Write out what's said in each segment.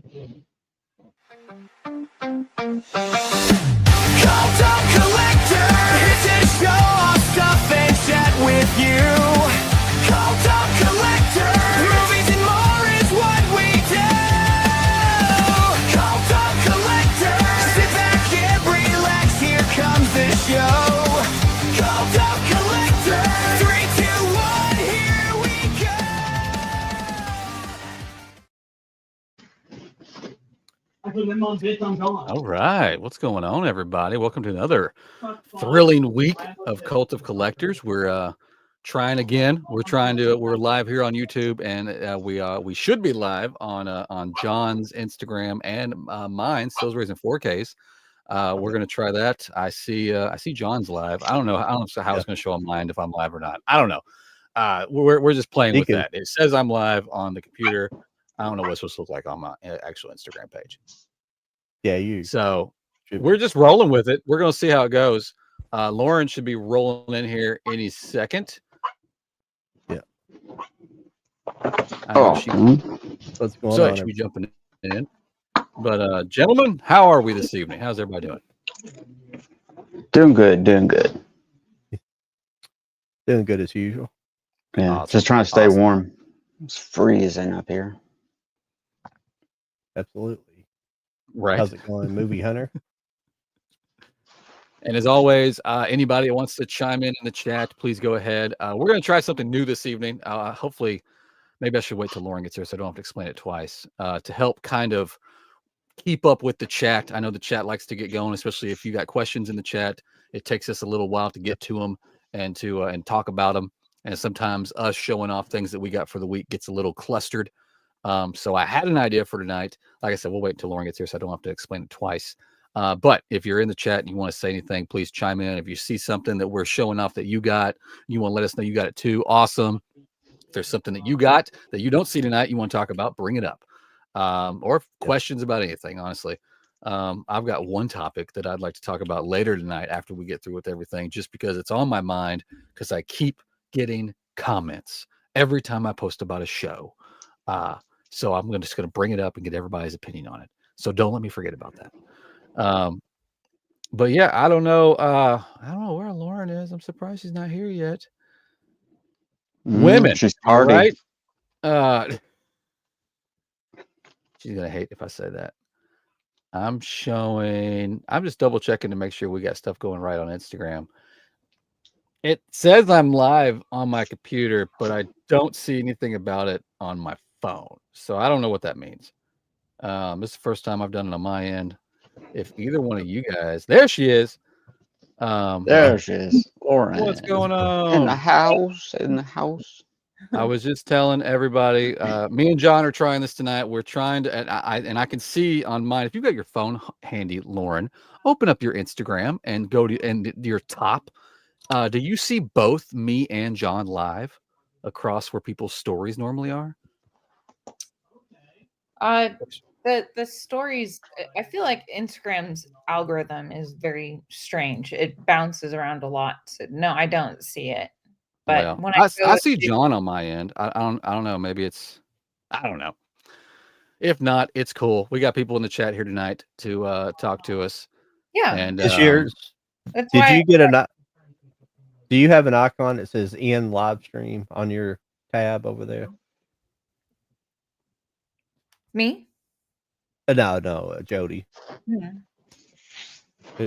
Collector, here to show off stuff and chat with you. Collector, movies and more is what we do. Collector, sit back and relax, here comes the show. Collector, 3, 2, 1, here we go. All right, what's going on, everybody? Welcome to another thrilling week of Cult of Collectors. We're trying again. We're live here on YouTube, and we should be live on John's Instagram and mine, Stillsbury's and 4Ks. We're gonna try that. I see John's live. I don't know how it's gonna show on mine, if I'm live or not. I don't know. We're just playing with that. It says I'm live on the computer. I don't know what it's supposed to look like on my actual Instagram page. Yeah, so we're just rolling with it. We're gonna see how it goes. Lauren should be rolling in here any second. Yeah. What's going on? Should be jumping in. But gentlemen, how are we this evening? How's everybody doing? Doing good. Doing good as usual. Yeah, awesome. Just trying to stay warm. It's freezing up here. Absolutely. Right. How's it going, Movie Hunter? And as always, anybody that wants to chime in the chat, please go ahead. We're going to try something new this evening. Hopefully, maybe I should wait till Lauren gets here so I don't have to explain it twice, to help kind of keep up with the chat. I know the chat likes to get going, especially if you got questions in the chat. It takes us a little while to get to them and to and talk about them. And sometimes us showing off things that we got for the week gets a little clustered. So I had an idea for tonight. Like I said, we'll wait until Lauren gets here so I don't have to explain it twice. But if you're in the chat and you want to say anything, please chime in. If you see something that we're showing off that you got, you want to let us know you got it too. Awesome. If there's something that you got that you don't see tonight, you want to talk about, bring it up. Or questions about anything, honestly. I've got one topic that I'd like to talk about later tonight after we get through with everything, just because it's on my mind, because I keep getting comments every time I post about a show. So I'm just going to bring it up and get everybody's opinion on it. So don't let me forget about that. But yeah, I don't know where Lauren is. I'm surprised she's not here yet. Women, she's right? She's gonna hate if I say that. I'm just double checking to make sure we got stuff going right on Instagram. It says I'm live on my computer, but I don't see anything about it on my phone. So I don't know what that means. This is the first time I've done it on my end. If either one of you guys, there she is. There she is. Lauren. What's going on? In the house. I was just telling everybody, me and John are trying this tonight. We're trying to, and I can see on mine, if you've got your phone handy, Lauren, open up your Instagram and go to your top. Do you see both me and John live across where people's stories normally are? The stories, I feel like Instagram's algorithm is very strange. It bounces around a lot. So no, I don't see it. But well, when I see John on my end. I don't know. Maybe I don't know. If not, it's cool. We got people in the chat here tonight to talk to us. Yeah. And it's yours. Do you have an icon that says "in live stream" on your tab over there? Me? No, Jody. Yeah.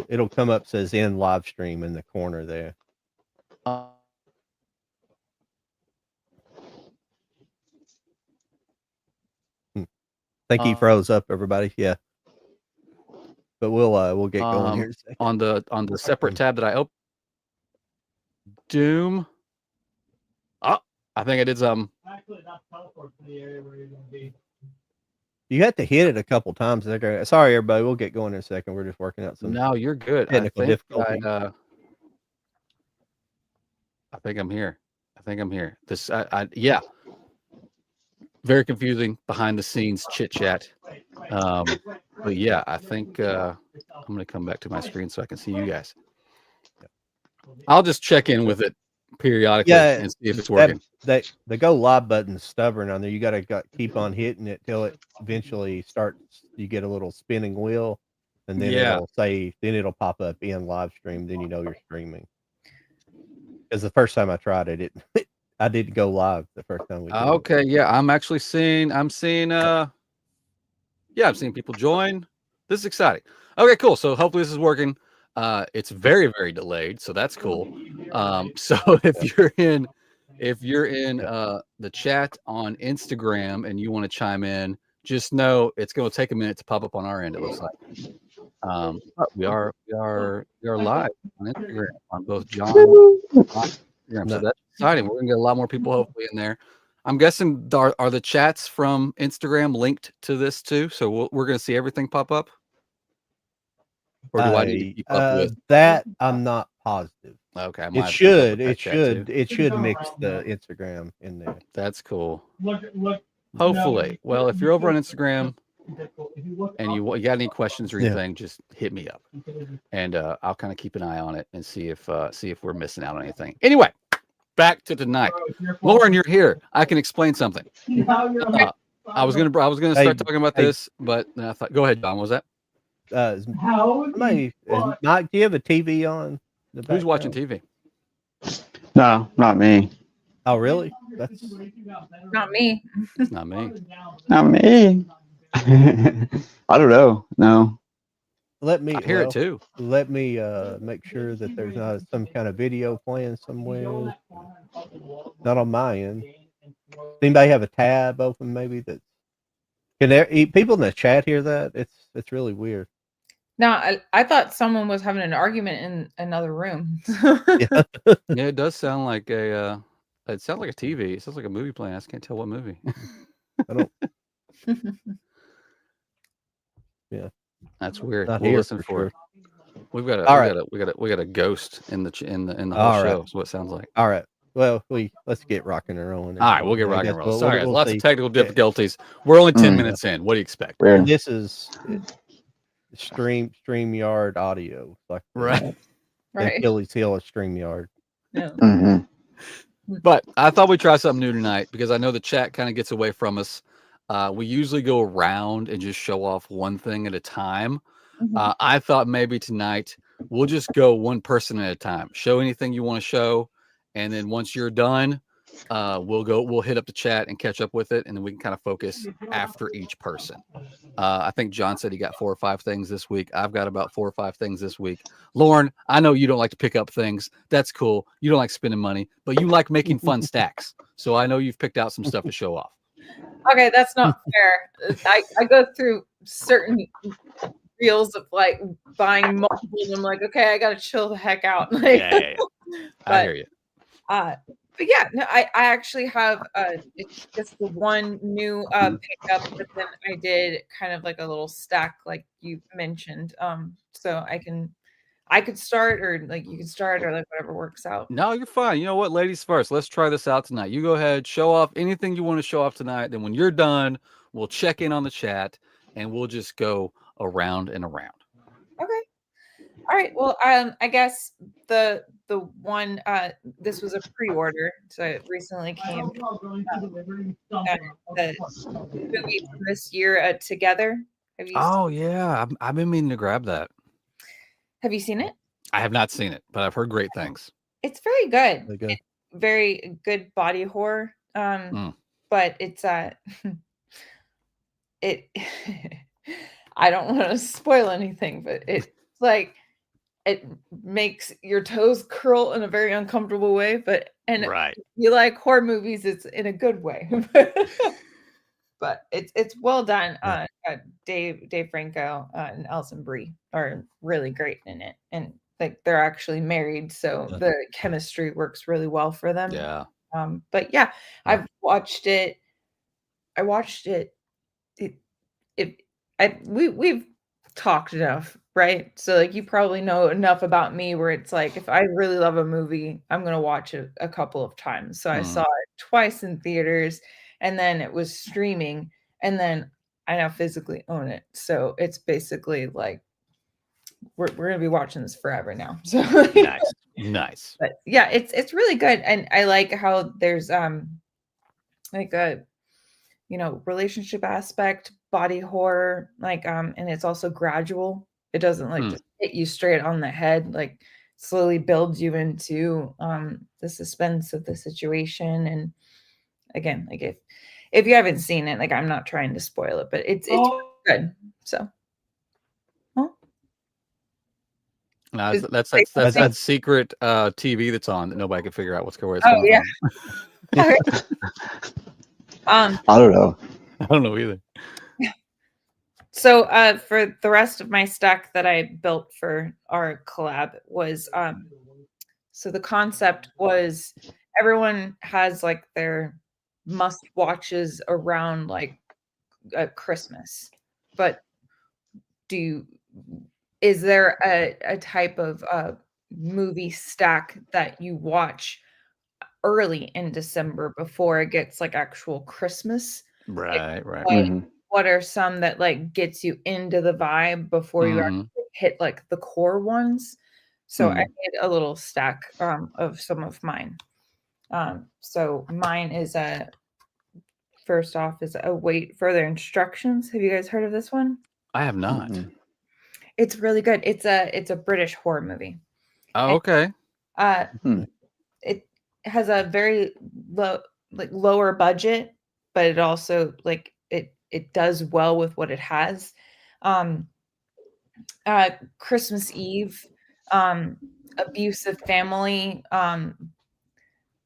It'll come up, says "in live stream" in the corner there. I think he froze up, everybody. Yeah, but we'll get going here in a second. On the separate tab that I opened. Doom. Oh, I think I did something. Actually, not teleport to the area where you're going to be. You had to hit it a couple times. Sorry, everybody. We'll get going in a second. We're just working out some. No, you're good. Technical difficulty. I think I'm here. Yeah. Very confusing behind the scenes chit chat. But yeah, I think I'm going to come back to my screen so I can see you guys. I'll just check in with it periodically and see if it's working. The go live button's stubborn on there. You gotta keep on hitting it till it eventually starts. You get a little spinning wheel, and then it'll pop up in live stream. Then you know you're streaming. Because the first time I tried it, I didn't go live the first time we did Okay, yeah, I'm seeing people join. This is exciting. Okay, cool. So hopefully this is working. It's very, very delayed, so that's cool. So if you're in the chat on Instagram and you want to chime in, just know it's going to take a minute to pop up on our end. It looks like. But we are live on Instagram on both John and Instagram, so that's exciting. We're gonna get a lot more people hopefully in there. I'm guessing are the chats from Instagram linked to this too? So we're gonna see everything pop up. Or do I need to keep up with that? I'm not positive. Okay, it should mix the Instagram in there. That's cool. Look, hopefully. Well, if you're over on Instagram and you got any questions or anything, just hit me up, and I'll kind of keep an eye on it and see if we're missing out on anything. Anyway, back to tonight. Lauren, you're here. I can explain something. I was gonna start talking about this, but then I thought, go ahead, John. What was that? Mike, do you have a TV on? Who's watching TV? No, not me. Oh, really? That's Not me. Not me. Not me. I don't know. No. Let me hear it too. Let me make sure that there's not some kind of video playing somewhere. Not on my end. Anybody have a tab open? Maybe that. Can there people in the chat hear that? It's really weird. No, I thought someone was having an argument in another room. Yeah, it does sound like a. It sounds like a TV. It sounds like a movie playing. I just can't tell what movie. I don't. Yeah, that's weird. Not we'll here listen for it. We've got a ghost in the whole show. That's what it sounds like. All right. Well, let's get rocking and rolling. All right, we'll get rocking and rolling. Sorry, lots of technical difficulties. We're only 10 minutes in. What do you expect? This is StreamYard audio, like right. Achilles heel of StreamYard. Yeah. But I thought we'd try something new tonight because I know the chat kind of gets away from us. We usually go around and just show off one thing at a time. I thought maybe tonight we'll just go one person at a time. Show anything you want to show, and then once you're done, we'll hit up the chat and catch up with it, and then we can kind of focus after each person. I think John said he got 4 or 5 things this week. I've got about 4 or 5 things this week. Lauren, I know you don't like to pick up things. That's cool. You don't like spending money, but you like making fun stacks. So I know you've picked out some stuff to show off. Okay, that's not fair. I go through certain reels of like buying multiple, and I'm like, okay, I gotta chill the heck out. Like, yeah. I hear you. But yeah, no, I actually have it's just the one new pickup, but then I did kind of like a little stack, like you mentioned. So I could start, or like you could start, or like whatever works out. No, you're fine. You know what, ladies first. Let's try this out tonight. You go ahead, show off anything you want to show off tonight. Then when you're done, we'll check in on the chat and we'll just go around and around. Okay. All right. Well, I guess the one this was a pre-order, so it recently came. The movie from this year, Together. Have you? Oh yeah, I've been meaning to grab that. Have you seen it? I have not seen it, but I've heard great things. It's very good. It's very good body horror. But it's it. I don't want to spoil anything, but it's like it makes your toes curl in a very uncomfortable way. But if you like horror movies, it's in a good way. But it's well done. Dave Franco and Alison Brie are really great in it, and like they're actually married, so the chemistry works really well for them. Yeah. But yeah, I've watched it. I watched it. We've talked enough, right? So like you probably know enough about me where it's like if I really love a movie, I'm gonna watch it a couple of times. So I saw it twice in theaters. And then it was streaming, and then I now physically own it. So it's basically like we're gonna be watching this forever now. So Nice. but yeah, it's really good, and I like how there's like a relationship aspect, body horror, like and it's also gradual. It doesn't like just hit you straight on the head, like slowly builds you into the suspense of the situation. And again, like if you haven't seen it, like I'm not trying to spoil it, but it's good. So No, Is- that's like, that secret TV that's on that nobody can figure out where it's oh coming yeah. from. I don't know. I don't know either. So for the rest of my stack that I built for our collab was so the concept was everyone has like their must watches around like Christmas, but is there a type of movie stack that you watch early in December before it gets like actual Christmas? Right. What are some that like gets you into the vibe before you actually hit like the core ones? So I made a little stack of some of mine. So mine is first off is await further instructions. Have you guys heard of this one? I have not. It's really good. It's a British horror movie. Oh, okay. It has a very lower budget, but it also like it does well with what it has. Christmas Eve, abusive family,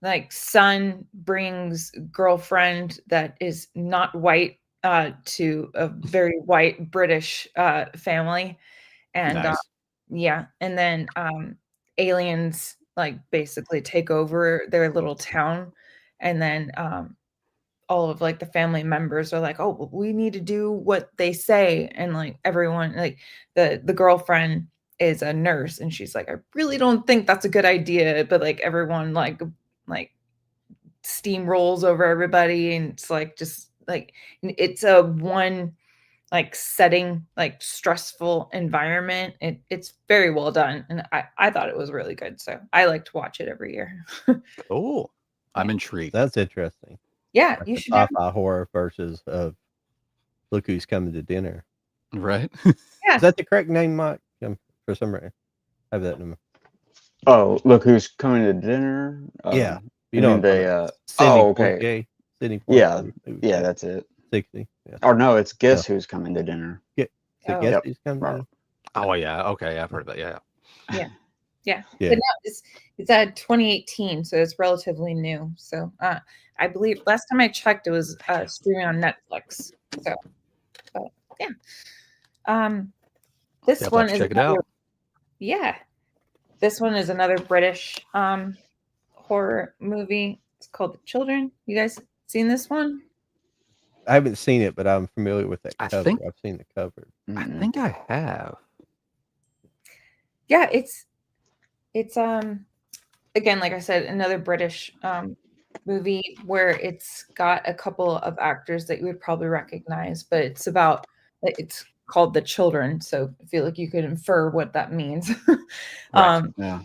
like son brings girlfriend that is not white to a very white British family. And Nice. yeah, and then aliens like basically take over their little town, and then all of like the family members are like, oh, well, we need to do what they say, and like everyone, like the girlfriend is a nurse, and she's like, I really don't think that's a good idea, but like everyone like steamrolls over everybody, and it's like just like it's a one like setting, like stressful environment. It's very well done, and I thought it was really good, so I like to watch it every year. Cool. I'm intrigued. That's interesting. Yeah, Like you the should have. sci-fi horror versus Look Who's Coming to Dinner. Right. Yeah. Is that the correct name, Mike? For some reason, I have that number. Oh, Look Who's Coming to Dinner. Yeah, you know the okay. Sidney Yeah, Poitier. yeah, that's it. 60. Yeah. Or no, it's Guess Who's Coming to Dinner. Guess Yep. Who's Coming to Dinner? Oh yeah. Okay, I've heard of that. Yeah. Yeah. Yeah. But no, it's 2018, so it's relatively new. So I believe last time I checked, it was streaming on Netflix. So, but yeah. This Yep, one let's is check it out. Yeah, this one is another British horror movie. It's called The Children. You guys seen this one? I haven't seen it, but I'm familiar with that I cover. think- I've seen the cover. I think I have. Yeah, it's again, like I said, another British movie where it's got a couple of actors that you would probably recognize, but it's called The Children, so I feel like you could infer what that means. Right. Yeah.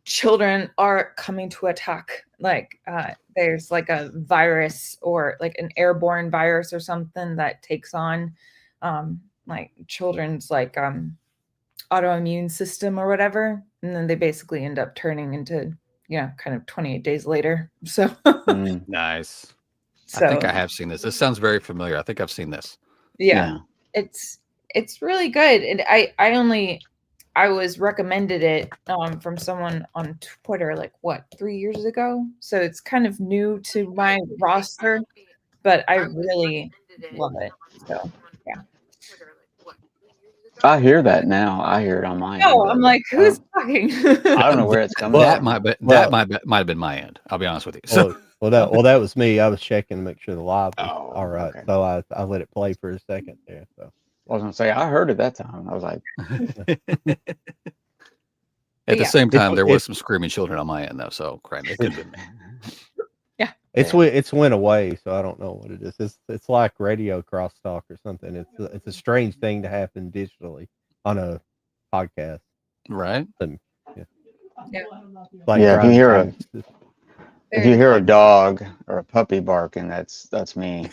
Children are coming to attack. Like there's like a virus or like an airborne virus or something that takes on like children's like autoimmune system or whatever, and then they basically end up turning into kind of 28 days later. So Nice. so I think I have seen this. This sounds very familiar. I think I've seen this. yeah. It's really good, and I was recommended it from someone on Twitter like 3 years ago, so it's kind of new to my roster, but I really love it. So yeah. I hear that now. I hear it on my end. No, I'm like, who's talking? I don't know where it's coming That from. might have been my end. I'll be honest with you. So That was me. I was checking to make sure the live was Oh, all right. okay. So I let it play for a second there. So I was gonna say I heard it that time. I was like, at the Yeah. same time, there was It's- some screaming children on my end, though. So, crap, it could have been me. it's went away. So I don't know what it is. It's like radio crosstalk or something. It's a strange thing to happen digitally on a podcast. Right. Yeah. Like Yeah, if you driving hear times. if you hear a dog or a puppy barking, that's me.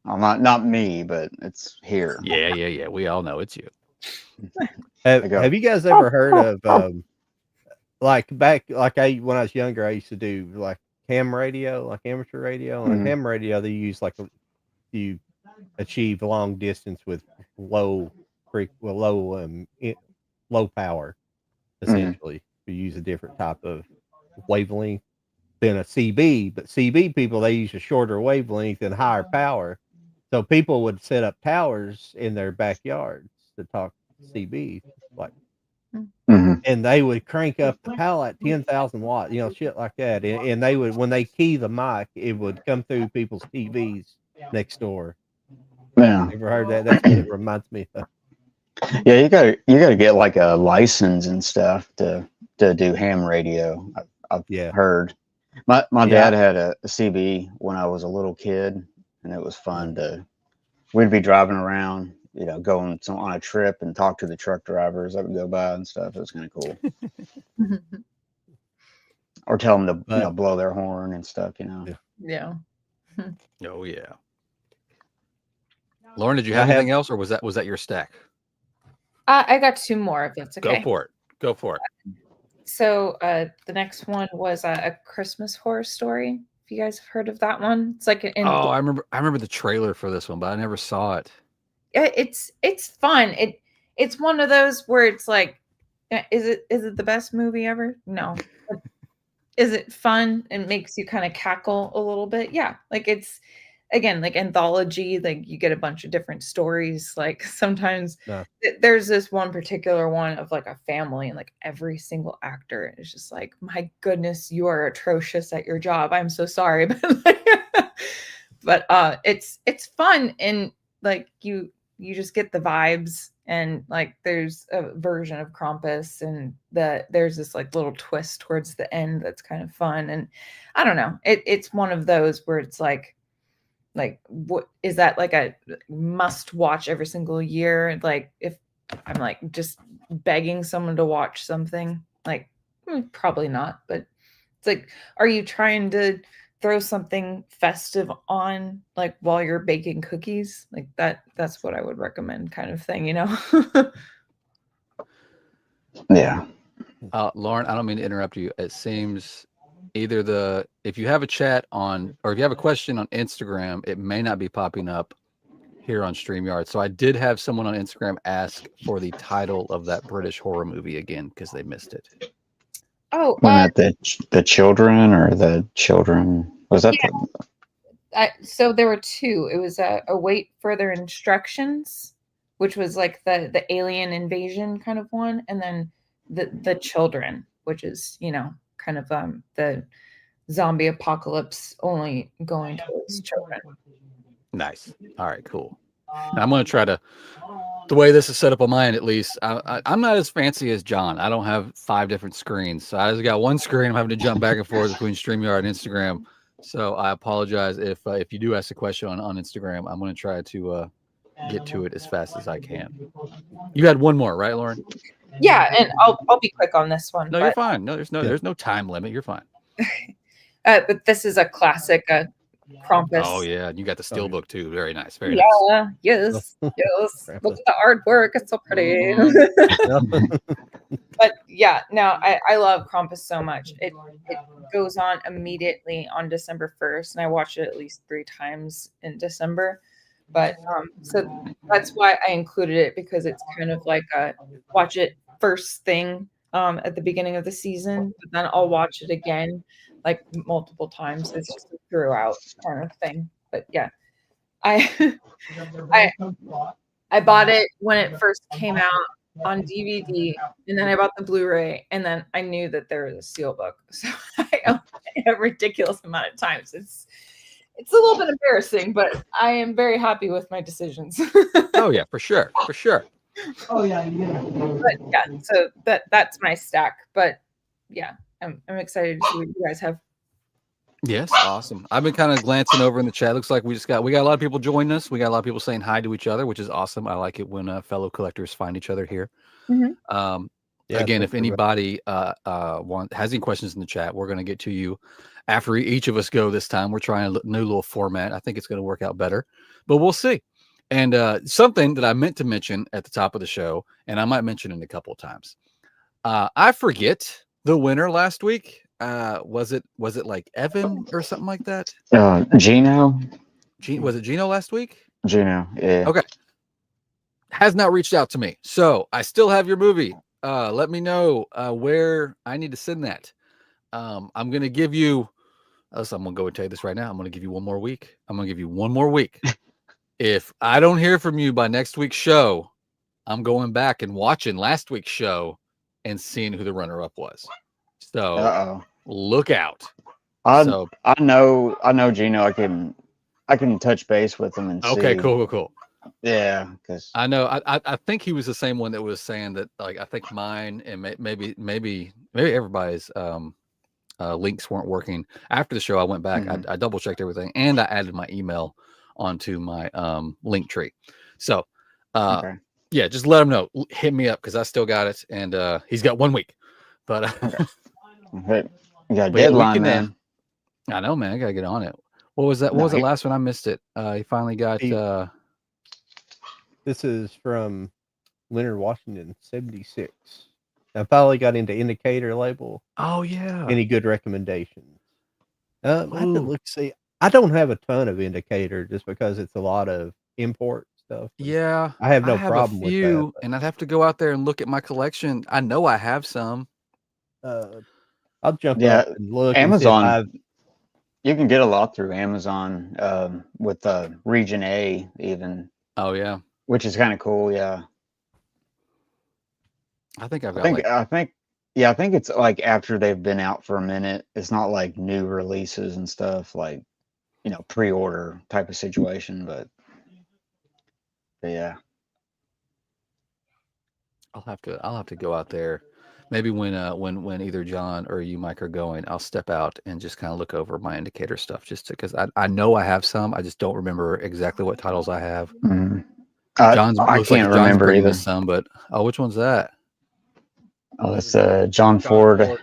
I'm not me, but it's here. Yeah. We all know it's you. Have you guys ever heard of like back when I was younger, I used to do like ham radio, like amateur radio. On ham radio, they use like you achieve long distance with low power. Essentially, you use a different type of wavelength than a CB. But CB people, they use a shorter wavelength and higher power. So people would set up towers in their backyards to talk CB, like, and they would crank up the power at 10,000 watts, shit like that. And they would, when they key the mic, it would come through people's TVs next door. Yeah. Ever heard that? That's what it reminds me of. Yeah, you gotta get like a license and stuff to do ham radio. I've heard. My dad had a CB when I was a little kid, and it was fun we'd be driving around, going on a trip and talk to the truck drivers that would go by and stuff. It was kind of cool. Or tell them to blow their horn and stuff, Yeah. Oh yeah. Lauren, did you have anything else, or was that your stack? I got two more, if that's okay. Go for it. So the next one was a Christmas Horror Story. If you guys have heard of that one, it's like I remember the trailer for this one, but I never saw it. It's fun. It's one of those where it's like, is it the best movie ever? No. Is it fun? It makes you kind of cackle a little bit. Yeah, like it's, again, like anthology, like you get a bunch of different stories. Like sometimes there's this one particular one of like a family, and like every single actor is just like, my goodness, you are atrocious at your job. I'm so sorry. But it's fun, and like you just get the vibes, and like there's a version of Krampus, and there's this like little twist towards the end that's kind of fun. And I don't know, it's one of those where it's like what is that, like a must watch every single year? Like if I'm like just begging someone to watch something, like probably not. But it's like, are you trying to throw something festive on like while you're baking cookies? Like that's what I would recommend, kind of thing, Yeah. Lauren, I don't mean to interrupt you. It seems either if you have a chat on, or if you have a question on Instagram, it may not be popping up here on StreamYard. So I did have someone on Instagram ask for the title of that British horror movie again, because they missed it. Oh, the children, or the children, was that? Yeah. So there were two. It was await further instructions, which was like the alien invasion kind of one, and then the children, which is kind of the zombie apocalypse only going towards children. Nice. All right, cool. Now I'm going to try to, the way this is set up on mine, at least, I'm not as fancy as John. I don't have 5 different screens. So I just got one screen. I'm having to jump back and forth between StreamYard and Instagram. So I apologize if you do ask a question on Instagram. I'm going to try to get to it as fast as I can. You had one more, right, Lauren? Yeah, and I'll be quick on this one. No, you're fine. No, there's no time limit. You're fine. But this is a classic Krampus. Oh yeah, you got the steelbook too. Very nice. Very nice. Yeah. Yes. Look at the artwork. It's so pretty. But yeah, no, I love Krampus so much. It goes on immediately on December 1st, and I watch it at least 3 times in December. But so that's why I included it, because it's kind of like watch it first thing at the beginning of the season, but then I'll watch it again like multiple times. It's just a throughout kind of thing. But yeah, I bought it when it first came out on DVD, and then I bought the Blu-ray, and then I knew that there was a steelbook, so I owned it a ridiculous amount of times. It's a little bit embarrassing, but I am very happy with my decisions. Oh yeah, for sure. Oh yeah. But yeah, so that's my stack. But yeah, I'm excited to see what you guys have. Yes, awesome. I've been kind of glancing over in the chat. Looks like we got a lot of people joining us. We got a lot of people saying hi to each other, which is awesome. I like it when fellow collectors find each other here. Again, if anybody has any questions in the chat, we're going to get to you after each of us go this time. We're trying a new little format. I think it's going to work out better, but we'll see. And something that I meant to mention at the top of the show, and I might mention it a couple of times. I forget the winner last week. Was it like Evan or something like that? Gino. Was it Gino last week? Gino, yeah. Okay. Has not reached out to me. So I still have your movie. Let me know where I need to send that. I'm going to give you, I'm going to go and tell you this right now. I'm going to give you one more week. I'm going to give you one more week. If I don't hear from you by next week's show, I'm going back and watching last week's show and seeing who the runner-up was. So look out. I know Gino. I can touch base with him and see. Okay, cool. Yeah, because I know. I think he was the same one that was saying that. Like, I think mine and maybe everybody's links weren't working. After the show, I went back. I double checked everything, and I added my email onto my link tree. So, yeah, just let him know. Hit me up because I still got it, and he's got 1 week. But you got a deadline, man. I know, man. I gotta get on it. What was that? What was the last one? I missed it. He finally got. This is from Leonard Washington, 76. I finally got into indicator label. Oh yeah. Any good recommendations? I have to look. See, I don't have a ton of indicator just because it's a lot of import stuff. Yeah, I have no problem with that. And I'd have to go out there and look at my collection. I know I have some. I'll jump up and look. Amazon. You can get a lot through Amazon with Region A even. Oh yeah. Which is kind of cool, yeah. I think I've got. I think it's like after they've been out for a minute. It's not like new releases and stuff, like pre-order type of situation. But yeah, I'll have to go out there. Maybe when either John or you, Mike, are going, I'll step out and just kind of look over my indicator stuff, just because I know I have some. I just don't remember exactly what titles I have. Mm-hmm. I can't remember either. Some, but which one's that? Oh, it's John Ford.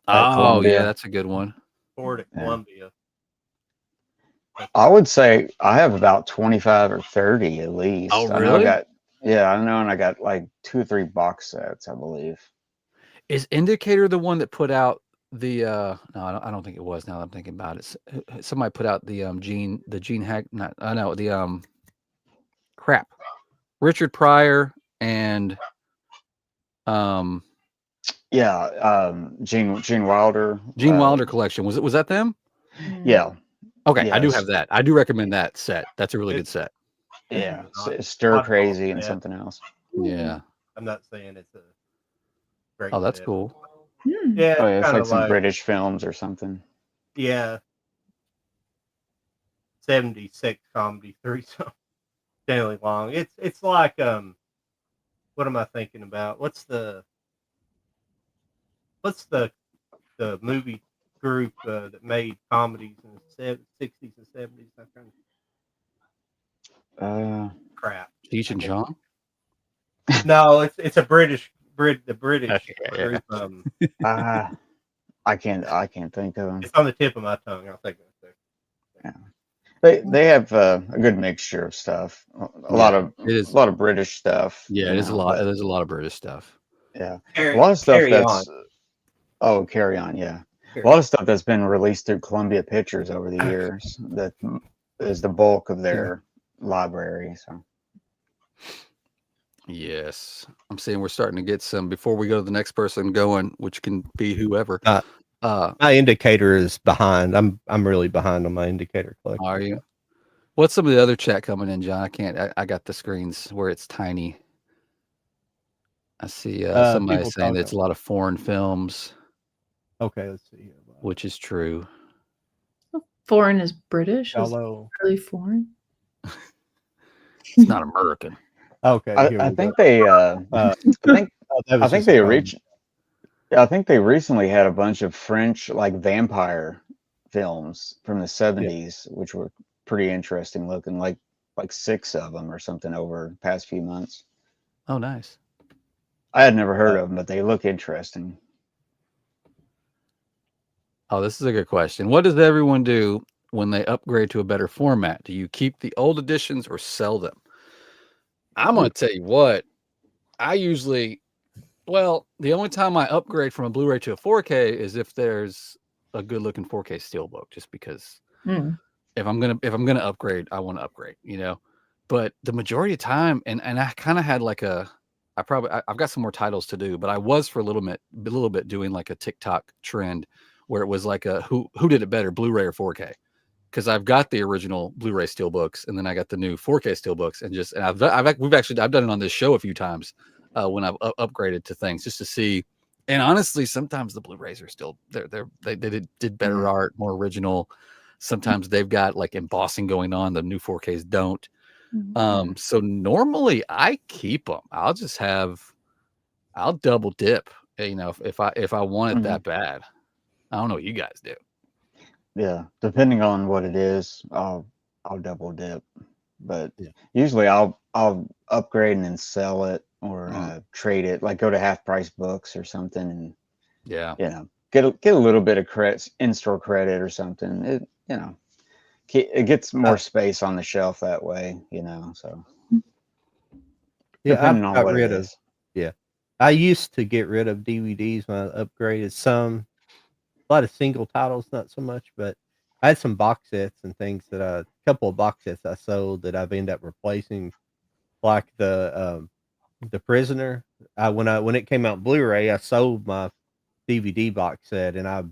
Oh yeah, that's a good one. Ford at Columbia. I would say I have about 25 or 30 at least. Oh really? I know, and I got like 2 or 3 box sets, I believe. Is Indicator the one that put out the? No, I don't think it was. Now that I'm thinking about it, somebody put out the Gene Hack. Crap. Richard Pryor and Gene Wilder. Gene Wilder collection. Was that them? Yeah. Okay, yes. I do have that. I do recommend that set. That's a really good set. Yeah, Stir Crazy and something else. Yeah. I'm not saying it's a great. Oh, that's cool. Yeah, it's like some British films or something. Yeah. 76 comedy, 3 songs. Generally long. It's like what am I thinking about? What's the movie group that made comedies in the 60s and 70s? Crap. Cheech and Chong? No, it's a British group. I can't think of them. It's on the tip of my tongue. I'll think of it. Yeah. They have a good mixture of stuff. A lot of British stuff. Yeah, it is a lot. There's a lot of British stuff. Yeah, a lot of stuff that's. Oh, Carry On, yeah. A lot of stuff that's been released through Columbia Pictures over the years. That is the bulk of their library. So. Yes, I'm saying we're starting to get some before we go to the next person going, which can be whoever. My indicator is behind. I'm really behind on my indicator collection. Are you? What's some of the other chat coming in, John? I got the screens where it's tiny. I see somebody saying that it's a lot of foreign films. Okay, let's see here. Which is true. Foreign is British. Hello. Really foreign. It's not American. Okay. I think they recently had a bunch of French like vampire films from the 70s, which were pretty interesting looking, like 6 of them or something over the past few months. Oh, nice. I had never heard of them, but they look interesting. Oh, this is a good question. What does everyone do when they upgrade to a better format? Do you keep the old editions or sell them? I'm going to tell you what, the only time I upgrade from a Blu-ray to a 4K is if there's a good looking 4K steelbook, just because if I'm gonna upgrade, I want to upgrade, but the majority of time, and I kind of had like I've got some more titles to do, but I was for a little bit doing like a TikTok trend where it was like who did it better, Blu-ray or 4K? Because I've got the original Blu-ray steelbooks, and then I got the new 4K steelbooks, and I've done it on this show a few times when I've upgraded to things just to see. And honestly, sometimes the Blu-rays are still they did better art, more original. Sometimes they've got like embossing going on. The new 4Ks don't. So normally I keep them. I'll double dip. If I want it that bad. I don't know what you guys do. Yeah, depending on what it is, I'll double dip, but usually I'll upgrade and then sell it or trade it, like go to Half Price Books or something, and get a little bit of credit, in-store credit or something. It gets more space on the shelf that way, So depending on what it is. I used to get rid of DVDs when I upgraded. A lot of single titles, not so much, but I had some box sets and things a couple of box sets I sold that I've ended up replacing, like the Prisoner. When it came out Blu-ray, I sold my DVD box set, and I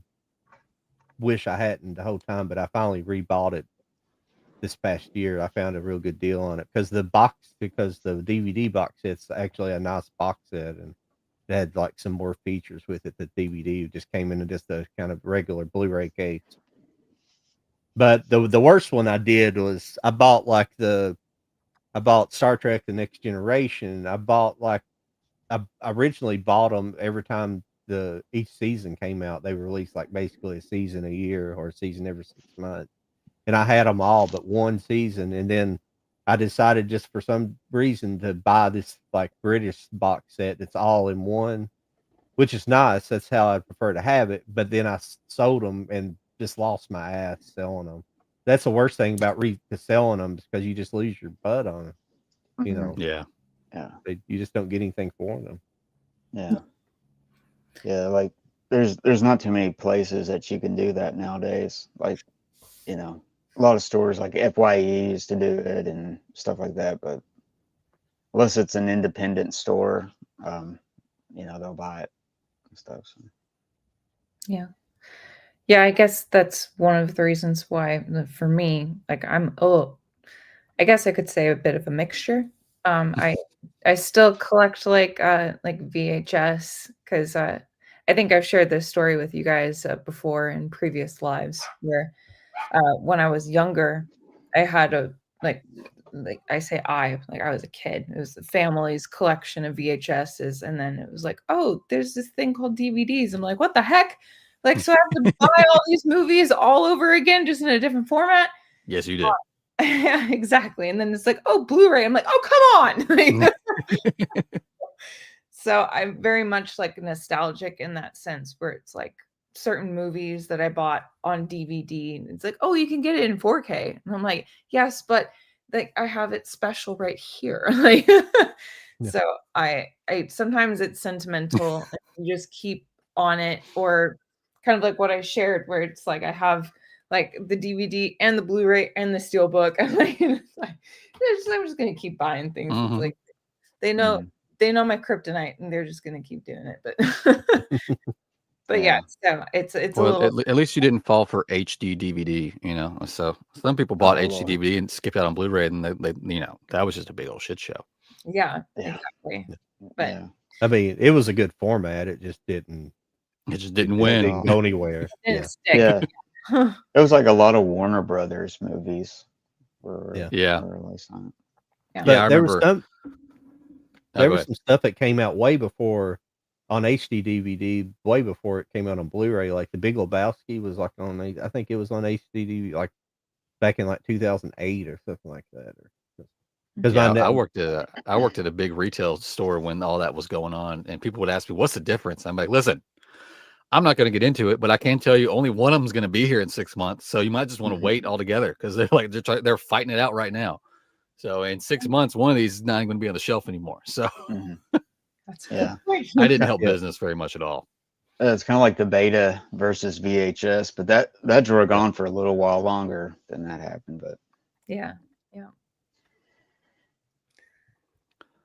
wish I hadn't the whole time, but I finally rebought it this past year. I found a real good deal on it because the DVD box set's actually a nice box set, and it had like some more features with it. The DVD just came in just a kind of regular Blu-ray case. But the worst one I did was I bought Star Trek: The Next Generation. I originally bought them every time each season came out. They released like basically a season a year or a season every 6 months, and I had them all but one season, and then I decided just for some reason to buy this like British box set that's all in one, which is nice. That's how I'd prefer to have it. But then I sold them and just lost my ass selling them. That's the worst thing about selling them, because you just lose your butt on them. Yeah. You just don't get anything for them. Like there's not too many places that you can do that nowadays. Like, a lot of stores like FYE used to do it and stuff like that, but unless it's an independent store, they'll buy it and stuff. So. Yeah, I guess that's one of the reasons why for me, like I guess I could say a bit of a mixture. I still collect like VHS, because I think I've shared this story with you guys before in previous lives, where when I was younger, I had I was a kid. It was the family's collection of VHSs, and then it was like, oh, there's this thing called DVDs. I'm like, what the heck? Like, so I have to buy all these movies all over again, just in a different format? Yes, you did. Yeah, exactly. And then it's like, oh, Blu-ray. I'm like, oh, come on. So I'm very much like nostalgic in that sense, where it's like certain movies that I bought on DVD, and it's like, oh, you can get it in 4K. And I'm like, yes, but like I have it special right here. Like, so I sometimes it's sentimental and you just keep on it, or kind of like what I shared, where it's like I have like the DVD and the Blu-ray and the Steelbook. I'm like, I'm just gonna keep buying things. It's like they know my kryptonite, and they're just gonna keep doing it. But but yeah, so it's a little. At least you didn't fall for HD DVD, So some people bought HD DVD and skipped out on Blu-ray, and they that was just a big old shit show. Yeah, exactly. But I mean, it was a good format. It just didn't. It just didn't win. It didn't go anywhere. It was like a lot of Warner Brothers movies were released on it. But there was some stuff that came out way before on HD DVD way before it came out on Blu-ray. Like the Big Lebowski was like on, I think it was on HD DVD like back in like 2008 or something like that. Because Yeah, I worked at a big retail store when all that was going on, and people would ask me, "What's the difference?" I'm like, "Listen, I'm not going to get into it, but I can tell you only one of them's going to be here in 6 months, so you might just want to wait altogether because they're fighting it out right now. So in 6 months, one of these is not going to be on the shelf anymore. So That's Yeah. I didn't help business very much at all. It's kind of like the beta versus VHS, but that drug on for a little while longer than that happened. But yeah.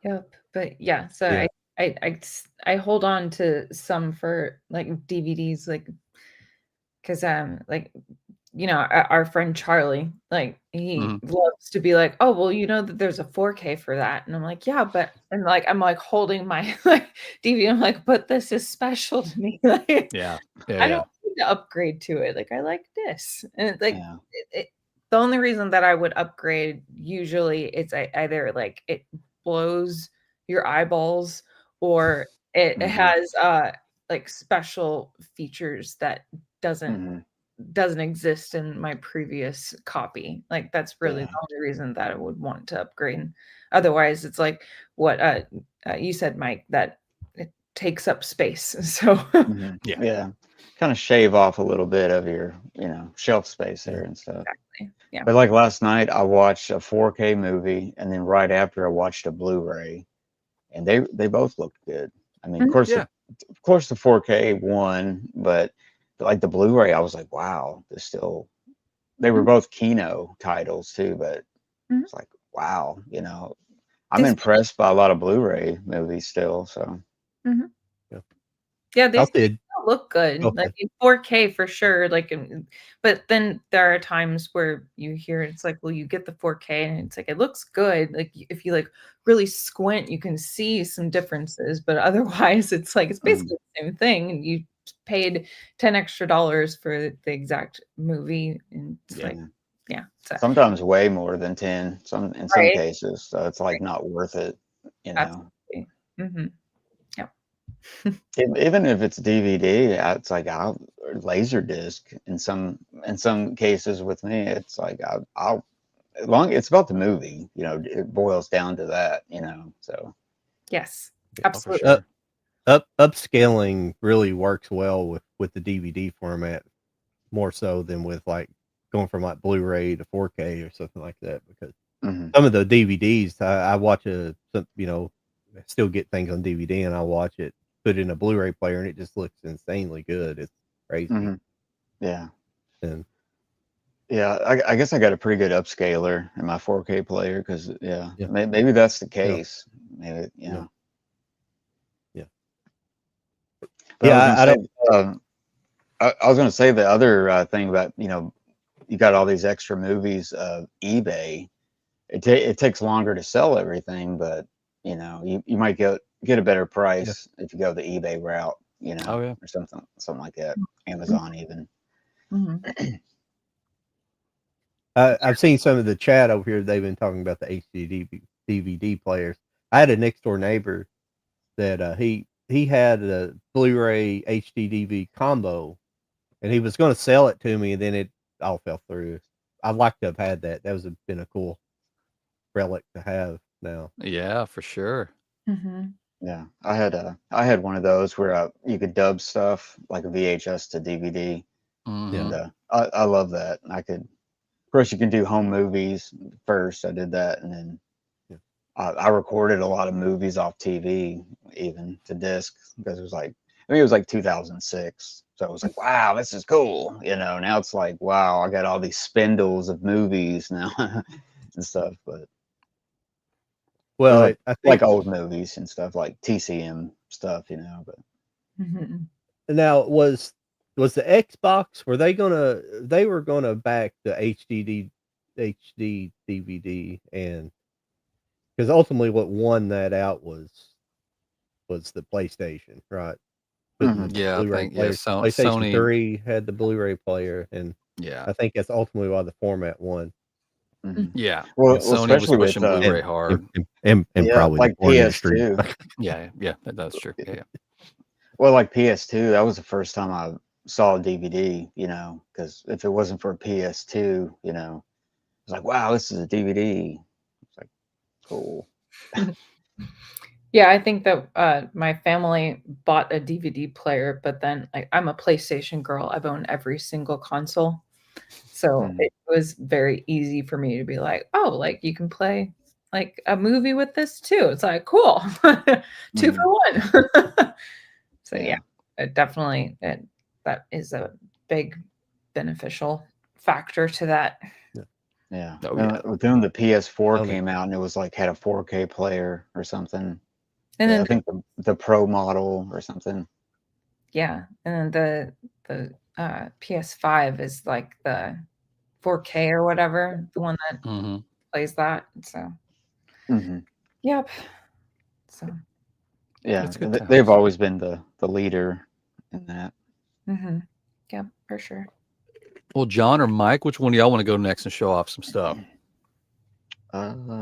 Yep. But yeah, so I hold on to some for like DVDs, like because like our friend Charlie, like he loves to be like, oh well, you know that there's a 4K for that, and I'm like, yeah, but and like I'm like holding my like DVD, I'm like, but this is special to me. Like, Yeah. I don't need to upgrade to it. Like I like this, and it's like the only reason that I would upgrade usually it's either like it blows your eyeballs or it has like special features that doesn't exist in my previous copy. Like that's really the only reason that I would want to upgrade. Otherwise it's like what you said, Mike, that it takes up space. So kind of shave off a little bit of your shelf space there and stuff. Exactly. Yeah. But like last night I watched a 4K movie, and then right after I watched a Blu-ray, and they both looked good. I mean, of course the 4K won, but like the Blu-ray, I was like, wow, they were both Kino titles too, but it's like, wow, I'm impressed by a lot of Blu-ray movies still. So yeah, they still look good. Like in 4K for sure. Like, but then there are times where you hear it's like, well, you get the 4K and it's like it looks good. Like if you like really squint, you can see some differences, but otherwise, it's like it's basically the same thing. And you paid $10 extra for the exact movie, and it's like, sometimes way more than 10. In some cases, so it's like not worth it. Absolutely. Even if it's DVD, it's like I'll laser disc in some cases with me. It's like I'll it's about the movie, it boils down to that, so yes, absolutely. Upscaling really works well with the DVD format more so than with like going from like Blu-ray to 4K or something like that, because some of the DVDs I watch still get things on DVD and I watch it, put it in a Blu-ray player, and it just looks insanely good. It's crazy. Yeah. And I guess I got a pretty good upscaler in my 4K player because maybe that's the case. Maybe But I was going to say the other thing about you got all these extra movies of eBay. It takes longer to sell everything, but you might get a better price if you go the eBay route, or something like that. Amazon even. I've seen some of the chat over here. They've been talking about the HD DVD players. I had a next door neighbor that he had a Blu-ray HD DVD combo, and he was going to sell it to me, and then it all fell through. I'd like to have had that. That was been a cool relic to have now. Yeah, for sure. Yeah, I had one of those where you could dub stuff like a VHS to DVD. And I love that. Of course, you can do home movies first. I did that, and then I recorded a lot of movies off TV, even to disc, because it was like 2006. So it was like, wow, this is cool. Now it's like, wow, I got all these spindles of movies now and stuff. But I think like old movies and stuff, like TCM stuff, But now was the Xbox, they were gonna back the HD DVD, and because ultimately what won that out was the PlayStation, right? Yeah, I think PlayStation Sony 3 had the Blu-ray player, and I think that's ultimately why the format won. Yeah, well, Sony was especially pushing with Blu-ray hard, and probably like the porn PS2. industry. yeah, that's true. Yeah. Well, like PS2, that was the first time I saw a DVD, because if it wasn't for a PS2, it's like, wow, this is a DVD. It's like, cool. Yeah, I think that my family bought a DVD player, but then I'm a PlayStation girl. I've owned every single console. So it was very easy for me to be like, oh, like you can play like a movie with this too. It's like, cool. 2 for 1. So yeah, it definitely that is a big beneficial factor to that. Yeah. Oh, yeah. Then the PS4 came out and it was like had a 4K player or something. And then I think the Pro model or something. yeah, and then the PS5 is like the 4K or whatever, the one that plays that. So yep. So yeah, It's good they've times. always been the leader in that. yeah, for sure. Well, John or Mike, which one do y'all want to go next and show off some stuff?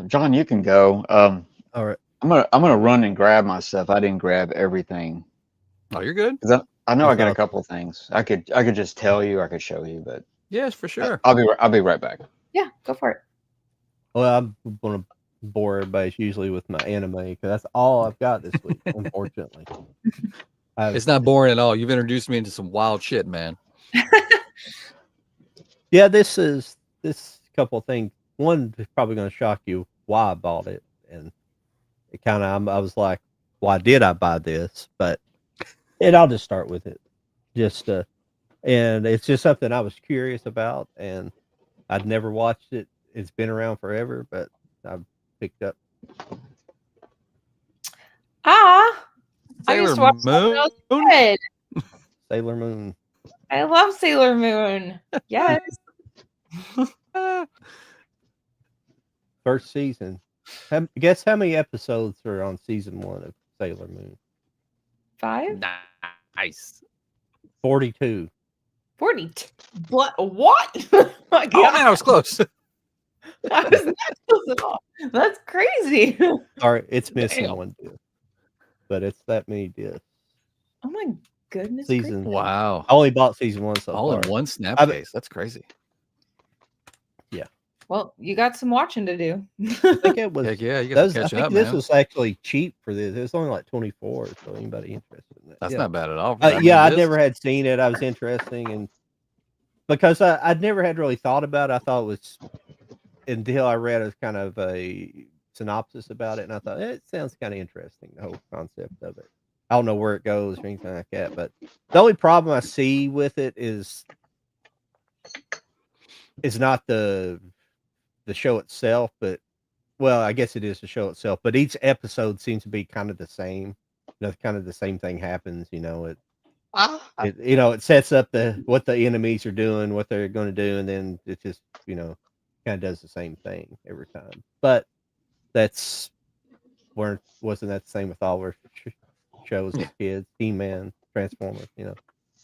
John, you can go. All right. I'm gonna run and grab my stuff. I didn't grab everything. Oh, you're good. 'Cause I know I got a awesome. couple of things. I could just tell you. I could show you, but Yes, for sure. I'll be right back. Yeah, go for it. Well, I'm going to bore everybody usually with my anime because that's all I've got this week, unfortunately. It's not boring at all. You've introduced me into some wild shit, man. Yeah, this couple of things. One is probably going to shock you why I bought it, and it kind of I was like, why did I buy this? And I'll just start with it, and it's just something I was curious about, and I'd never watched it. It's been around forever, but I've picked up. I used to Sailor watch something else Moon. good. Sailor Moon. I love Sailor Moon. Yes. First season. Guess how many episodes are on season 1 of Sailor Moon? 5? Nice. 42. 40. What? Oh my Oh God. man, I was close. I was not close at all. That's crazy. Sorry, it's missing Damn. one disc, but it's that many discs. Oh my goodness. Season. gracious. Wow. I only bought season 1 so All far. in one snap I've- case. That's crazy. Well, you got some watching to do. I think it was. Heck yeah, you that got was- to I catch think up, this man. was actually cheap for this. It was only like 24. So anybody interested in that? That's Yeah. not bad at all. Yeah, I never had seen it. I was interesting, and because I'd never had really thought about it. I thought it was until I read a kind of a synopsis about it, and I thought it sounds kind of interesting. The whole concept of it. I don't know where it goes or anything like that, but the only problem I see with it is not the show itself, but well, I guess it is the show itself. But each episode seems to be kind of the same. Kind of the same thing happens. It sets up what the enemies are doing, what they're going to do, and then it just kind of does the same thing every time. But wasn't that the same with all our shows as kids? He-Man, Transformers,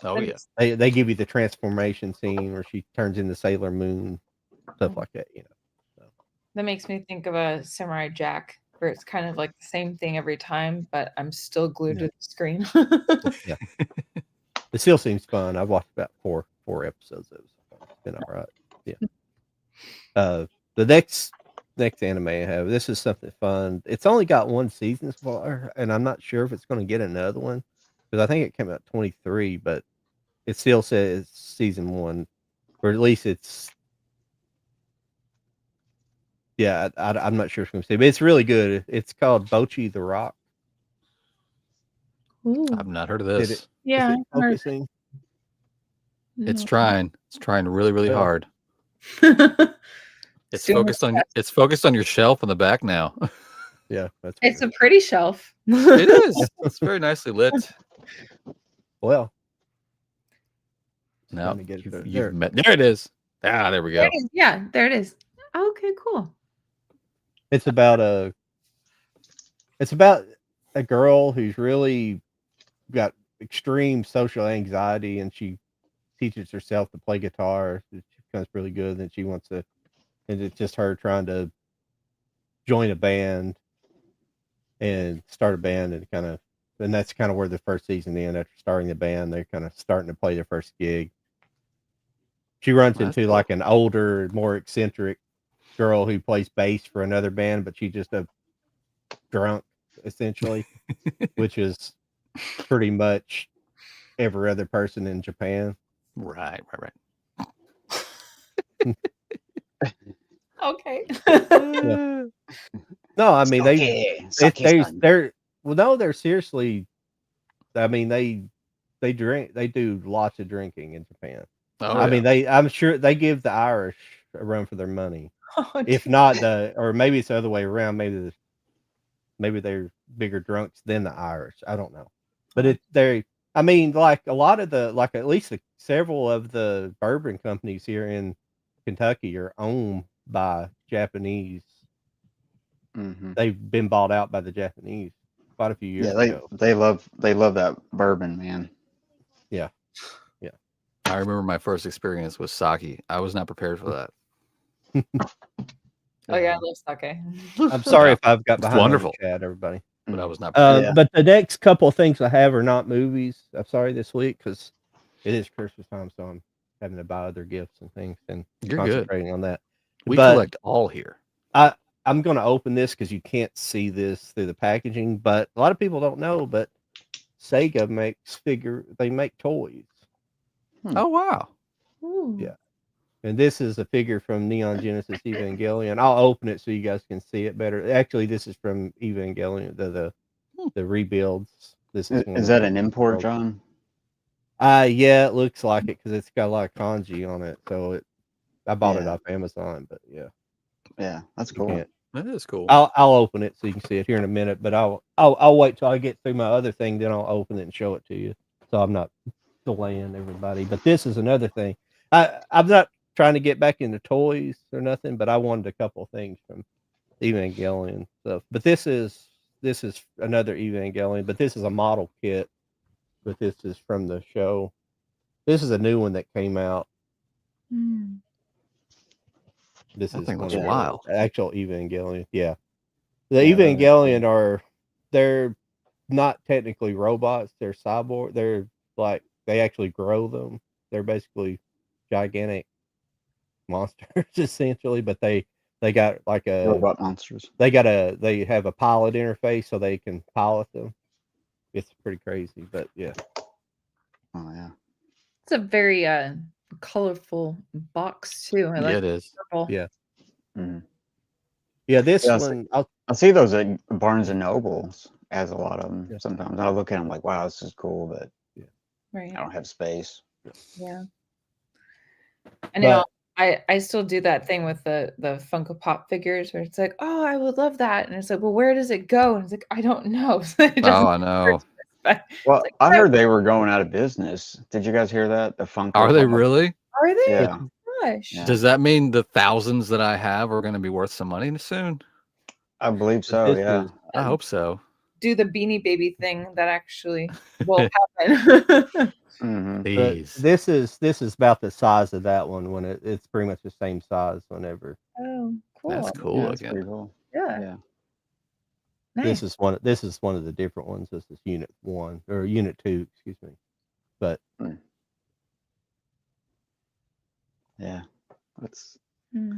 Oh yeah. they give you the transformation scene where she turns into Sailor Moon, stuff like that. That makes me think of a Samurai Jack, where it's kind of like the same thing every time, but I'm still glued to the screen. Yeah. It still seems fun. I've watched about four episodes of it. It's been all right. Yeah. The next anime I have, this is something fun. It's only got one season so far, and I'm not sure if it's going to get another one because I think it came out 23, but it still says season 1, or at least it's. Yeah, I'm not sure if it's going to say, but it's really good. It's called Bochi the Rock. I've not heard of this. Yeah. Is it focusing? It's trying. It's trying really, really Yeah. hard. It's Doing focused on your shelf in the back now. Yeah, that's It's weird. a pretty shelf. It is. It's very nicely lit. Well. No, Trying to get it you've there. met. There it is. Ah, there we There go. it is. Yeah, there it is. Okay, cool. It's about a girl who's really got extreme social anxiety, and she teaches herself to play guitar. She becomes really good, and she wants to, and it's just her trying to join a band and start a band and kind of and that's kind of where the first season ends. After starting the band, they're kind of starting to play their first gig. She runs into like an older, more eccentric girl who plays bass for another band, but she's just a drunk essentially, which is pretty much every other person in Japan. Right. Okay. Yeah. No, I mean they're well, no, they're seriously. I mean they drink. They do lots of drinking in Japan. Oh, I yeah. mean I'm sure they give the Irish a run for their money. Oh, If not or maybe it's the other way around. Maybe they're bigger drunks than the Irish. I don't know, but I mean, like a lot of at least several of the bourbon companies here in Kentucky are owned by Japanese. Mm-hmm. They've been bought out by the Japanese quite a few years ago. They love that bourbon, man. Yeah. I remember my first experience with sake. I was not prepared for that. Oh yeah, I love sake. I'm sorry if I've got behind wonderful. on the chat, everybody. But I was not prepared. But the next couple of things I have are not movies. I'm sorry this week because it is Christmas time, so I'm having to buy other gifts and things and You're concentrating on that. We collect all here. I'm going to open this because you can't see this through the packaging, but a lot of people don't know, but Sega they make toys. Oh, wow. Ooh. Yeah. And this is a figure from Neon Genesis Evangelion. I'll open it so you guys can see it better. Actually, this is from Evangelion, the rebuilds. This is that an import, John? Yeah, it looks like it because it's got a lot of kanji on it. So I bought it off Amazon, but yeah. Yeah, that's cool. That is cool. I'll open it so you can see it here in a minute, but I'll wait till I get through my other thing, then I'll open it and show it to you. So I'm not delaying everybody. But this is another thing. I'm not trying to get back into toys or nothing, but I wanted a couple things from Evangelion stuff. But this is another Evangelion, but this is a model kit. But this is from the show. This is a new one that came out. Mm. This That is thing one looks of the wild. actual Evangelion. Yeah. The Evangelion they're not technically robots, they're cyborg. They're like they actually grow them. They're basically gigantic monsters essentially, but they got like Robot monsters. they have a pilot interface so they can pilot them. It's pretty crazy, but yeah. Oh yeah. It's a very colorful box too. I like it is. purple. Yeah. Mm-hmm. Yeah, this one I see those at Barnes and Nobles as a lot of them. Yeah. Sometimes I look at them like, wow, this is cool, but Right. I don't have space. Yeah. I know. I still do that thing with the Funko Pop figures where it's like, oh, I would love that, and it's like, well, where does it go? And it's like, I don't know. Oh, I know. Well, like, I heard they were going out of business. Did you guys hear that? The Funko. Are they Pop- really? Are they? Yeah. Oh, gosh. Yeah. Does that mean the thousands that I have are going to be worth some money soon? I believe so. Yeah. I hope so. Do the Beanie Baby thing that actually will happen. Mm-hmm. This is about the size of that one when it's pretty much the same size whenever. Oh, cool. That's cool. Yeah, that's again. pretty cool. Yeah. Nice. This is one of the different ones. This is Unit 1 or Unit 2, excuse me. But yeah, that's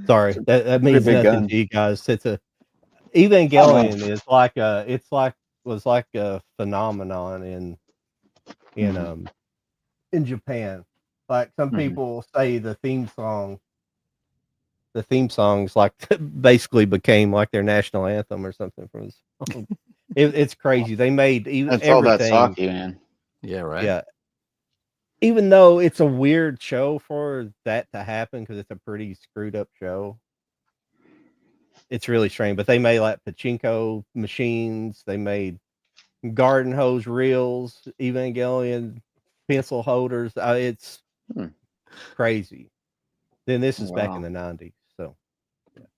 sorry, that means big nothing gun. to you guys. It's a Evangelion is was like a phenomenon in Japan. Like some people say the theme songs like basically became like their national anthem or something from this. It's crazy. They made that's everything. all that sake, man. Yeah, right. Yeah. Even though it's a weird show for that to happen because it's a pretty screwed up show. It's really strange. But they made like pachinko machines. They made garden hose reels, Evangelion pencil holders. It's crazy. Then this is back in the 90s. So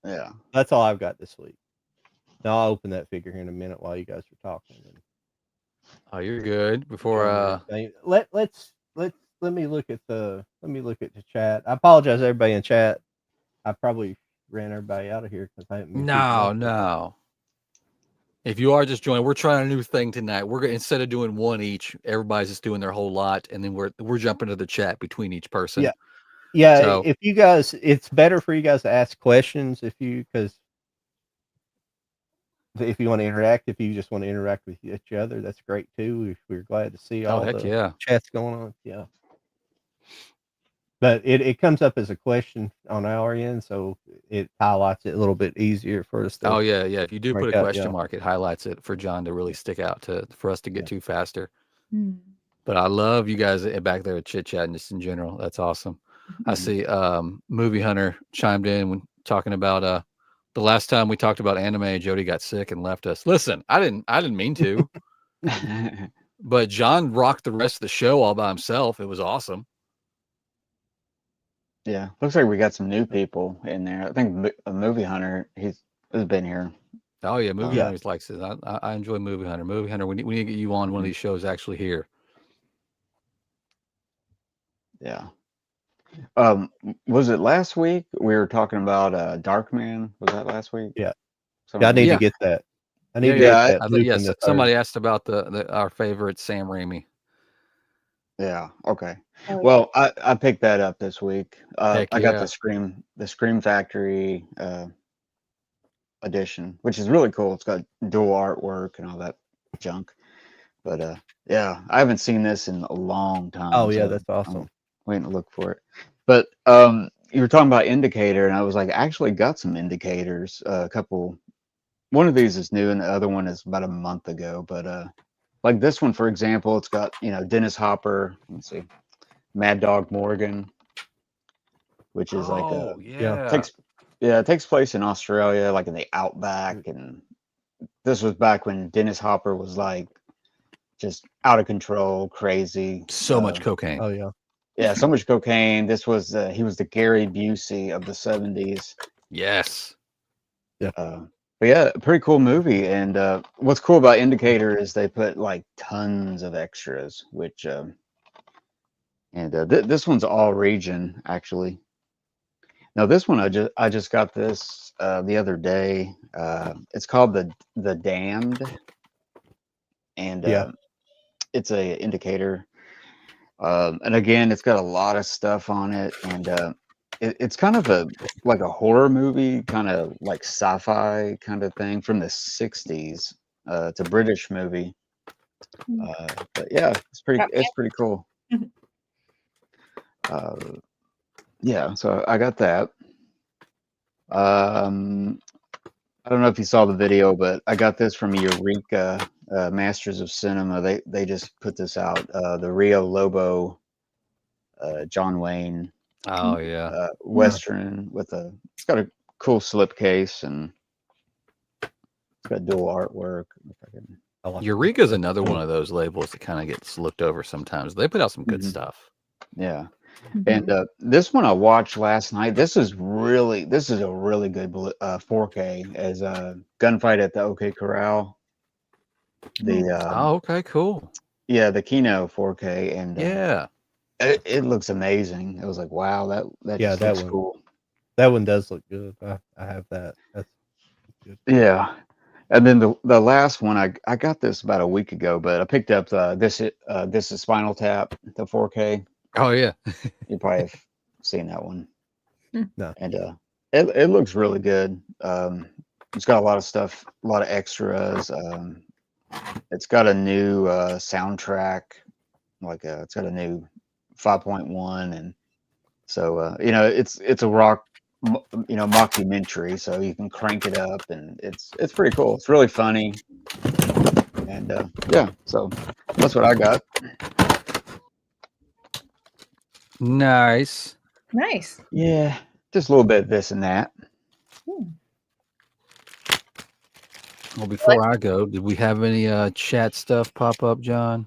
yeah, that's all I've got this week. Now I'll open that figure here in a minute while you guys are talking. Oh, you're good. Before let me look at the chat. I apologize everybody in chat. I probably ran everybody out of here because I haven't No. If you are just joining, we're trying a new thing tonight. We're gonna, instead of doing one each, everybody's just doing their whole lot, and then we're jumping to the chat between each person. Yeah. Yeah, So if you guys, it's better for you guys to ask questions because if you want to interact, if you just want to interact with each other, that's great too. We're glad to see all heck the yeah. chats going on. Yeah. But it comes up as a question on our end, so it highlights it a little bit easier for us to. Oh yeah. If you do put a break out, question yeah. mark, it highlights it for John to really stick out for us to get to faster. Mm. But I love you guys back there chit chatting just in general. That's awesome. I see Movie Hunter chimed in when talking about the last time we talked about anime, Jody got sick and left us. Listen, I didn't mean to. But John rocked the rest of the show all by himself. It was awesome. Yeah, looks like we got some new people in there. I think a Movie Hunter, has been here. Oh yeah, Movie Hunter likes it. I enjoy Movie Hunter. Movie Hunter, we need to get you on one of these shows actually here. Yeah. Was it last week we were talking about Darkman? Was that last week? Yeah. Somebody I need Yeah. to get that. I need to Yeah, get that. Luke in the somebody third. asked about our favorite Sam Raimi. Yeah. Okay. Oh, Well, I picked that up this week. Heck I got yeah. the Scream Factory edition, which is really cool. It's got dual artwork and all that junk. But yeah, I haven't seen this in a long time. Oh yeah, so that's awesome. I'm waiting to look for it. But you were talking about indicator, and I was like, I actually got some indicators. A couple. One of these is new, and the other one is about a month ago. But like this one, for example, it's got Dennis Hopper. Let's see, Mad Dog Morgan, which is it takes place in Australia, like in the outback, and this was back when Dennis Hopper was like just out of control, crazy. So much cocaine. Oh yeah. Yeah, so much cocaine. This was he was the Gary Busey of the 70s. Yes. Yeah. But yeah, pretty cool movie. And what's cool about Indicator is they put like tons of extras, which this one's all region actually. Now this one I just got this the other day. It's called the Damned, and it's a Indicator. And again, it's got a lot of stuff on it, and it's kind of like a horror movie, kind of like sci-fi kind of thing from the 60s. It's a British movie, but yeah, it's pretty cool. Yeah, so I got that. I don't know if you saw the video, but I got this from Eureka Masters of Cinema. They just put this out. The Rio Lobo, John Wayne. Oh yeah. Western it's got a cool slipcase, and it's got dual artwork. Eureka's another one of those labels that kind of gets looked over sometimes. They put out some good stuff. Yeah. And this one I watched last night. This is a really good 4K as a Gunfight at the OK Corral. Okay, cool. Yeah, the Kino 4K, and yeah, it looks amazing. It was like, wow, that just looks cool. That one does look good. I have that. That's good. Yeah. And then the last one, I got this about a week ago, but I picked up this is Spinal Tap, the 4K. Oh yeah. You probably have seen that one. No. And it looks really good. It's got a lot of stuff, a lot of extras. It's got a new soundtrack, it's got a new 5.1, and so it's a rock mockumentary, so you can crank it up, and it's pretty cool. It's really funny, and yeah, so that's what I got. Nice. Yeah, just a little bit of this and that. Well, before I go, did we have any chat stuff pop up, John?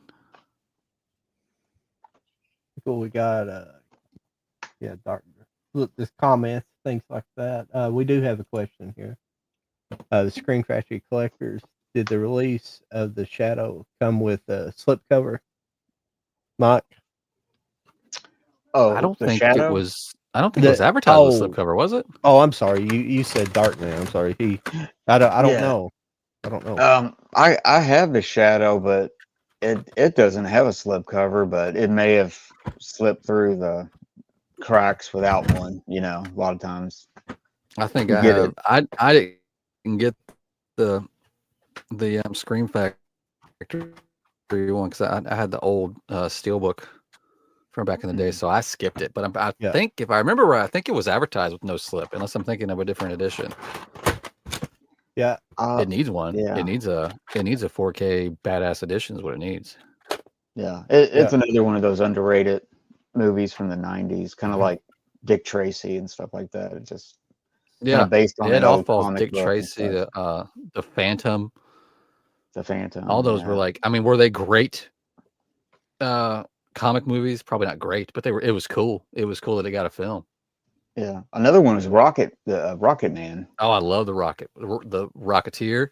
Cool. We got dark. Look, there's comments, things like that. We do have a question here. The Screen Factory collectors, did the release of the Shadow come with a slipcover, Mike? Oh, I don't think Shadow? it was. I don't think it was advertised with slipcover, was it? Oh, I'm sorry. You said Dark Man. I'm sorry. I don't know. I don't know. I have the Shadow, but it doesn't have a slip cover, but it may have slipped through the cracks without one. You know, a lot of times. I think You I get have. it. I didn't get the Scream Factory one because I had the old Steelbook from back in the day, so I skipped it. But I Yeah. think if I remember right, I think it was advertised with no slip, unless I'm thinking of a different edition. Yeah. It needs one. Yeah. It needs a 4K badass edition is what it needs. Yeah, it's Yeah. another one of those underrated movies from the '90s, kind of like Dick Tracy and stuff like that. It just kind Yeah, of based on it an all old falls. comic Dick book and Tracy, stuff. the Phantom, The Phantom. all those were Yeah. like. I mean, were they great? Comic movies, probably not great, but they were. It was cool. It was cool that it got a film. Yeah. Another one was the Rocket Man. Oh, I love the Rocketeer.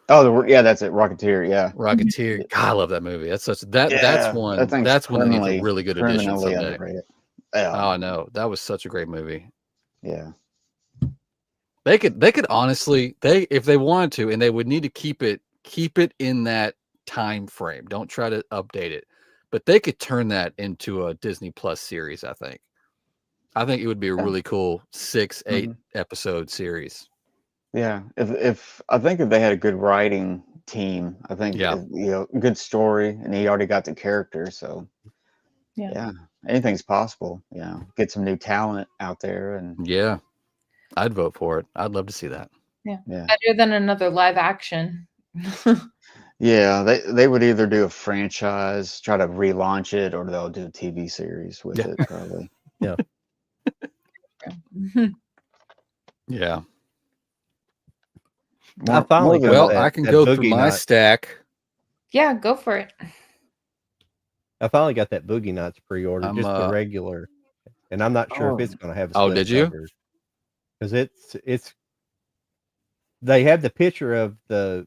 Oh, yeah, that's it. Rocketeer. Yeah. Rocketeer. God, I love that movie. That's such that's Yeah, one. that thing's That's one that needs a really good edition criminally someday. underrated. Oh, Yeah. I know. That was such a great movie. Yeah. They could honestly, if they wanted to, and they would need to keep it in that time frame. Don't try to update it. But they could turn that into a Disney Plus series, I think. I think it would be a really cool 6-8 episode series. Yeah. If I think if they had a good writing team, I think good story, and he already got the character, so yeah, anything's possible. You know, get some new talent out there, and yeah, I'd vote for it. I'd love to see that. Yeah. Better than another live action. Yeah, they would either do a franchise, try to relaunch it, or they'll do a TV series with it, probably. Yeah. Yeah. I finally got well, that, I can go through my stack. Yeah, go for it. I finally got that Boogie Nights pre-order, just the regular, and I'm not sure if it's going to have a slip did you? Because it's they have the picture of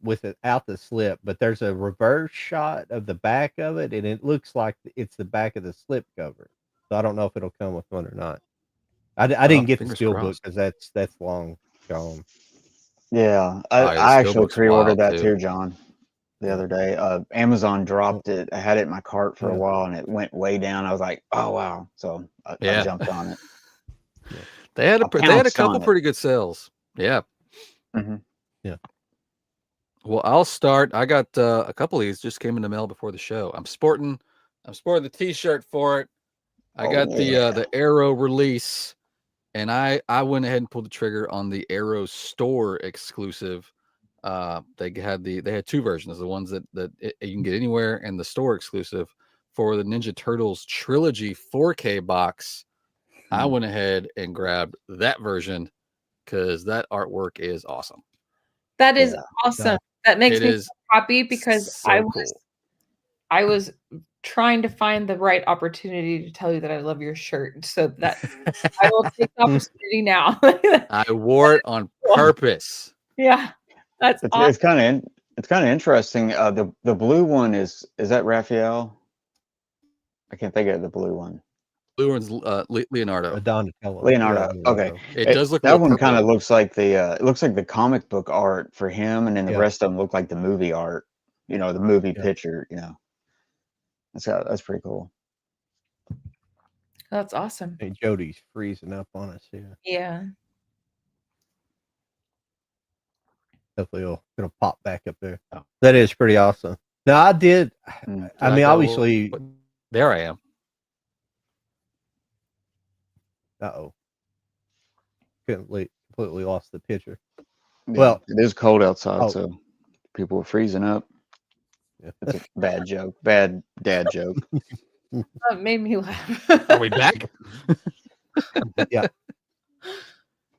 without the slip, but there's a reverse shot of the back of it, and it looks like it's the back of the slip cover. So I don't know if it'll come with one or not. I didn't get the Steelbook because that's long gone. Yeah, I actually pre-ordered that too, John, the other day. Amazon dropped it. I had it in my cart for a while, and it went way down. I was like, "Oh wow!" So I jumped on it. They had a couple pretty good sales. Yeah. Yeah. Well, I'll start. I got a couple of these just came in the mail before the show. I'm sporting the T-shirt for it. I got the Arrow release, and I went ahead and pulled the trigger on the Arrow store exclusive. They had two versions: the ones that you can get anywhere, and the store exclusive for the Ninja Turtles trilogy 4K box. I went ahead and grabbed that version because that artwork is awesome. That is awesome. That makes me so happy because so I was trying to find the right opportunity to tell you that I love your shirt. So that I will take the opportunity now. I wore it on purpose. Yeah. That's awesome. It's kind of interesting. The blue one is that Raphael? I can't think of the blue one. Blue one's Leonardo. Donatello. Leonardo. Okay. It does look that one kind of looks like it looks like the comic book art for him, and then the rest of them look like the movie art. You know, the movie picture. You know, that's pretty cool. That's awesome. Hey, Jody's freezing up on us here. Yeah. Hopefully it'll pop back up there. Oh, that is pretty awesome. Now I did. I mean, obviously, there I am. Completely lost the picture. Yeah, well, it is cold outside, so people are freezing up. Yeah. That's a bad joke. Bad dad joke. That made me laugh. Are we back? Yeah.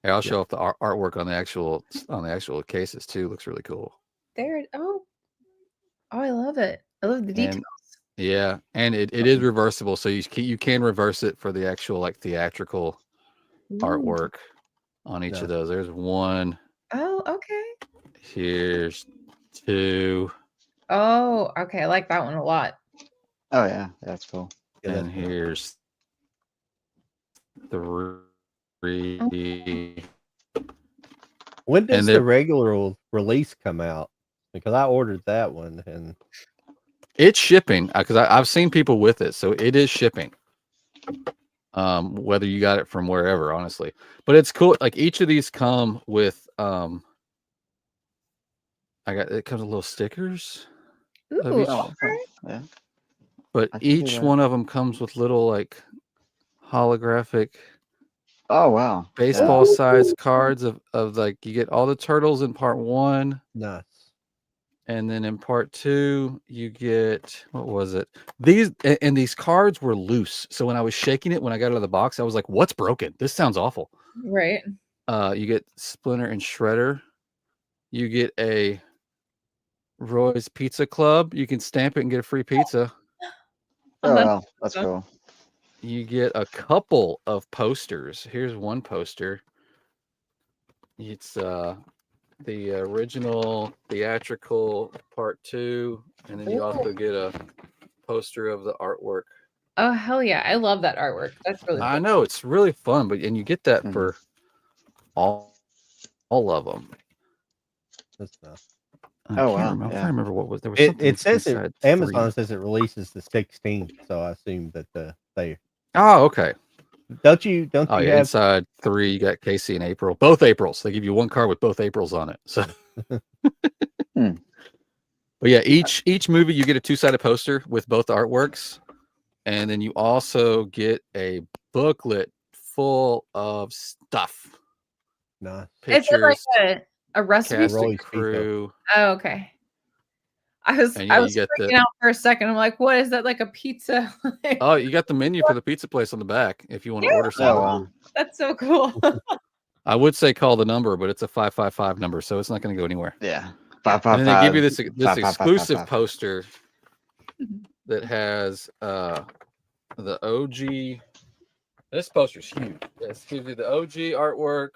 Here, I'll show off the artwork on the actual cases too. Looks really cool. There. Oh, I love it. I love the details. And it is reversible, so you can reverse it for the actual like theatrical artwork on each of those. There's one. Oh, okay. Here's two. Oh, okay. I like that one a lot. Oh yeah, that's cool. And here's three. When does the regular release come out? because I ordered that one and it's shipping because I've seen people with it, so it is shipping. Whether you got it from wherever, honestly, but it's cool. Like each of these come with it comes with little stickers of Ooh, each, Oh, okay. yeah. but I can see each that. one of them comes with little like holographic Oh, wow. baseball Yeah. size cards of like you get all the turtles in part 1. nice. And then in part 2, you get, what was it? And these cards were loose. So when I was shaking it, when I got out of the box, I was like, what's broken? This sounds awful. Right. You get Splinter and Shredder. You get a Roy's Pizza Club. You can stamp it and get a free pizza. Oh, that's wow. That's awesome. cool. You get a couple of posters. Here's one poster. It's the original theatrical part 2, and then you also get a poster of the artwork. Oh hell yeah! I love that artwork. That's really I cool. know it's really fun, and you get that Mhm. for all of them. That's nice. I Oh, can't wow, remember. I'm yeah. trying to remember what was there was It something it says it. inside Amazon 3. says it releases the 16th, so I assume that they Oh, okay. don't you Oh yeah, have inside 3 you got Casey and April, both Aprils. They give you one card with both Aprils on it. So, Hmm. but yeah, each movie you get a 2-sided poster with both artworks, and then you also get a booklet full of stuff, nice? Is it like pictures, a recipe? cast and Roy's Pizza. crew, Oh, okay. I was and yeah, I you was get freaking the out for a second. I'm like, what is that? Like a pizza? oh, you got the menu for the pizza place on the back if you want to order Oh, something. wow. That's so cool. I would say call the number, but it's a 555 number, so it's not going to go anywhere. Yeah. And 555. then they give you this 555. exclusive poster that has the OG. This poster's huge. This gives you the OG artwork,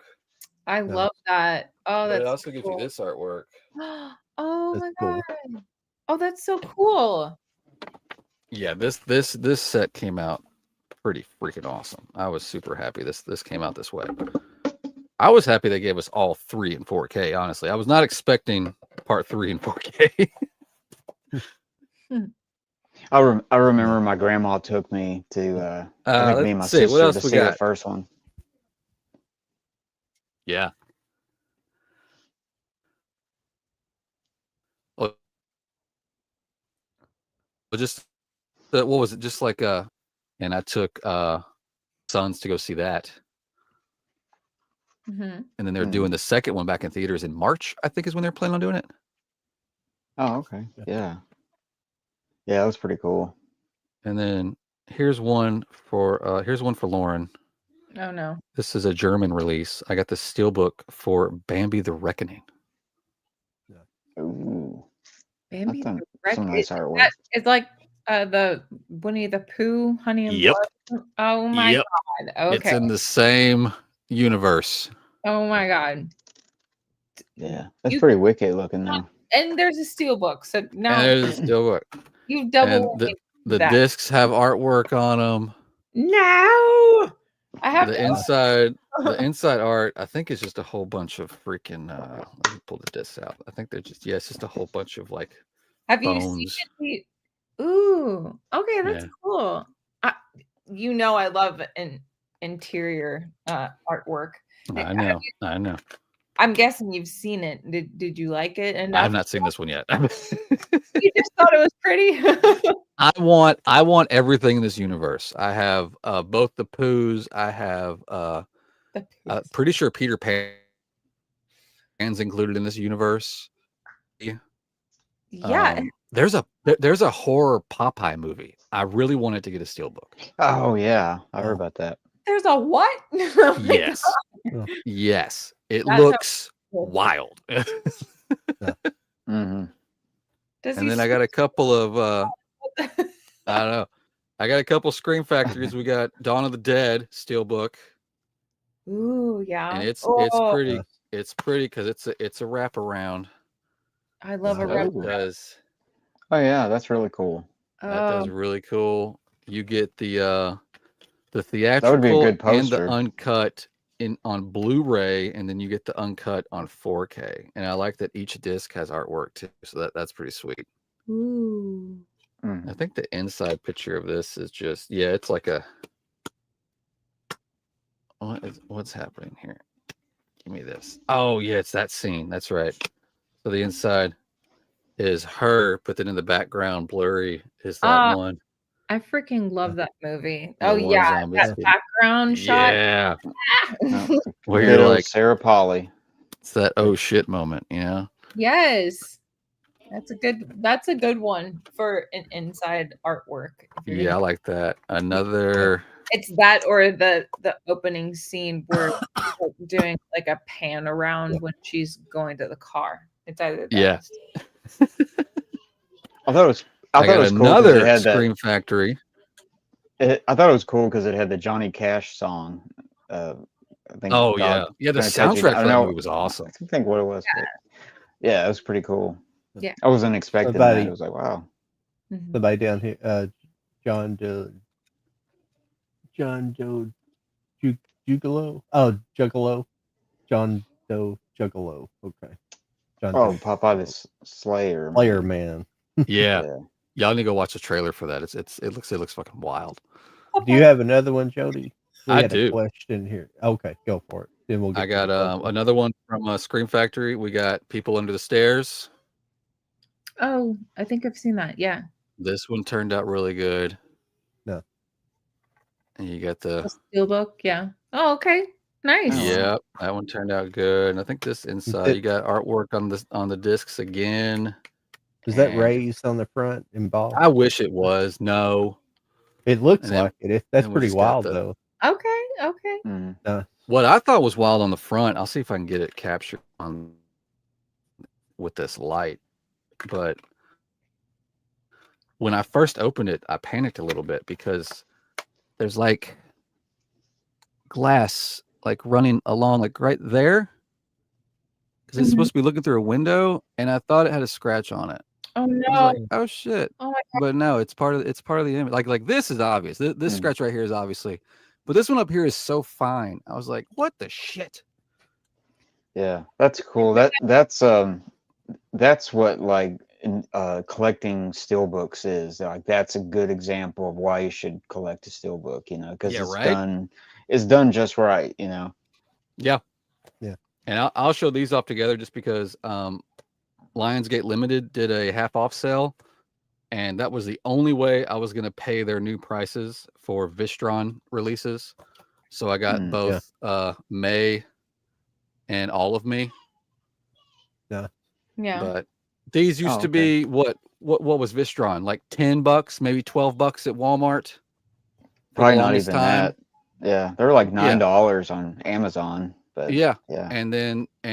I love that. Oh, but it that's also gives you cool. this artwork. Oh That's my cool. god. Oh, that's so cool. Yeah, this set came out pretty freaking awesome. I was super happy this came out this way. I was happy they gave us all 3 in 4K. Honestly, I was not expecting part 3 in 4K. I remember my grandma took me to, I think me and my Let's see what sister else to we see the got. first one. Yeah. Well, just what was it? Just like and I took sons to go see that, Mhm. and then they're Hmm. doing the second one back in theaters in March. I think is when they're planning on doing it. Oh, okay. Yeah. Yeah, that was pretty cool. And then here's one for Lauren. Oh no. This is a German release. I got the steelbook for Bambi the Reckoning. Ooh. Bambi That's the Wreck. some nice artwork. It's like the Winnie the Pooh, Honey and Yep. Blood. Oh my Yep. god. It's Okay. in the same universe. Oh my god. Yeah. That's You- pretty wicked looking though. And there's a steel book. So now And there's a steelbook. you double And the that. discs have artwork on them. No. I have The to inside art, I think, is just a whole bunch of freaking. Let me pull the discs out. I think they're just it's just a whole bunch of like Have you bones. seen it? Ooh. Okay, that's Yeah. cool. I love an interior artwork. I know. I know. I'm guessing you've seen it. Did you like it enough? I have not seen this one yet. You just thought it was pretty. I want everything in this universe. I have both the Poos. I have pretty sure Peter Pan's included in this universe. Yeah. There's a horror Popeye movie. I really wanted to get a steelbook. Oh yeah. I heard about that. There's a what? Oh my Yes. God. Yes. It That looks cool. wild. Mm-hmm. And then I got a couple of I don't know. I got a couple Scream Factories. We got Dawn of the Dead steelbook. Ooh, yeah. And it's Oh, pretty because it's a wraparound. I love a So red. it does Oh yeah, that's really cool. that does really cool. You get the That would be a theatrical good and the poster. uncut on Blu-ray, and then you get the uncut on 4K. And I like that each disc has artwork too, so that's pretty sweet. Ooh. I think the inside picture of this is just it's like a what's happening here? Give me this. Oh yeah, it's that scene. That's right. So the inside is her, but then in the background, blurry, is that one. I freaking love that movie. The Oh one yeah, zombie that background shot. Yeah. Ah. Where Good you're old like, Sarah Polly. it's that oh shit moment, you know? Yes. That's a good one for an inside artwork. Yeah, I like that. Another It's that or the opening scene where like, doing like a pan around when she's going to the car. It's either that. Yeah. I thought it was I got cool 'cause another it had Scream Factory. I thought it was cool because it had the Johnny Cash song. I think. Oh God, yeah. The Gonna Catch You soundtrack Down. for I that know- movie was awesome. I think what it was. But yeah, it was pretty cool. Yeah. I wasn't expecting Somebody- that. It was like, wow. Mhm. Somebody down here, John Doe Juggalo. Oh, Juggalo. John Doe Juggalo. Okay. John Oh, Doe Popeye the Slayer. Slayer Man. Yeah. Y'all need to go watch the trailer for that. It looks fucking wild. Do you have another one, Jody? We I had do. a question here. Okay, go for it. Then we'll get I to got the first one. another one from Scream Factory. We got People Under the Stairs. Oh, I think I've seen that. Yeah. This one turned out really good. No. And you got the Steelbook. Yeah. Oh, okay. Nice. yeah, that one turned out good. And I think this inside you got artwork on the discs again. Is that and raised on the front embossed? I wish it was. No. It looks And then- like it. That's then we pretty just got wild, the- though. Okay. Okay. Mhm. What I thought was wild on the front, I'll see if I can get it captured on with this light. But when I first opened it, I panicked a little bit because there's like glass like running along like right there. Because it's supposed to be looking through a window, and I thought it had a scratch on it. Oh I was no. like, oh shit. Oh my God. But no, it's part of the image. Like this is obvious. This scratch right here is obviously, but this one up here is so fine. I was like, what the shit? Yeah, that's cool. That's what like collecting steelbooks is. Like that's a good example of why you should collect a steelbook. You know, because it's done just right. You know. Yeah. Yeah. And I'll show these off together just because Lionsgate Limited did a half off sale, and that was the only way I was going to pay their new prices for Vistron releases. So I got both May and All of Me. Yeah. Yeah. But these used to be what was Vistron? Like $10, maybe $12 at Walmart. Probably not even that. Yeah, they're like $9 on Amazon. But yeah. Yeah. And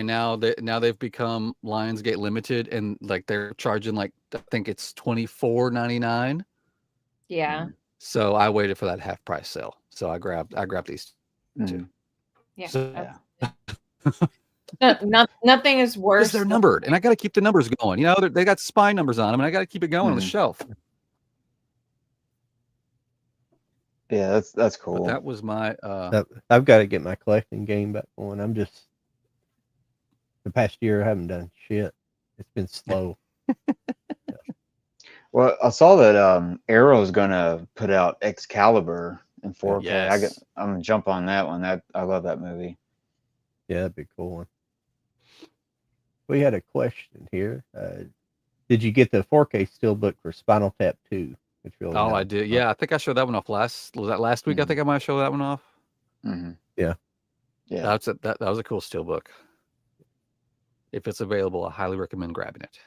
now they've become Lionsgate Limited, and like they're charging like I think it's $24.99. Yeah. So I waited for that half price sale. So I grabbed these two. Yeah. So, Nothing is worse. because they're numbered, and I got to keep the numbers going. You know, they got spine numbers on them, and I got to keep it going on the shelf. Yeah, that's cool. But that was my. I've got to get my collecting game back on. I'm just the past year I haven't done shit. It's been slow. Well, I saw that Arrow's gonna put out Excalibur in 4K. Yes. I'm gonna jump on that one. I love that movie. Yeah, that'd be a cool one. We had a question here. Did you get the 4K steelbook for Spinal Tap 2? Which really Oh, I did. Yeah, I think I showed that one off last week? I think I might show that one off. Mm-hmm. Yeah. Yeah. That was a cool steelbook. If it's available, I highly recommend grabbing it.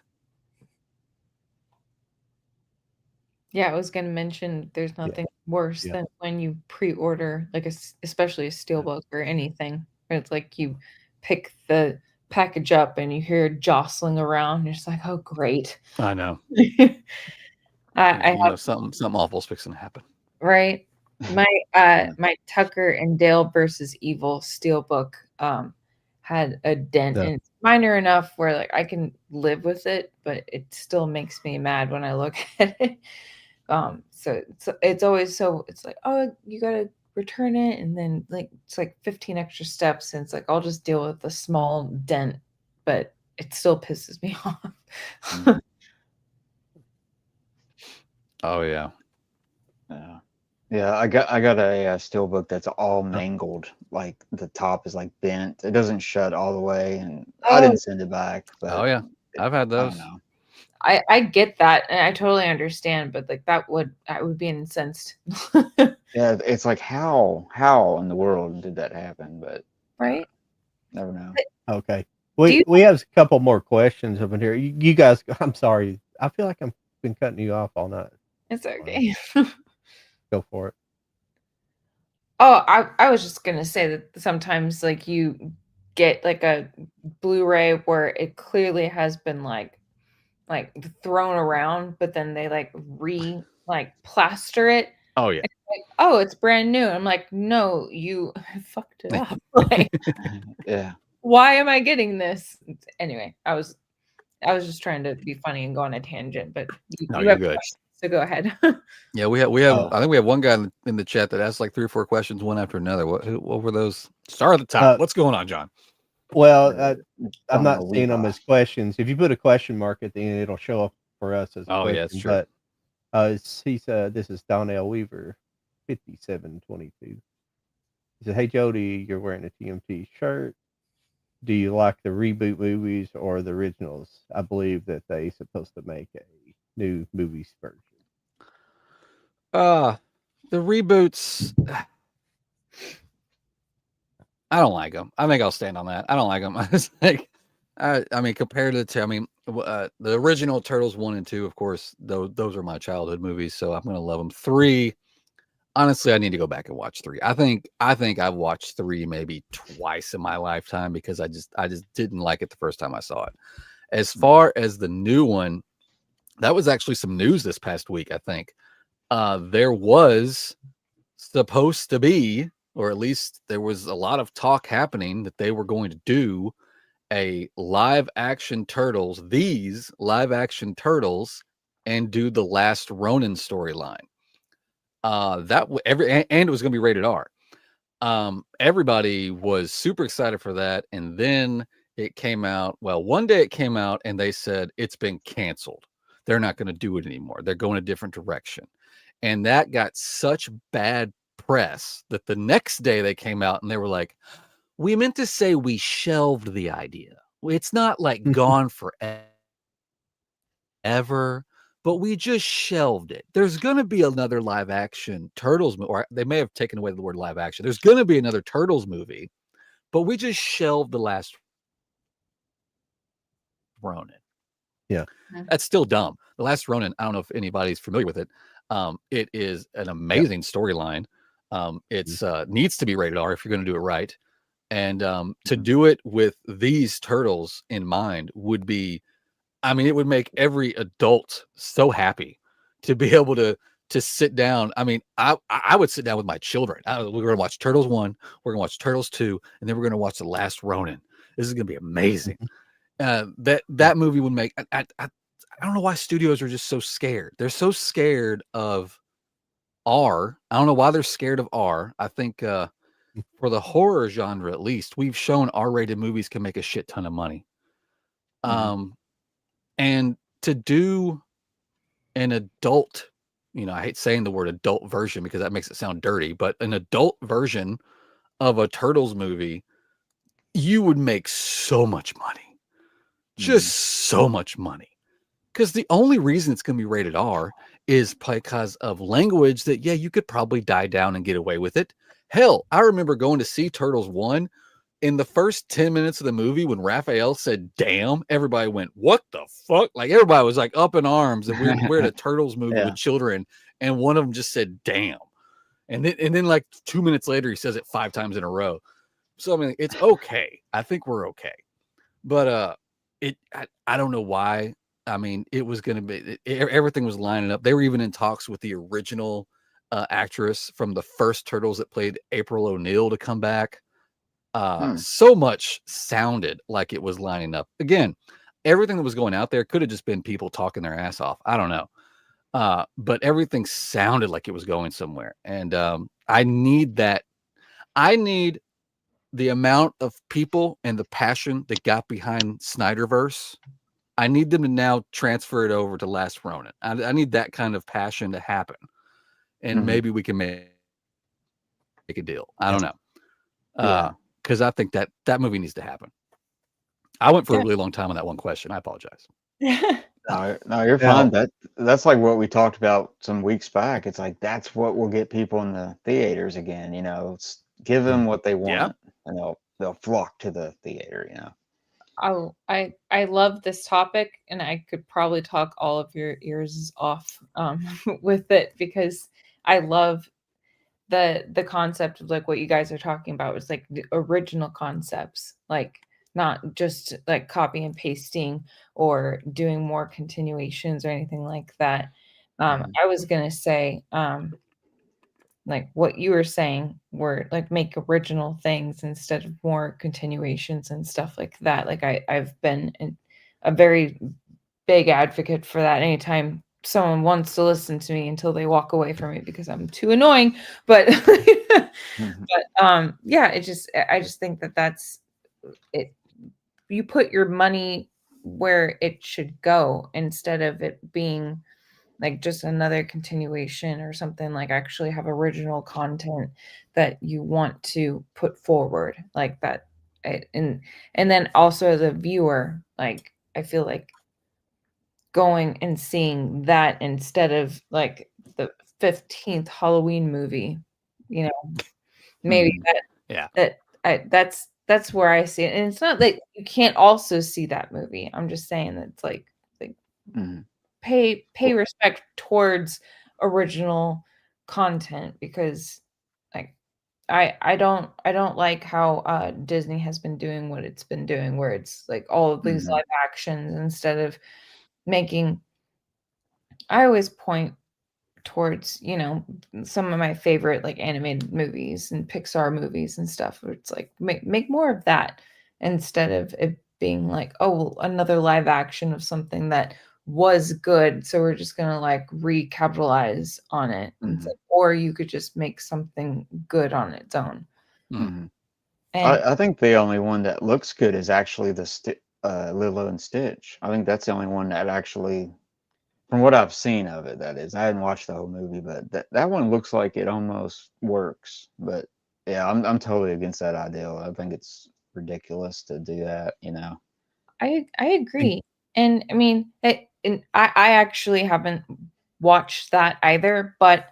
Yeah, I was going to mention there's nothing worse than when you pre-order, like especially a steelbook or anything. Where it's like you pick the package up and you hear it jostling around. And you're just like, oh, great. I know. I have something awful's fixing to happen. right. My Tucker and Dale versus Evil steelbook had a dent, and it's minor enough where like I can live with it, but it still makes me mad when I look at it. So it's always it's like, oh, you gotta return it, and then like it's like 15 extra steps, and it's like I'll just deal with the small dent, but it still pisses me off. Oh yeah. Yeah, I got a steelbook that's all mangled. Like the top is like bent. It doesn't shut all the way, and I didn't send it back. But Oh yeah, I've had I those. don't know. I get that, and I totally understand, but like I would be incensed. Yeah, it's like how in the world did that happen? But Right? never know. Okay. you- We have a couple more questions over here. You guys, I'm sorry. I feel like I've been cutting you off all night. It's okay. Go for it. Oh, I was just gonna say that sometimes like you get like a Blu-ray where it clearly has been like thrown around, but then they like plaster it. Oh yeah. Like, oh, it's brand new. I'm like, no, you fucked it up. Like, Yeah. why am I getting this? Anyway, I was just trying to be funny and go on a tangent, but you you're have good. questions, so go ahead. Yeah, we have. I think we have one guy in the chat that asked like 3 or 4 questions, one after another. What were those? Start at the top. What's going on, John? Well, I'm not seeing them as questions. If you put a question mark at the end, it'll show up for us as a question. Yeah, that's true. But he said, this is Donnell Weaver, 5722. He said, hey, Jody, you're wearing a TMT shirt. Do you like the reboot movies or the originals? I believe that they're supposed to make a new movies version. The reboots, I don't like them. I think I'll stand on that. I don't like them. I mean, compared to the original Turtles 1 and 2, of course, those are my childhood movies, so I'm gonna love them. 3, honestly, I need to go back and watch 3. I think I've watched 3 maybe twice in my lifetime because I just didn't like it the first time I saw it. As far as the new one, that was actually some news this past week. I think there was supposed to be, or at least there was a lot of talk happening that they were going to do a live action Turtles, and do the last Ronin storyline. And it was going to be rated R. Everybody was super excited for that, and then it came out. Well, one day it came out, and they said it's been canceled. They're not going to do it anymore. They're going a different direction, and that got such bad press that the next day they came out and they were like, "We meant to say we shelved the idea. It's not like gone forever." But we just shelved it. There's going to be another live action Turtles movie, or they may have taken away the word live action. There's going to be another Turtles movie, but we just shelved the last Ronin. Yeah. That's still dumb. The Last Ronin, I don't know if anybody's familiar with it. It is an amazing storyline. It's needs to be rated R if you're going to do it right. And to do it with these Turtles in mind would be, I mean, it would make every adult so happy to be able to sit down. I mean, I would sit down with my children. We're going to watch Turtles 1, we're going to watch Turtles 2, and then we're going to watch The Last Ronin. This is going to be amazing. That movie would make, I don't know why studios are just so scared. They're so scared of R. I don't know why they're scared of R. I think for the horror genre, at least, we've shown R-rated movies can make a shit ton of money. And to do an adult, I hate saying the word adult version because that makes it sound dirty, but an adult version of a Turtles movie, you would make so much money. Just so much money. Because the only reason it's going to be rated R is because of language that, you could probably die down and get away with it. Hell, I remember going to see Turtles 1. In the first 10 minutes of the movie, when Raphael said, damn, everybody went, what the fuck? Like, everybody was like up in arms. And we're at a Turtles movie with children. And one of them just said, damn. And then like 2 minutes later, he says it 5 times in a row. So, I mean, it's okay. I think we're okay. But I don't know why. I mean, it was going to be, everything was lining up. They were even in talks with the original actress from the first Turtles that played April O'Neil to come back. So much sounded like it was lining up. Again, everything that was going out there could have just been people talking their ass off. I don't know. But everything sounded like it was going somewhere. And I need that. I need the amount of people and the passion that got behind Snyderverse. I need them to now transfer it over to Last Ronin. I need that kind of passion to happen, and maybe we can make a deal. I don't know, because I think that movie needs to happen. I went for a really long time on that one question. I apologize. No, you're fine. That's like what we talked about some weeks back. It's like that's what will get people in the theaters again. It's give them what they want, and they'll flock to the theater. I love this topic, and I could probably talk all of your ears off with it, because I love the concept of like what you guys are talking about. It's like the original concepts, like not just like copy and pasting or doing more continuations or anything like that. I was gonna say like what you were saying, were like make original things instead of more continuations and stuff like that. Like I've been a very big advocate for that. Anytime someone wants to listen to me until they walk away from me because I'm too annoying, but yeah, I just think that that's it. You put your money where it should go instead of it being like just another continuation or something. Like actually have original content that you want to put forward like that. And then also as a viewer, like I feel like going and seeing that instead of like the 15th Halloween movie, maybe that's where I see it. And it's not that you can't also see that movie. I'm just saying that it's like pay respect towards original content, because like I don't like how Disney has been doing what it's been doing, where it's like all of these live actions instead of making. I always point towards some of my favorite like animated movies and Pixar movies and stuff, where it's like make more of that instead of it being like, oh well, another live action of something that was good, so we're just gonna like recapitalize on it. It's like, or you could just make something good on its own. And I think the only one that looks good is actually the Lilo and Stitch. I think that's the only one that actually, from what I've seen of it, that is. I hadn't watched the whole movie, but that one looks like it almost works. But yeah, I'm totally against that ideal. I think it's ridiculous to do that. I agree. And I mean, I actually haven't watched that either, but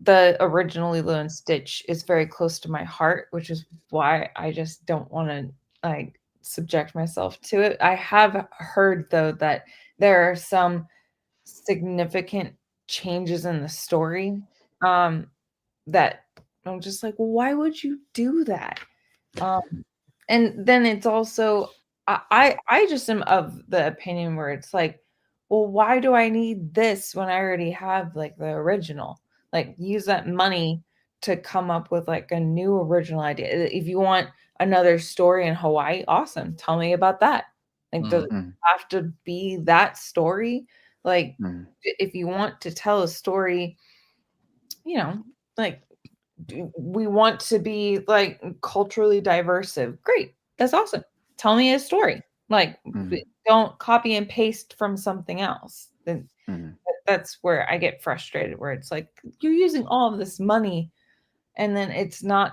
the original Lilo and Stitch is very close to my heart, which is why I just don't want to like subject myself to it. I have heard though that there are some significant changes in the story that I'm just like, well, why would you do that? And then it's also I just am of the opinion where it's like, well, why do I need this when I already have like the original? Like use that money to come up with like a new original idea. If you want another story in Hawaii, awesome. Tell me about that. Like does it have to be that story? Like if you want to tell a story, like we want to be like culturally diverse. Great. That's awesome. Tell me a story. Like don't copy and paste from something else. Then that's where I get frustrated, where it's like you're using all of this money and then it's not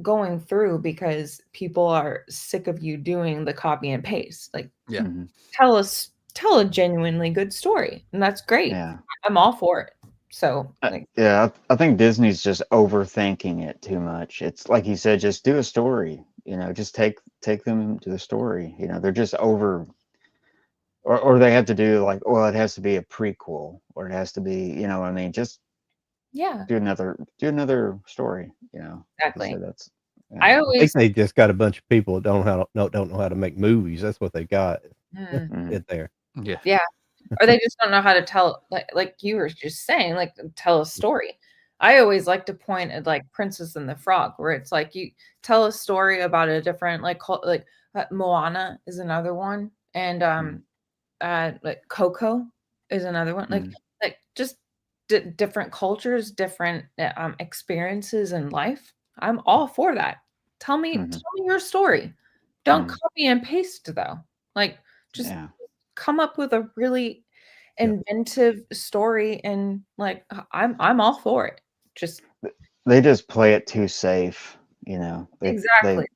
going through because people are sick of you doing the copy and paste. Like tell a genuinely good story, and that's great. I'm all for it. So I think Disney's just overthinking it too much. It's like you said, just do a story, just take them to the story. They're just over, or they have to do like, well, it has to be a prequel, or it has to be, what I mean, just do another story, Exactly. So that's I think they just got a bunch of people that don't know how to make movies. That's what they got in there. Yeah. Or they just don't know how to tell, like you were just saying, like tell a story. I always like to point at like Princess and the Frog, where it's like you tell a story about a different like Moana is another one, and like Coco is another one. Like just different cultures, different experiences in life, I'm all for that. Tell me your story. Don't copy and paste though. Like, just come up with a really inventive story, and like I'm all for it. Just they just play it too safe, you know. exactly.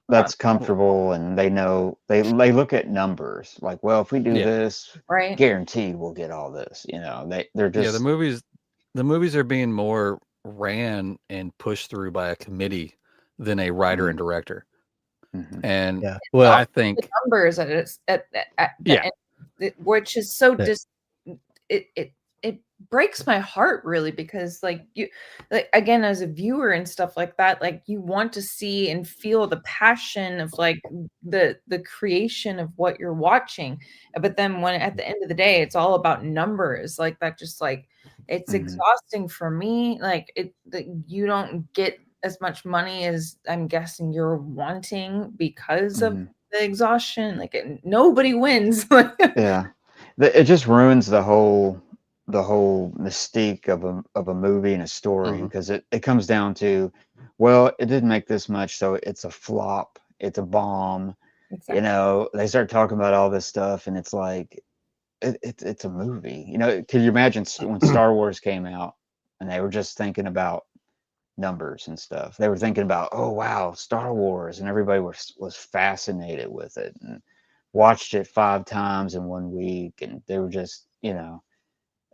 That's comfortable, and they know they look at numbers like, well, if we do this, right, guaranteed we'll get all this, you know. They're just the movies are being more ran and pushed through by a committee than a writer and director. And well, I think the numbers at the end, which is so it breaks my heart really, because like you, like again, as a viewer and stuff like that, like you want to see and feel the passion of like the creation of what you're watching, but then when at the end of the day it's all about numbers, like that, just like it's exhausting for me. Like you don't get as much money as I'm guessing you're wanting because of the exhaustion. Like nobody wins. It just ruins the whole mystique of a movie and a story, because it comes down to, well, it didn't make this much, so it's a flop, it's a bomb. You know, they start talking about all this stuff, and it's like it's a movie. You know, could you imagine when Star Wars came out and they were just thinking about numbers and stuff? They were thinking about, oh wow, Star Wars, and everybody was fascinated with it and watched it 5 times in 1 week, and they were just, you know,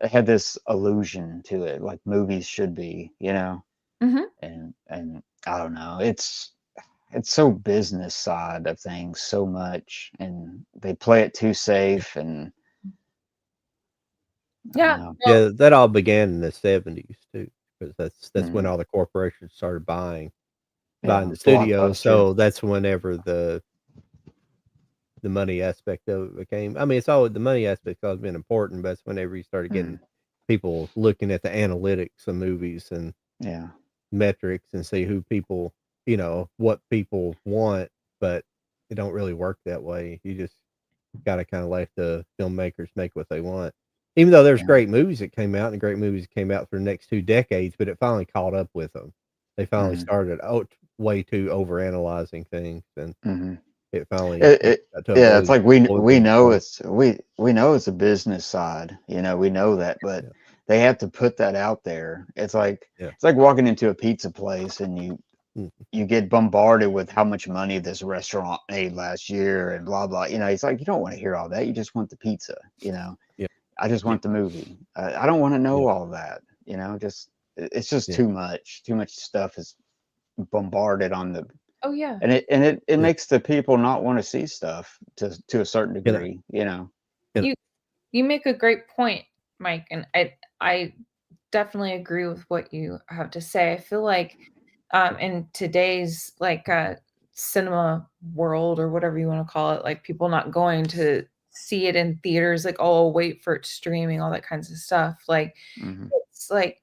it had this illusion to it, like movies should be, you know. And I don't know, it's so business side of things so much, and they play it too safe. And that all began in the 70s too, because that's when all the corporations started buying the studios. So that's whenever the money aspect of it became. I mean, it's always the money aspect has been important, but it's whenever you started getting people looking at the analytics of movies and metrics and see who people, you know, what people want, but it don't really work that way. You just got to kind of let the filmmakers make what they want. Even though there's great movies that came out and great movies that came out for the next 2 decades, but it finally caught up with them. They finally started way too overanalyzing things, and it finally it's like we know it's a business side, you know, we know that, but they have to put that out there. It's like walking into a pizza place and you get bombarded with how much money this restaurant made last year and blah blah, you know. It's like, you don't want to hear all that, you just want the pizza, you know. I just want the movie. I don't want to know all that, you know. It's just too much stuff is bombarded on the and it makes the people not want to see stuff to a certain degree, you know. You make a great point, Mike, and I definitely agree with what you have to say. I feel like in today's like cinema world, or whatever you want to call it, like people not going to see it in theaters, like, oh, I'll wait for it streaming, all that kinds of stuff. Like it's like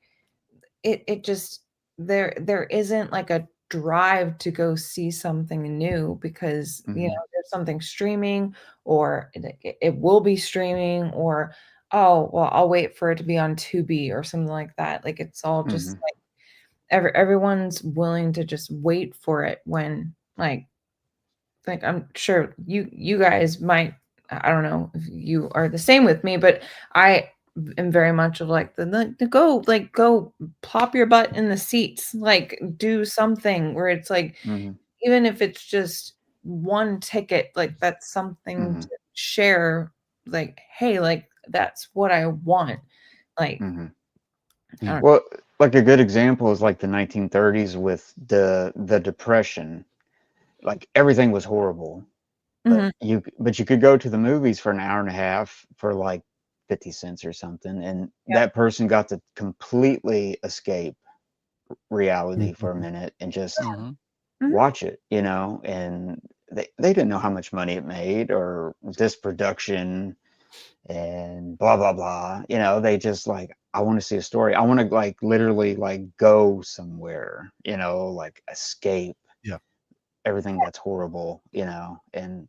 it just there isn't like a drive to go see something new, because you know there's something streaming, or it will be streaming, or oh well, I'll wait for it to be on Tubi or something like that. Like it's all just like everyone's willing to just wait for it, when like I'm sure you guys might, I don't know if you are the same with me, but I am very much of like the go plop your butt in the seats, like do something where it's like, even if it's just one ticket, like that's something to share, like, hey, like that's what I want. Like well, like a good example is like the 1930s with the Depression. Like everything was horrible, but you could go to the movies for an hour and a half for like 50 cents or something, and that person got to completely escape reality for a minute and just watch it, you know. And they didn't know how much money it made or this production and blah blah blah, you know. They just like, I want to see a story, I want to like literally like go somewhere, you know, like escape everything that's horrible, you know. And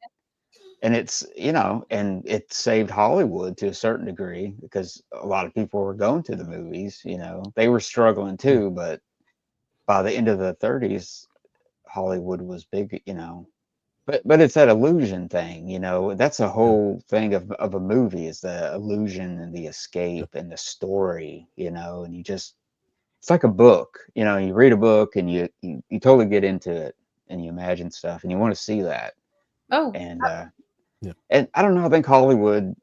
and it's, you know, and it saved Hollywood to a certain degree because a lot of people were going to the movies. You know, they were struggling too, but by the end of the 30s, Hollywood was big. You know, but it's that illusion thing. You know, that's a whole thing of a movie is the illusion and the escape and the story. You know, and you just it's like a book. You know, you read a book and you totally get into it and you imagine stuff and you want to see that. Oh, And and I don't know. I think Hollywood.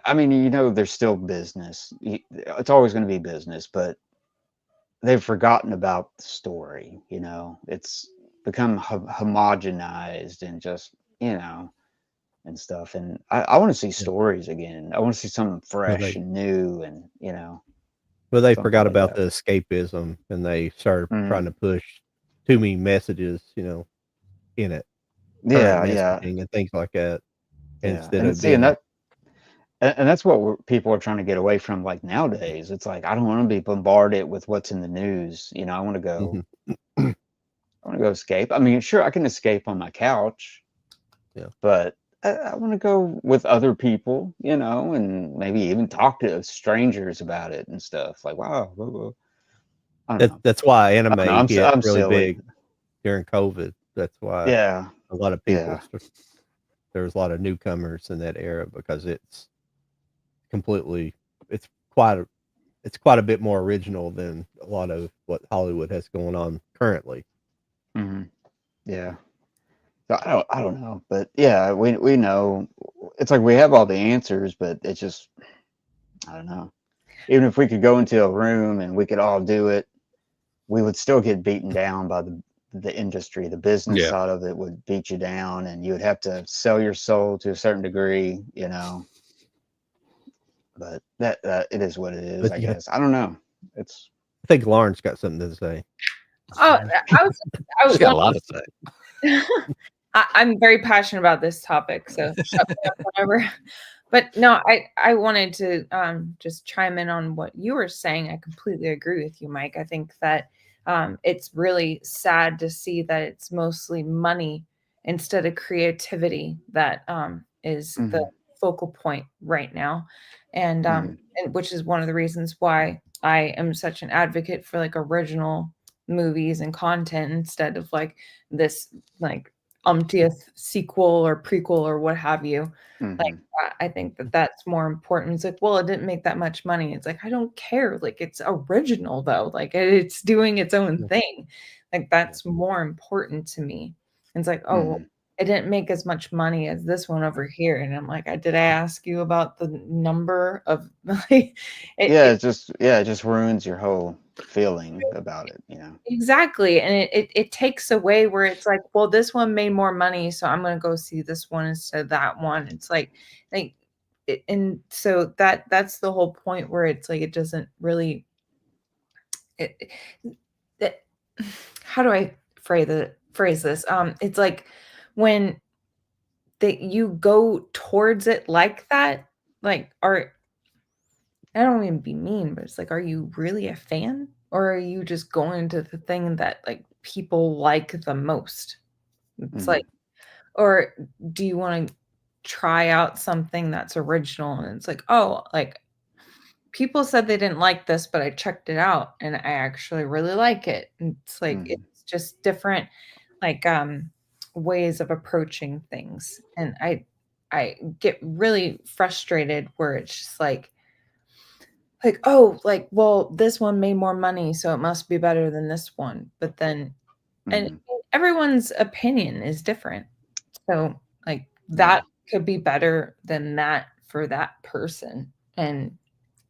I mean, you know, there's still business. It's always going to be business, but they've forgotten about the story. You know, it's become homogenized and just, you know, and stuff. And I want to see stories again. I want to see something fresh and new, and you know, Well, they something forgot like about that. the escapism, and they started trying Mhm. to push too many messages, in it, current Yeah, yeah, messaging and things like that, yeah. instead And of see, and being that and that's what people are trying to get away from. Like nowadays, it's like I don't want to be bombarded with what's in the news. You know, I want to go. Mhm. I want to go escape. I mean, sure, I can escape on my couch, Yeah. but I want to go with other people, you know, and maybe even talk to strangers about it and stuff. Like, wow, blah, blah. I don't know. That's why I don't know. anime hit I'm really silly. big during COVID. That's why Yeah, a lot of people yeah, there was a lot of newcomers in that era because completely it's quite a it's quite a bit more original than a lot of what Hollywood has going on currently. hmm yeah. So I don't know, but yeah, we know. It's like we have all the answers, but it's just I don't know. Even if we could go into a room and we could all do it, we would still get beaten down by the industry. The business Yeah. side of it would beat you down, and you would have to sell your soul to a certain degree, you know. But that it is what it is, But I yeah, guess. I don't know. It's I think Lauren's got something to say. oh, I She's was got a lot to say. I'm very passionate about this topic, so shut me up whenever. But no, I wanted to just chime in on what you were saying. I completely agree with you, Mike. I think that it's really sad to see that it's mostly money instead of creativity that is the mhm, focal point right now, mhm, and which is one of the reasons why I am such an advocate for like original movies and content instead of like this like umptieth sequel or prequel or what have you. Like, mhm, I think that that's more important. It's like, well, it didn't make that much money. It's like, I don't care. Like, it's original though. Like, it's doing its own Yeah, thing. Like, yeah, that's more important to me. And it's like, oh, well, mhm. it didn't make as much money as this one over here. And I'm like, did I ask you about the number of like Yeah, it it just ruins your whole feeling about it, you know. exactly. And it takes away where it's like, well, this one made more money, so I'm gonna go see this one instead of that one. It's like and so that's the whole point where it's like it doesn't really it, that how do I phrase this? It's like when that you go towards it like that, like are I don't mean to be mean, but it's like, are you really a fan? Or are you just going to the thing that like people like the most? It's like, Mhm, or do you want to try out something that's original? And it's like, oh, like people said they didn't like this, but I checked it out and I actually really like it. And it's like mhm, it's just different like ways of approaching things. And I get really frustrated where it's just like, oh, like, well, this one made more money, so it must be better than this one. But then, and mhm, everyone's opinion is different. So, like, yeah, that could be better than that for that person. And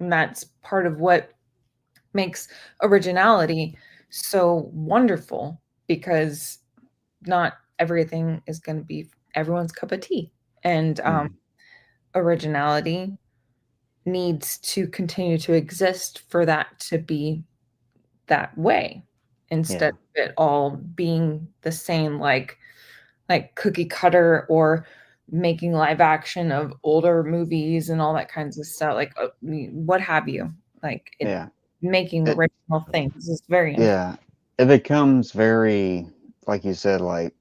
that's part of what makes originality so wonderful because not everything is going to be everyone's cup of tea. And mhm, originality needs to continue to exist for that to be that way instead yeah, of it all being the same like cookie cutter or making live action of older movies and all that kinds of stuff like what have you like it yeah. making It original things is very important. yeah. It becomes very, like you said, like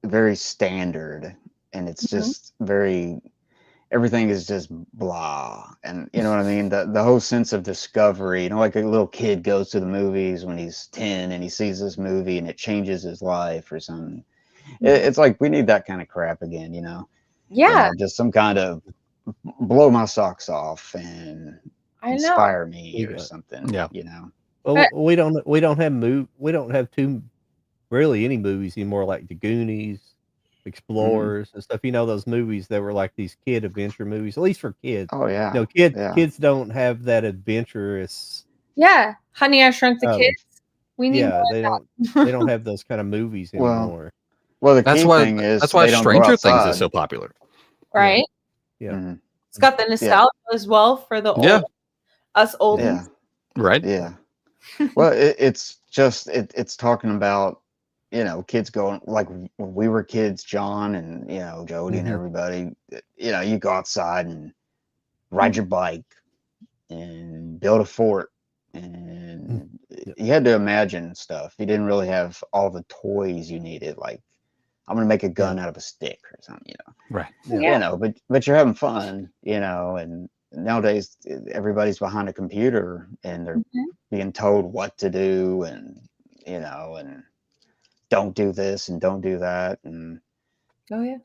very standard, and it's just very, everything is just blah, and you know what I mean. The whole sense of discovery, like a little kid goes to the movies when he's 10 and he sees this movie and it changes his life or something. It's like we need that kind of crap again, Yeah, just some kind of blow my socks off and I know. inspire me or Yeah. something. Yeah. Well, we don't have really any movies anymore like the Goonies, Explorers and stuff. Those movies that were like these kid adventure movies, at least for kids. Oh yeah. Kids don't have that adventurous. Yeah, Honey, I Shrunk the Kids. We need Yeah, more they of don't have those kind of movies anymore. Well, the That's key why thing is that's why they don't go Stranger Things is outside. so popular. that, right? Yeah. Mhm. It's got the nostalgia as well for the Yeah. us old Yeah. ones. Right? Yeah. Well, it's just it's talking about kids going like when we were kids, John and Jody and Mhm. everybody. You go outside and ride your bike and build a fort, and Yep. you had to imagine stuff. You didn't really have all the toys you needed. Like I'm gonna make a gun out of a stick or something. Right. Yeah. But you're having fun, and nowadays everybody's behind a computer and they're being told what to do and and don't do this and don't do that. And Oh yeah.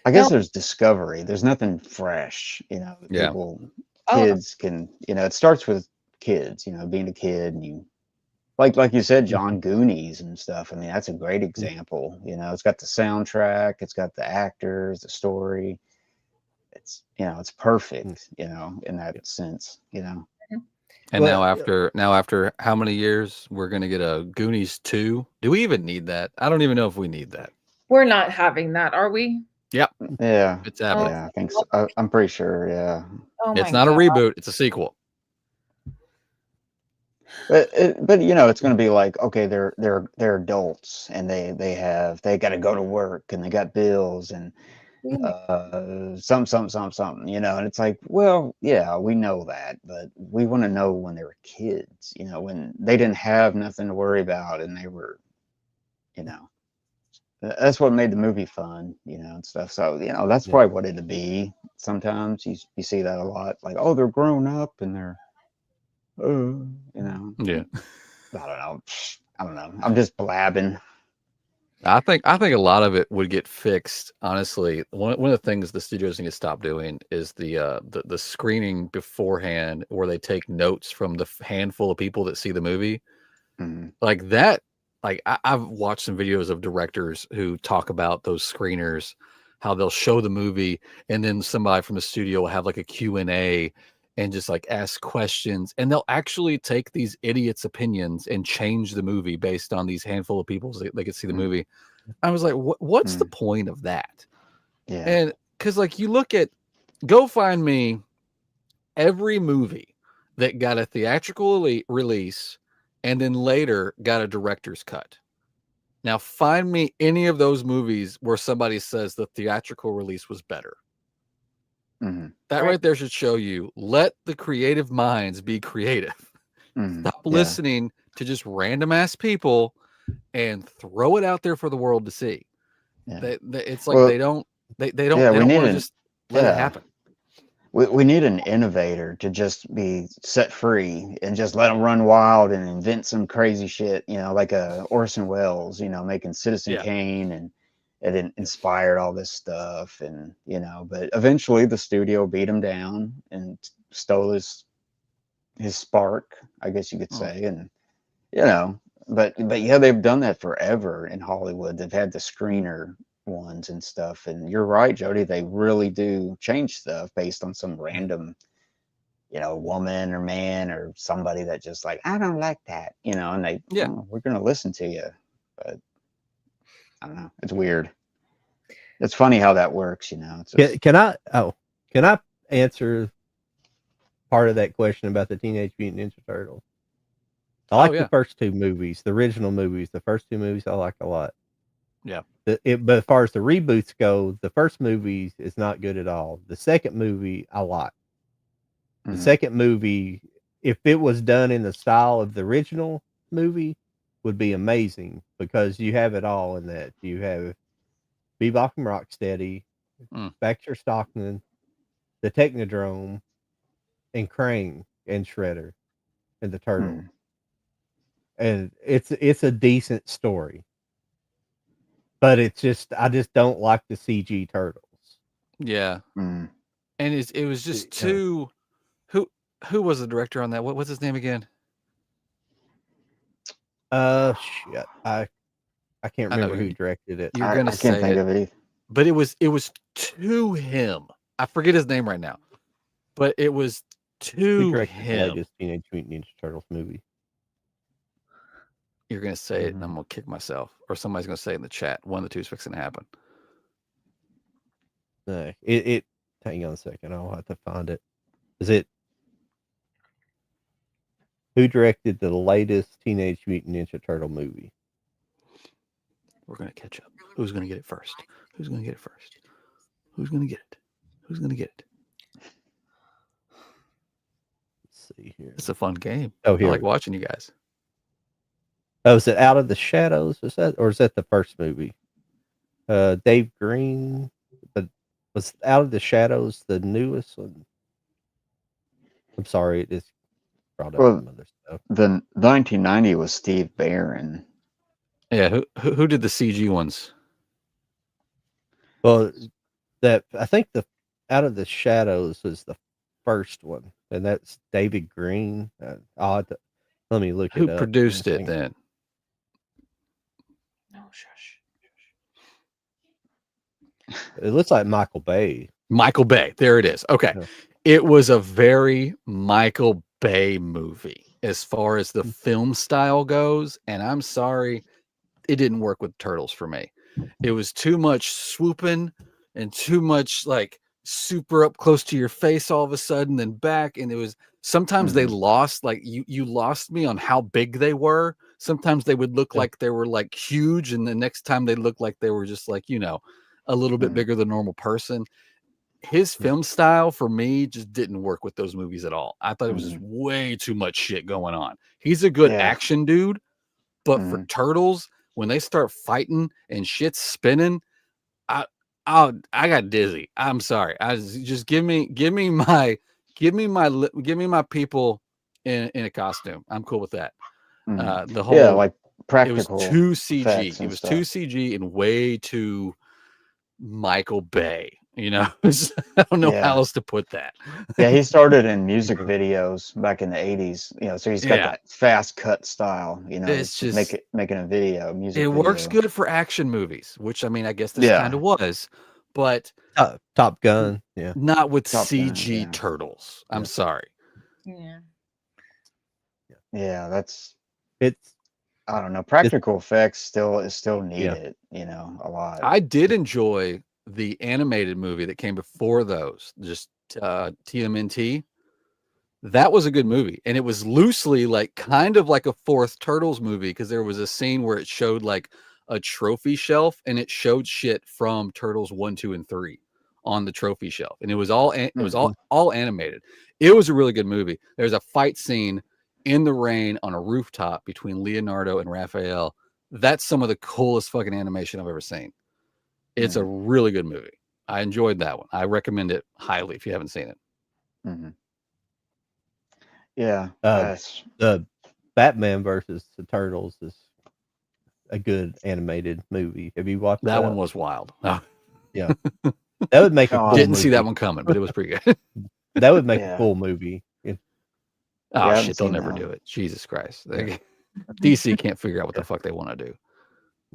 I guess there's discovery. There's nothing fresh, that Yeah. kids can, it starts with kids, being a kid and you like you said, John, Goonies and stuff. I mean, that's a great example. It's got the soundtrack, it's got the actors, the story. It's it's perfect, in that sense, And Well, now after how many years we're gonna get a Goonies 2? Do we even need that? I don't even know if we need that. We're not having that, are we? Yep. Yeah. It's happening. Yeah, I think so. I'm pretty sure, yeah. Oh my It's not God. a reboot, it's a sequel. But it's going to be like, okay, they're adults and they got to go to work and they got bills and something, and it's like, well, yeah, we know that, but we want to know when they were kids, when they didn't have nothing to worry about and they were, that's what made the movie fun, and stuff. So, that's probably what it'd be. Sometimes you see that a lot, like, oh, they're grown up and they're, Yeah. I don't know. I'm just blabbing. I think a lot of it would get fixed. Honestly, one of the things the studios need to stop doing is the screening beforehand, where they take notes from the handful of people that see the movie, like that. Like I've watched some videos of directors who talk about those screeners, how they'll show the movie, and then somebody from the studio will have like a Q&A and just like ask questions, and they'll actually take these idiots' opinions and change the movie based on these handful of people so they could see the movie. I was like, what's the point of that? Yeah. And because like go find me every movie that got a theatrical release and then later got a director's cut. Now find me any of those movies where somebody says the theatrical release was better. That right there should show you, let the creative minds be creative. Stop listening to just random ass people and throw it out there for the world to see. It's like they don't want to just let it happen. We need an innovator to just be set free and just let them run wild and invent some crazy shit, like Orson Welles, making Citizen Kane and it inspired all this stuff. And, but eventually the studio beat him down and stole his spark, I guess you could say. And, but yeah, they've done that forever in Hollywood. They've had the screener ones and stuff, and you're right, Jody, they really do change stuff based on some random woman or man or somebody that just like, I don't like that, and they we're gonna listen to you. But I don't know, it's weird. It's funny how that works. It's just... Can I answer part of that question about the Teenage Mutant Ninja Turtles? I like the first two movies, the original movies. The first two movies I like a lot. Yeah. But as far as the reboots go, the first movie is not good at all. The second movie I like. The second movie, if it was done in the style of the original movie, would be amazing, because you have it all in that. You have Bebop and Rocksteady, Baxter Stockman, the Technodrome, and Krang and Shredder and the Turtle. And it's a decent story. But it's just I just don't like the CG turtles. Yeah. And it was just too who was the director on that? What's his name again? Shit. I can't remember who directed it. You're gonna say think of it. But it was to him. I forget his name right now. But it was to him. The latest Teenage Mutant Ninja Turtles movie. You're gonna say it, and I'm gonna kick myself, or somebody's gonna say it in the chat. One of the two is fixing to happen. No, it. Hang on a second. I'll have to find it. Is it? Who directed the latest Teenage Mutant Ninja Turtle movie? We're gonna catch up. Who's gonna get it first? Who's gonna get it first? Who's gonna get it? Who's gonna get it? Let's see here. It's a fun game. Oh, here. I like watching you guys. Oh, is it Out of the Shadows? Is that the first movie? Dave Green, but was Out of the Shadows the newest one? I'm sorry, it is brought up some other stuff. The 1990 was Steve Barron. Yeah, who did the CG ones? Well, I think the Out of the Shadows was the first one, and that's David Green. Let me look it up. Who produced it then? No, shush. It looks like Michael Bay. Michael Bay. There it is. Okay. Yeah. It was a very Michael Bay movie as far as the film style goes. And I'm sorry, it didn't work with Turtles for me. It was too much swooping and too much like super up close to your face all of a sudden, then back. And it was sometimes they lost, like you lost me on how big they were. Sometimes they would look like they were like huge, and the next time they looked like they were just like, a little bit bigger than a normal person. His film style for me just didn't work with those movies at all. I thought it was just way too much shit going on. He's a good action dude, but for Turtles, when they start fighting and shit's spinning, I got dizzy. I'm sorry. Just give me my people in a costume. I'm cool with that. The whole like practical. It was too CG. It was too CG and way too Michael Bay. I don't know how else to put that. Yeah, he started in music videos back in the 80s. So he's got that fast cut style. It's just making a video. Music. It works good for action movies, which I guess this kind of was, but Top Gun, not with CG Turtles. I'm sorry. Yeah, that's it's. I don't know. Practical effects still needed. A lot. I did enjoy the animated movie that came before those, just TMNT. That was a good movie, and it was loosely like kind of like a fourth Turtles movie, because there was a scene where it showed like a trophy shelf, and it showed shit from Turtles 1, 2, and 3 on the trophy shelf, and it was all all animated. It was a really good movie. There's a fight scene in the rain on a rooftop between Leonardo and Raphael. That's some of the coolest fucking animation I've ever seen. It's a really good movie. I enjoyed that one. I recommend it highly if you haven't seen it. Yeah. The Batman versus the Turtles is a good animated movie. Have you watched that? That one was wild. Yeah. That would make a cool didn't movie. see that one coming, but it was pretty good. That would make a cool movie. Oh shit, they'll never do it. Jesus Christ. DC can't figure out what the fuck they want to do.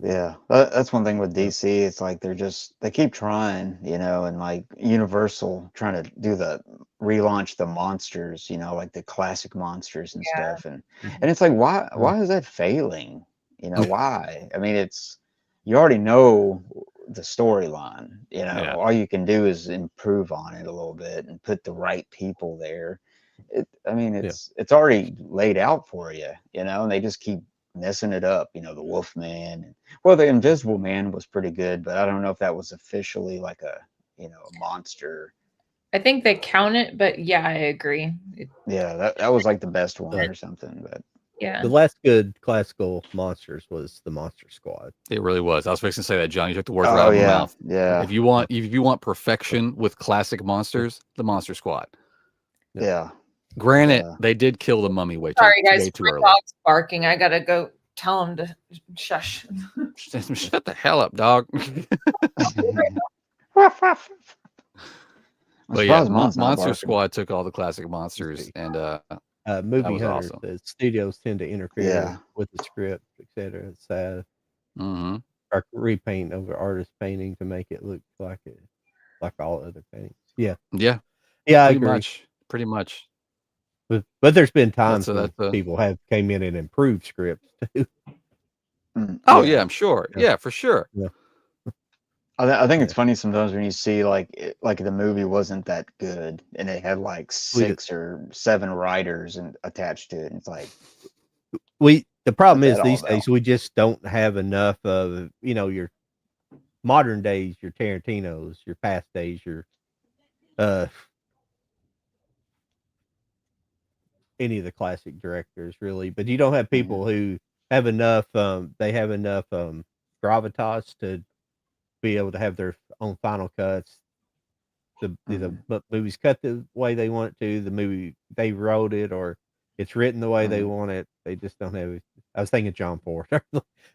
Yeah, that's one thing with DC. It's like they keep trying, and like Universal trying to relaunch the monsters, like the classic monsters and stuff, and it's like why is that failing? Why? I mean, you already know the storyline. All you can do is improve on it a little bit and put the right people there. It's already laid out for you, and they just keep messing it up. The Wolfman. Well, the Invisible Man was pretty good, but I don't know if that was officially like a monster. I think they count it, but yeah, I agree. Yeah, that was like the best one or something. But Yeah. The last good classical monsters was the Monster Squad. It really was. I was fixing to say that, John. You took the words right Oh out of my yeah, mouth. yeah, If you want perfection with classic monsters, the Monster Squad. yeah. Granted, Yeah. they did kill the mummy way Sorry, guys. too My early. dog's barking. I gotta go tell him to shush. Shut the hell up, dog. But yeah, Monster Squad took all the classic monsters, and movie was hunters, awesome. the studios tend to interfere with the script, etc. It's Mm-hmm. or repaint over artist painting to make it look like all other paintings. Yeah, Yeah, I pretty agree. Pretty much. But there's been times when people have came in and improved scripts too. Oh yeah, I'm sure. Yeah, for sure. Yeah. I think it's funny sometimes when you see like the movie wasn't that good and it had like 6 or 7 writers attached to it. And it's like the problem what's is that these all days we just don't have enough of your modern days, your Tarantinos, your past days, your any of the classic directors really, but you don't have people who have enough they have enough gravitas to be able to have their own final cuts. The movie's cut the way they want it to, the movie they wrote it, or it's written the way they want it. They just don't have it. I was thinking John Ford.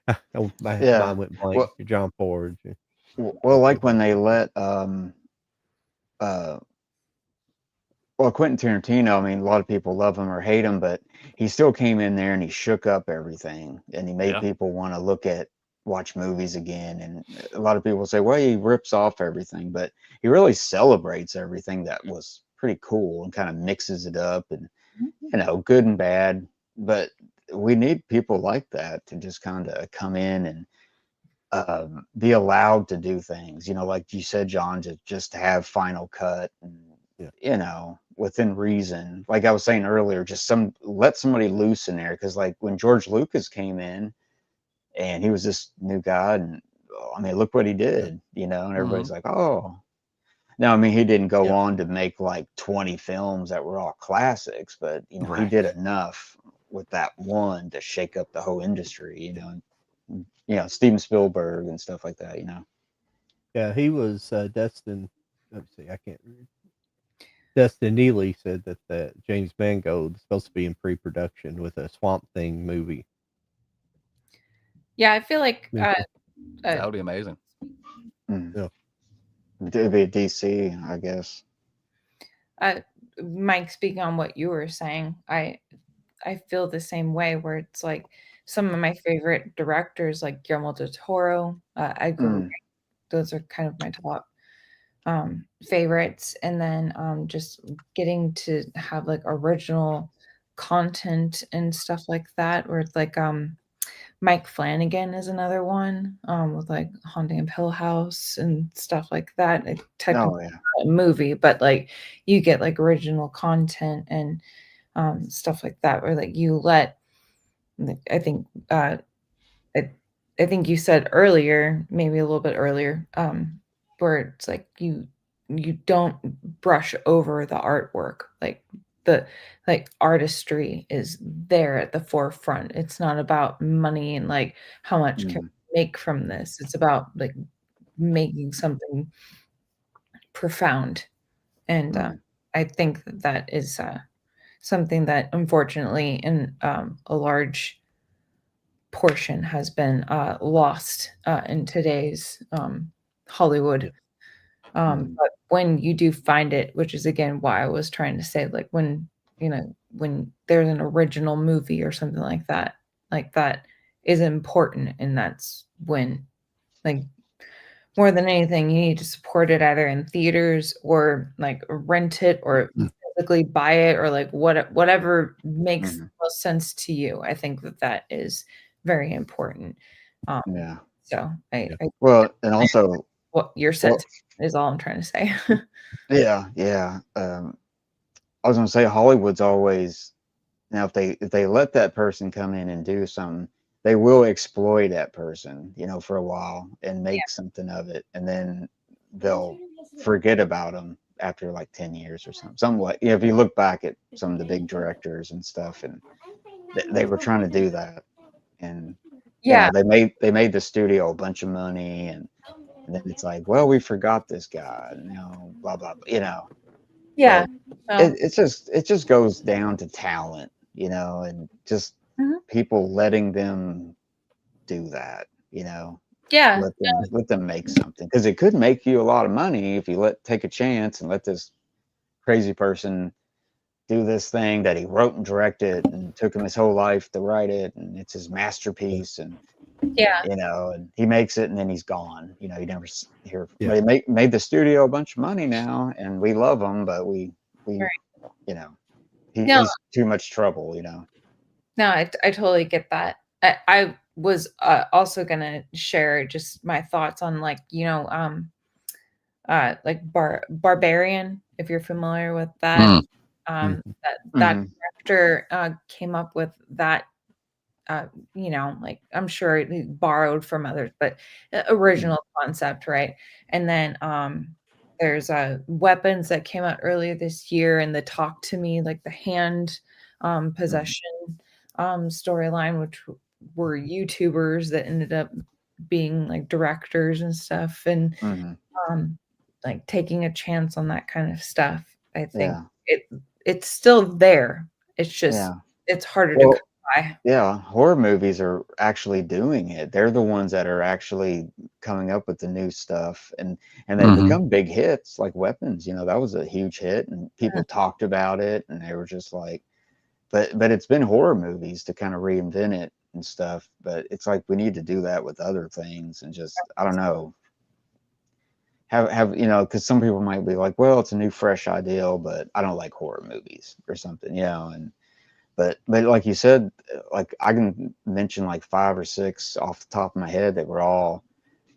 My mind went blank. John Ford. Well, like when they let Quentin Tarantino, I mean, a lot of people love him or hate him, but he still came in there and he shook up everything and he made people want to watch movies again. And a lot of people say, well, he rips off everything, but he really celebrates everything that was pretty cool and kind of mixes it up and, good and bad. But we need people like that to just kind of come in and be allowed to do things, like you said, John, to just have final cut and, within reason. Like I was saying earlier, just let somebody loose in there. Cause like when George Lucas came in and he was this new guy and I mean, look what he did, and everybody's like, oh, now, I mean, he didn't go on to make like 20 films that were all classics, but he did enough with that one to shake up the whole industry, Steven Spielberg and stuff like that, Yeah, he was Dustin. Let's see, I can't read. Dustin Neely said that James Mangold is supposed to be in pre-production with a Swamp Thing movie. Yeah, I feel like that would be amazing. Yeah. It'd be a DC, I guess. Mike, speaking on what you were saying, I feel the same way. Where it's like some of my favorite directors, like Guillermo del Toro, Edgar Wright, those are kind of my top favorites. And then just getting to have like original content and stuff like that, where it's like Mike Flanagan is another one with like Haunting of Hill House and stuff like that. Like, technically a movie, but like you get like original content and stuff like that, where like you let, I think I think you said earlier, maybe a little bit earlier, where it's like you don't brush over the artwork. Like the artistry is there at the forefront. It's not about money and like how much can we make from this. It's about like making something profound. And I think that is something that unfortunately in a large portion has been lost in today's Hollywood. But when you do find it, which is again why I was trying to say, like when there's an original movie or something like that is important, and that's when, like, more than anything, you need to support it either in theaters or like rent it or physically buy it, or like whatever makes the most sense to you. I think that is very important. So I and also what your sense is all I'm trying to say. Yeah. I was gonna say Hollywood's always, now if they let that person come in and do something, they will exploit that person, for a while and make something of it, and then they'll forget about them after like 10 years or something. Somewhat, if you look back at some of the big directors and stuff, and they were trying to do that, and Yeah. they made the studio a bunch of money, and then it's like, well, we forgot this guy, blah blah blah, Yeah. But it just goes down to talent, and just people letting them do that, Yeah. let them make something, because it could make you a lot of money if you take a chance and let this crazy person do this thing that he wrote and directed and took him his whole life to write it, and it's his masterpiece, and Yeah. and he makes it and then he's gone. You never hear. Yeah. They made the studio a bunch of money now, and we love him, but we Right. he's too much trouble. No, I totally get that. I was also gonna share just my thoughts on like Barbarian, if you're familiar with that. That director came up with that. Like I'm sure he borrowed from others, but original concept, right? And then there's Weapons that came out earlier this year, and the Talk to Me, like the hand possession storyline, which were YouTubers that ended up being like directors and stuff, and like taking a chance on that kind of stuff. I think it's still there. It's just it's harder to come by. Yeah, horror movies are actually doing it. They're the ones that are actually coming up with the new stuff, and they become big hits, like Weapons. That was a huge hit, and people talked about it, and they were just like, but it's been horror movies to kind of reinvent it and stuff. But it's like we need to do that with other things, and just, I don't know, have because some people might be like, well, it's a new fresh idea, but I don't like horror movies or something, and but like you said, like I can mention like 5 or 6 off the top of my head that were all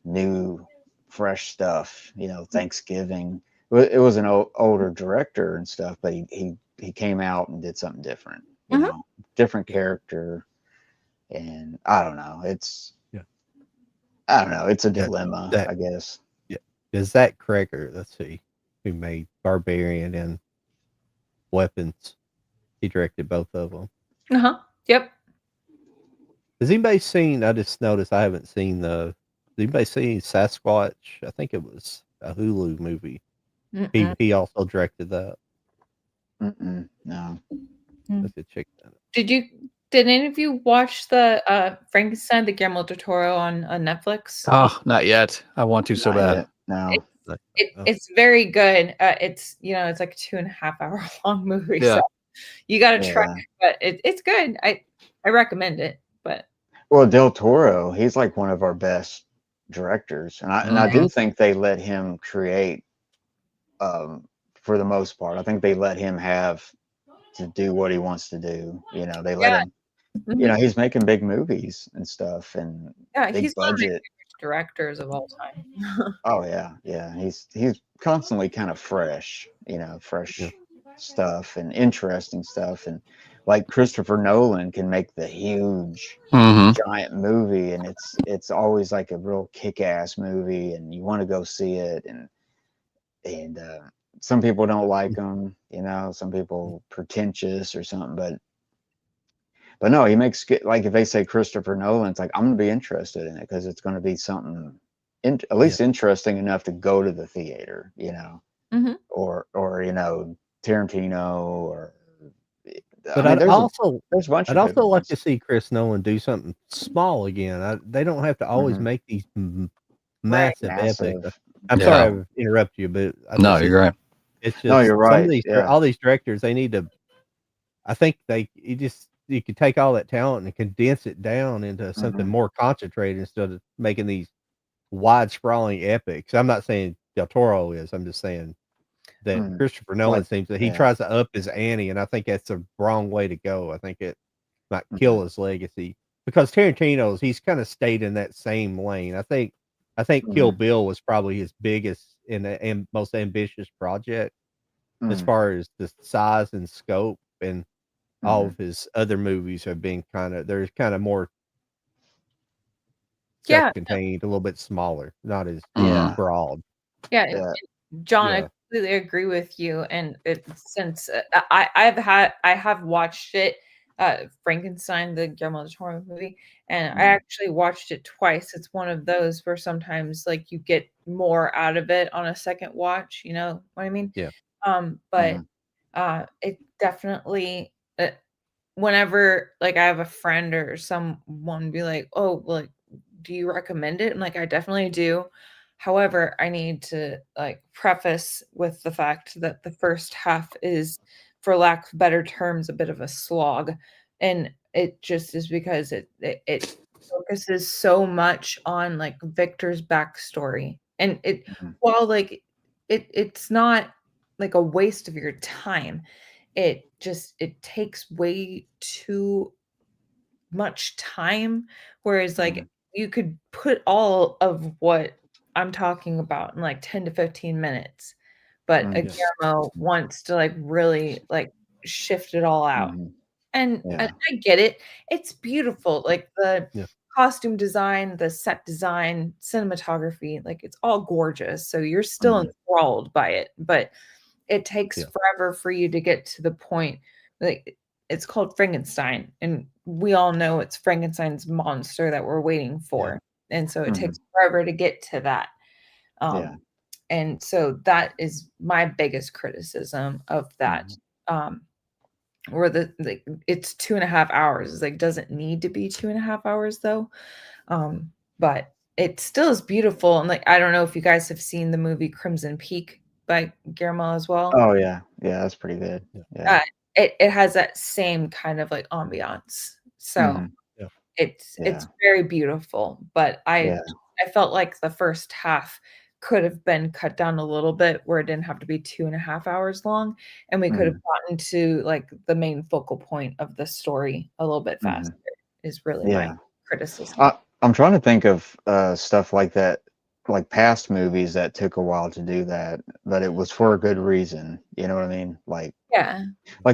new, fresh stuff. Thanksgiving. It was an older director and stuff, but he came out and did something different. Different character, and I don't know. It's a dilemma, I guess. Yeah, is that Kreger? Let's see, who made Barbarian and Weapons. He directed both of them. Yep. Has anybody seen? I just noticed I haven't seen the. Has anybody seen Sasquatch? I think it was a Hulu movie. He also directed that. No. Let's check that out. Did any of you watch the Frankenstein, the Guillermo del Toro on Netflix? Oh, not yet. I want to so bad. Yet. No. It's very good. It's it's like a 2.5 hour long movie. Yeah. So you got to try it, but it's good. I recommend it. But well, Del Toro, he's like one of our best directors, and I do think they let him create. For the most part, I think they let him have to do what he wants to do. They let him. He's making big movies and stuff, and big he's one of my budget favorite directors of all time. Oh yeah. He's constantly kind of fresh, fresh stuff and interesting stuff, and like Christopher Nolan can make the huge giant movie, and it's always like a real kick-ass movie, and you want to go see it, and some people don't like them, some people pretentious or something, but no, he makes, like, if they say Christopher Nolan, it's like, I'm gonna be interested in it because it's going to be something at least interesting enough to go to the theater, or Tarantino, or but I'd also like to ones. see Chris Nolan do something small again. They don't have to always make these massive epics. I'm sorry I've interrupted you, but no, you're right. It's just you're right. Some of these, all these directors, they need to. I think you could take all that talent and condense it down into something more concentrated instead of making these wide sprawling epics. I'm not saying Del Toro is. I'm just saying that Christopher Nolan seems that he tries to up his ante, and I think that's the wrong way to go. I think it might kill his legacy, because Tarantino's, he's kind of stayed in that same lane. I think Kill Bill was probably his biggest and most ambitious project as far as the size and scope, and all of his other movies have been there's kind of more self-contained, a little bit smaller, not as broad. John, I completely agree with you. And since I have watched it, Frankenstein, the Guillermo del Toro movie, and I actually watched it twice. It's one of those where sometimes like you get more out of it on a second watch, you know what I mean? Yeah. But it definitely whenever like I have a friend or someone be like, "Oh, like, do you recommend it?" I'm like, "I definitely do." However, I need to like preface with the fact that the first half is, for lack of better terms, a bit of a slog, and it just is because it focuses so much on like Victor's backstory, and it while like it's not like a waste of your time, it takes way too much time, whereas like you could put all of what I'm talking about in like 10 to 15 minutes, but a Guillermo wants to like really like shift it all out. And I get it. It's beautiful. Like the Yeah. costume design, the set design, cinematography, like it's all gorgeous. So you're still enthralled by it, but it takes forever for you to get to the point. Like it's called Frankenstein, and we all know it's Frankenstein's monster that we're waiting for. And so it takes forever to get to that. And so that is my biggest criticism of that. Or it's 2.5 hours. It's like doesn't need to be 2.5 hours though. But it still is beautiful. And like I don't know if you guys have seen the movie Crimson Peak by Guillermo as well. Oh yeah, that's pretty good. Yeah, it has that same kind of like ambiance. So it's very beautiful. But I felt like the first half could have been cut down a little bit where it didn't have to be 2.5 hours long, and we could have gotten to like the main focal point of the story a little bit faster. Is really my criticism. I'm trying to think of stuff like that, like past movies that took a while to do that, but it was for a good reason. You know what I mean? Like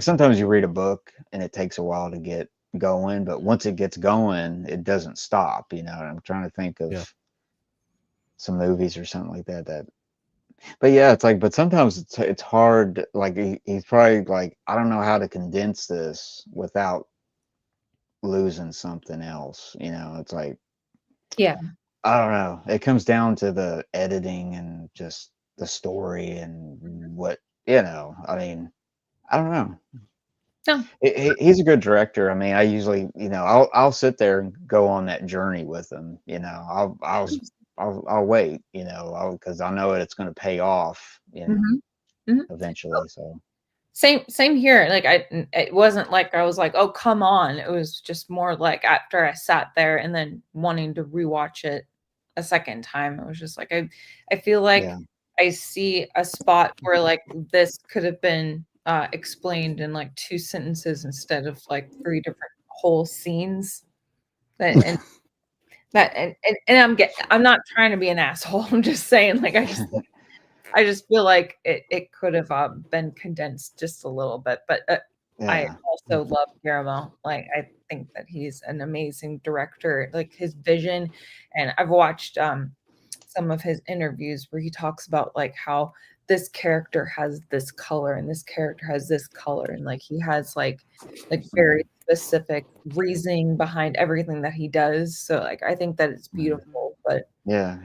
sometimes you read a book and it takes a while to get going, but once it gets going, it doesn't stop. You know, and I'm trying to think of some movies or something like that. But yeah, it's like, but sometimes it's hard. Like he's probably like, I don't know how to condense this without losing something else. You know, it's like, I don't know. It comes down to the editing and just the story and what, you know, I mean, I don't know. No. He's a good director. I mean, I usually, you know, I'll sit there and go on that journey with him. You know, I'll wait, you know, because I know it's going to pay off, you know, eventually. So same here. Like it wasn't like I was like, oh, come on. It was just more like after I sat there and then wanting to rewatch it a second time, it was just like I feel like I see a spot where like this could have been explained in like 2 sentences instead of like 3 different whole scenes. And I'm not trying to be an asshole. I'm just saying, like I just feel like it could have been condensed just a little bit. But I also love Guillermo. Like I think that he's an amazing director. Like his vision, and I've watched some of his interviews where he talks about like how this character has this color and this character has this color, and like he has like very specific reasoning behind everything that he does. So like I think that it's beautiful. But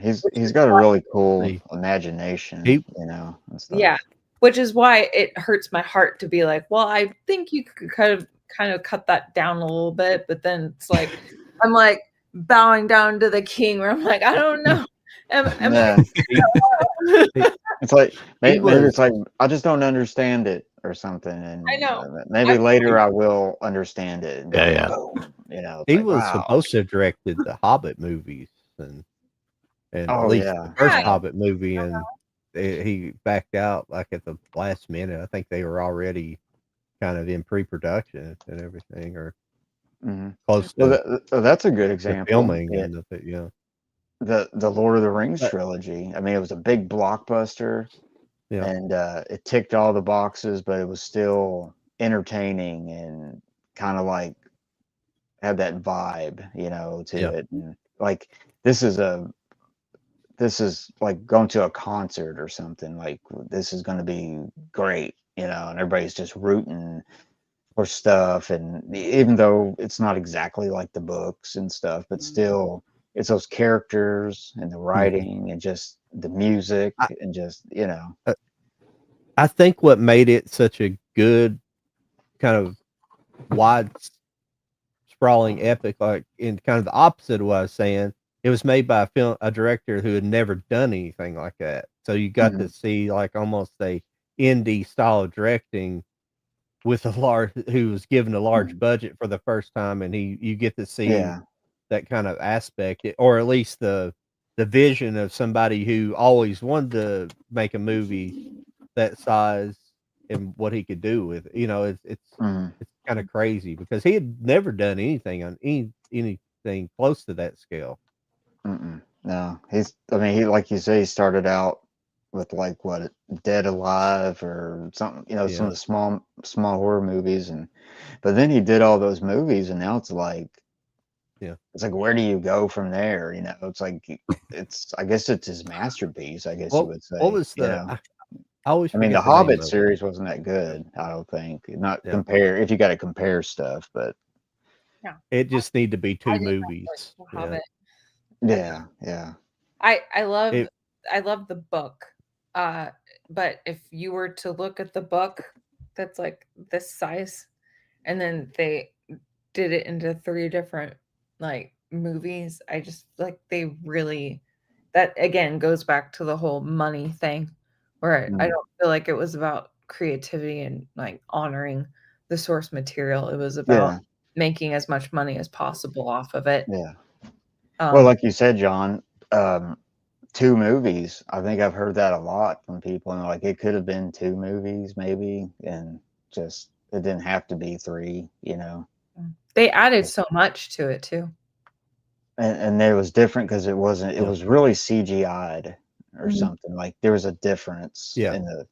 he's got a really cool imagination, you know, and stuff. Which is why it hurts my heart to be like, well, I think you could kind of cut that down a little bit, but then it's like I'm like bowing down to the king where I'm like, I don't know. It's like maybe it's like I just don't understand it or something, and I know maybe later I will understand it. You know, he was supposed to have directed the Hobbit movies, and at least the first Hobbit movie, and he backed out like at the last minute. I think they were already kind of in pre-production and everything, or close to. That's a good example. Filming the Lord of the Rings trilogy. I mean, it was a big blockbuster, and it ticked all the boxes, but it was still entertaining and kind of like had that vibe, you know, to it. And like this is like going to a concert or something. Like this is going to be great, you know, and everybody's just rooting for stuff, and even though it's not exactly like the books and stuff, but still it's those characters and the writing and just the music and just I think what made it such a good kind of wide sprawling epic, like in kind of the opposite of what I was saying, it was made by a director who had never done anything like that. So you got to see like almost a indie style of directing with who was given a large budget for the first time, and you get to see that kind of aspect, or at least the vision of somebody who always wanted to make a movie that size and what he could do with it. It's kind of crazy because he had never done anything on anything close to that scale. No, he like you say, he started out with like what, Dead Alive or something, some of the small horror movies, but then he did all those movies, and now it's like where do you go from there? It's like I guess it's his masterpiece, I guess you would say. What was the I always the forget the Hobbit name of it. series wasn't that good, I don't think. Not compare if you got to compare stuff, but it just need to be two movies. Hobbit. Yeah. I love the book. But if you were to look at the book that's like this size, and then they did it into 3 different like movies, I just like that again goes back to the whole money thing, where I don't feel like it was about creativity and like honoring the source material. It was about making as much money as possible off of it. Yeah. Well, like you said, John, 2 movies. I think I've heard that a lot from people, and like it could have been 2 movies maybe, and just it didn't have to be 3. They added so much to it too, and it was different because it wasn't. It was really CGI'd or something. Like there was a difference in the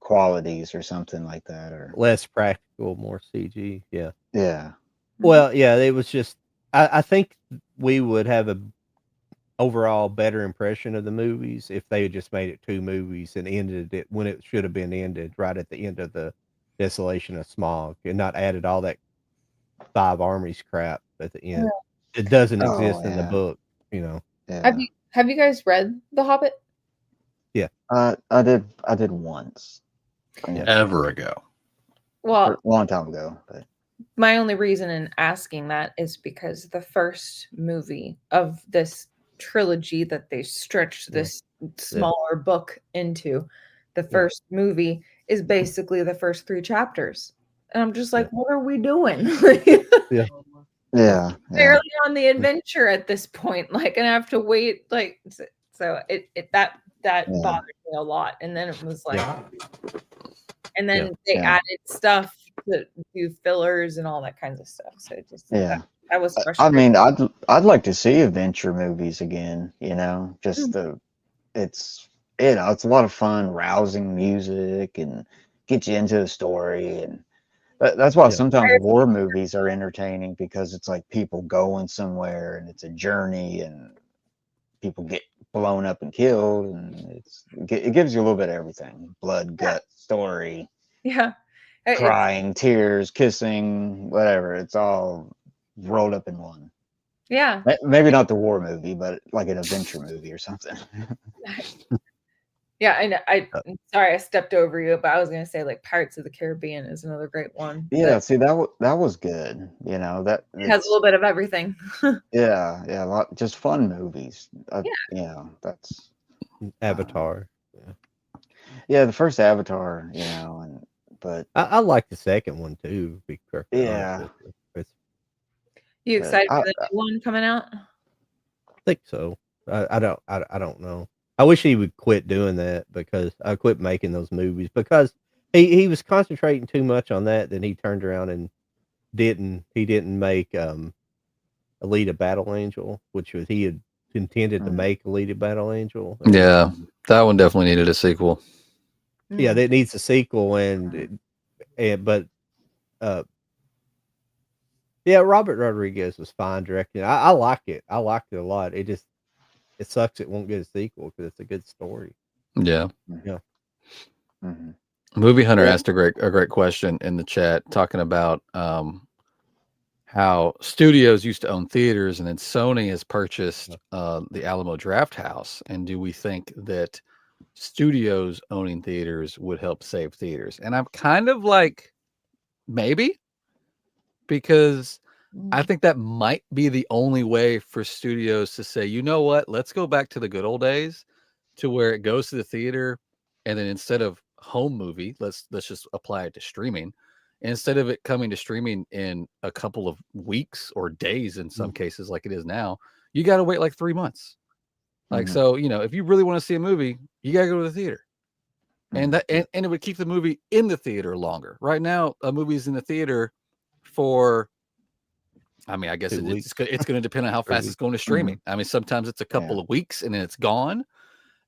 qualities or something like that, or less practical, more CG. Yeah. Well, it was just. I think we would have a overall better impression of the movies if they had just made it 2 movies and ended it when it should have been ended, right at the end of the Desolation of Smog, and not added all that 5 armies crap at the end. It doesn't exist in the book, Yeah. Have you guys read The Hobbit? Yeah. I did once. Ever ago. Well, a long time ago, but my only reason in asking that is because the first movie of this trilogy that they stretched this smaller book into, the first movie is basically the first 3 chapters. And I'm just like, what are we doing? Yeah. Barely on the adventure at this point. Like, and I have to wait. Like, so that bothered me a lot. And then it was like, and then they added stuff to do fillers and all that kinds of stuff. So it just that was frustrating. I mean, I'd like to see adventure movies again. Just it's a lot of fun, rousing music, and get you into the story, and that's why sometimes war movies are entertaining, because it's like people going somewhere and it's a journey and people get blown up and killed, and it gives you a little bit of everything: blood, gut, story, crying, tears, kissing, whatever. It's all rolled up in one. Yeah. Maybe not the war movie, but like an adventure movie or something. Yeah, I'm sorry I stepped over you, but I was gonna say like Pirates of the Caribbean is another great one. Yeah, see that was good. That it has a little bit of everything. a lot, just fun movies. That's Avatar. The first Avatar. But I like the second one too. To be perfectly honest with you. You excited for the new one coming out? I think so. I don't know. I wish he would quit doing that, because I quit making those movies, because he was concentrating too much on that. Then he turned around and didn't make Alita Battle Angel, which was he had intended to make Alita Battle Angel. Yeah, that one definitely needed a sequel. Yeah, that needs a sequel, but Robert Rodriguez was fine directing. I like it. I liked it a lot. It sucks it won't get a sequel, because it's a good story. Yeah. Yeah. Mm-hmm. Movie Hunter asked a great question in the chat, talking about how studios used to own theaters, and then Sony has purchased the Alamo Draft House. And do we think that studios owning theaters would help save theaters? And I'm kind of like, maybe, because I think that might be the only way for studios to say, you know what, let's go back to the good old days, to where it goes to the theater, and then instead of home movie, let's just apply it to streaming. Instead of it coming to streaming in a couple of weeks or days, in some cases, like it is now, you got to wait like 3 months. Like, so, if you really want to see a movie, you got to go to the theater. And that, and it would keep the movie in the theater longer. Right now, a movie's in the theater for, I mean, I guess it's going to depend on how fast it's going to streaming. I mean, sometimes it's a couple of weeks and then it's gone.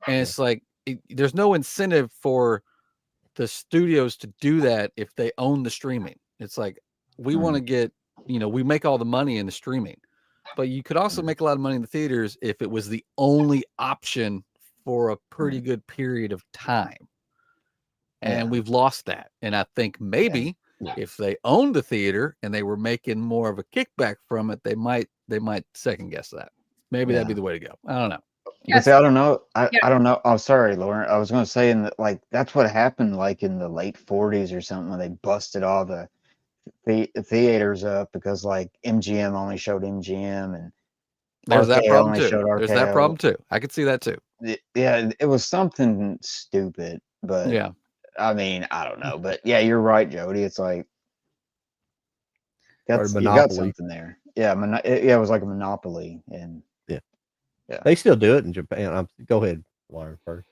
And it's like, there's no incentive for the studios to do that if they own the streaming. It's like, we want to get, we make all the money in the streaming, but you could also make a lot of money in the theaters if it was the only option for a pretty good period of time. And we've lost that. And I think maybe if they owned the theater and they were making more of a kickback from it, they might second guess that. Maybe that'd be the way to go. I don't know. But see, I don't know. I don't know. Oh, sorry, Lauren. I was going to say, that's what happened like in the late 40s or something, when they busted all the theaters up because like MGM only showed MGM, and there's that problem too. There's that problem too. I could see that too. Yeah, it was something stupid, but I mean, I don't know. But yeah, you're right, Jody. It's like you got something there. Yeah, it was like a monopoly, and they still do it in Japan. Go ahead, Lauren, first.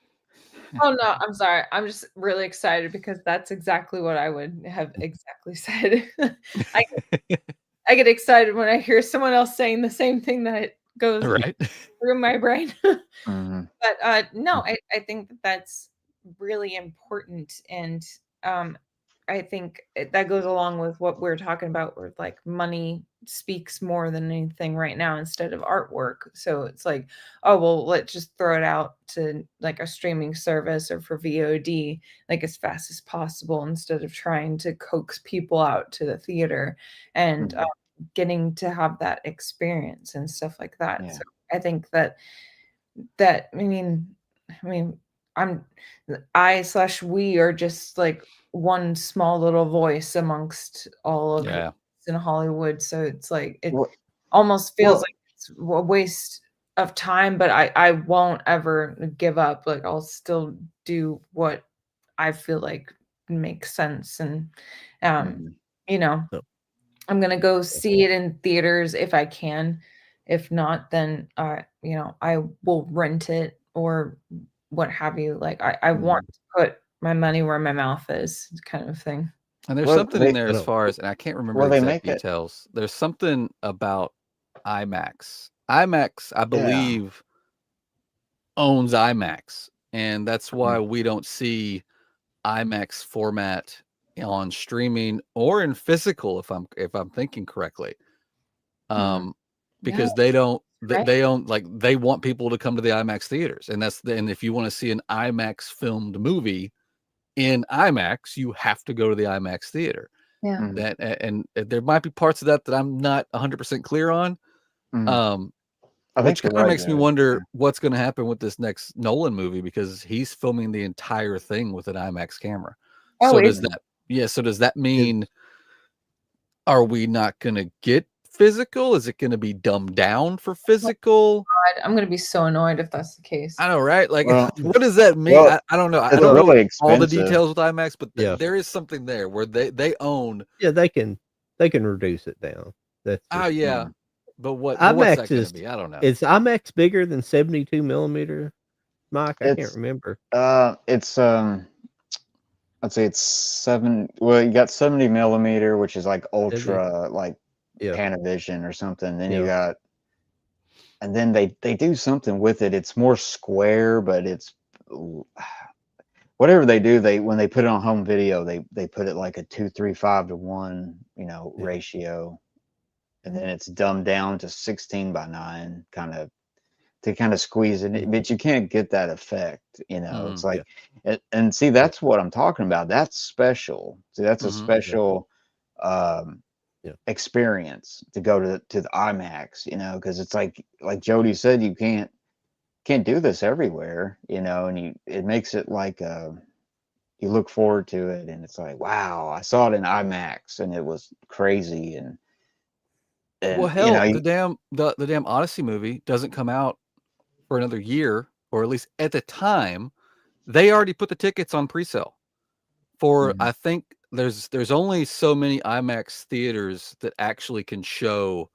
Oh no, I'm sorry. I'm just really excited because that's exactly what I would have exactly said. I get excited when I hear someone else saying the same thing that goes through my brain. But no, I think that's really important, and I think that goes along with what we're talking about, where like money speaks more than anything right now instead of artwork. So it's like, oh, well, let's just throw it out to like a streaming service or for VOD, like as fast as possible, instead of trying to coax people out to the theater and getting to have that experience and stuff like that. So I think that I mean, we are just like one small little voice amongst all of it in Hollywood. So it's like, it almost feels like it's a waste of time, but I won't ever give up. Like, I'll still do what I feel like makes sense. And, I'm going to go see it in theaters if I can. If not, then, I will rent it or what have you. Like, I want to put my money where my mouth is, kind of thing. And there's something in there as far as, and I can't remember the exact details. There's something about IMAX. IMAX, I believe, owns IMAX, and that's why we don't see IMAX format on streaming or in physical, if I'm thinking correctly. Because they don't. They own, like, they want people to come to the IMAX theaters, and and if you want to see an IMAX filmed movie in IMAX, you have to go to the IMAX theater. That, and there might be parts of that I'm not 100% clear on. Which kind of makes me wonder what's going to happen with this next Nolan movie, because he's filming the entire thing with an IMAX camera. So does that mean, are we not going to get physical? Is it going to be dumbed down for physical? God, I'm going to be so annoyed if that's the case. I know, right? Like, what does that mean? I don't know. I don't know all the details with IMAX, but there is something there where they own. Yeah, they can reduce it down. That's but what's IMAX that going to be? I don't know. Is IMAX bigger than 72 millimeter, Mike? I can't remember. It's I'd say it's 7. Well, you got 70 millimeter, which is like ultra, like Panavision or something. Then you got, and then they do something with it. It's more square, but it's whatever they do. When they put it on home video, they put it like a 2:3:5 to 1, ratio, and then it's dumbed down to 16:9 kind of. to kind of squeeze it in, but you can't get that effect, you know. It's Mhm. like, and see, that's what I'm talking about. That's special. See, that's a Mhm. special um, Yeah. experience to go to the IMAX, you know, because it's like Jody said, you can't do this everywhere, you know, and it makes it like you look forward to it, and it's like, wow, I saw it in IMAX, and it was crazy, Well, and you know, hell, the damn Odyssey movie doesn't come out for another year, or at least at the time, they already put the tickets on presale for. Mhm. I think there's only so many IMAX theaters that actually can show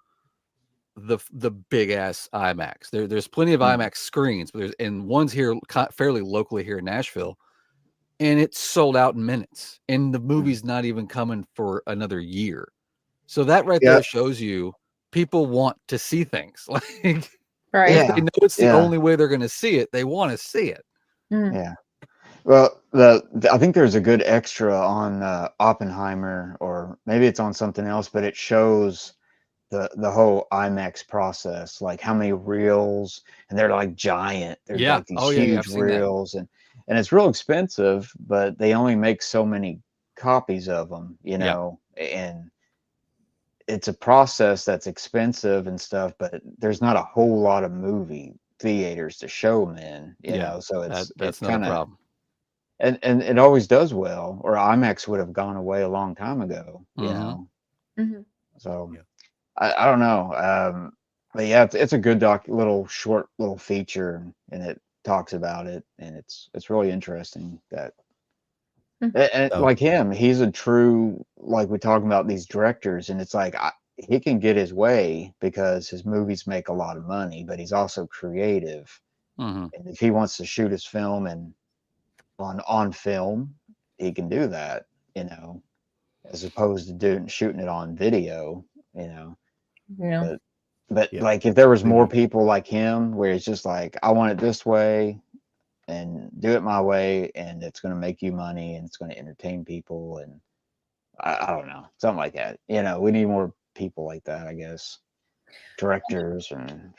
the big ass IMAX. There's plenty of Mhm. IMAX screens, but and one's here fairly locally here in Nashville, and it's sold out in minutes, and the movie's not even coming for another year. So that right Yeah, there shows you people want to see things. Like Right. if yeah, they know it's the yeah, only way they're going to see it, they want to see it. Mm. yeah. Well, I think there's a good extra on Oppenheimer, or maybe it's on something else, but it shows the whole IMAX process, like how many reels, and they're like giant. There's Yeah. like these Oh yeah. Yeah. I've huge seen that. reels, and it's real expensive, but they only make so many copies of them, you Yeah. know, and it's a process that's expensive and stuff, but there's not a whole lot of movie theaters to show them in, you Yeah. know, so That's it's not a kind of, problem. and it always does well, or IMAX would have gone away a long time ago, you Mm-hmm. know. Mhm. So Yeah. I don't know, but yeah, it's a good little short little feature, and it talks about it, and it's really interesting that. And Oh, like him, he's a true, like we talk about these directors, and it's like he can get his way because his movies make a lot of money, but he's also creative. Mm-hmm. And if he wants to shoot his film and on film, he can do that, you know, as opposed to shooting it on video, you know. Yeah. But yeah. like if there was more Movie. people like him, where it's just like, I want it this way and do it my way, and it's going to make you money, and it's going to entertain people, and I don't know, something like that. You know, we need more people like that, I guess. Directors and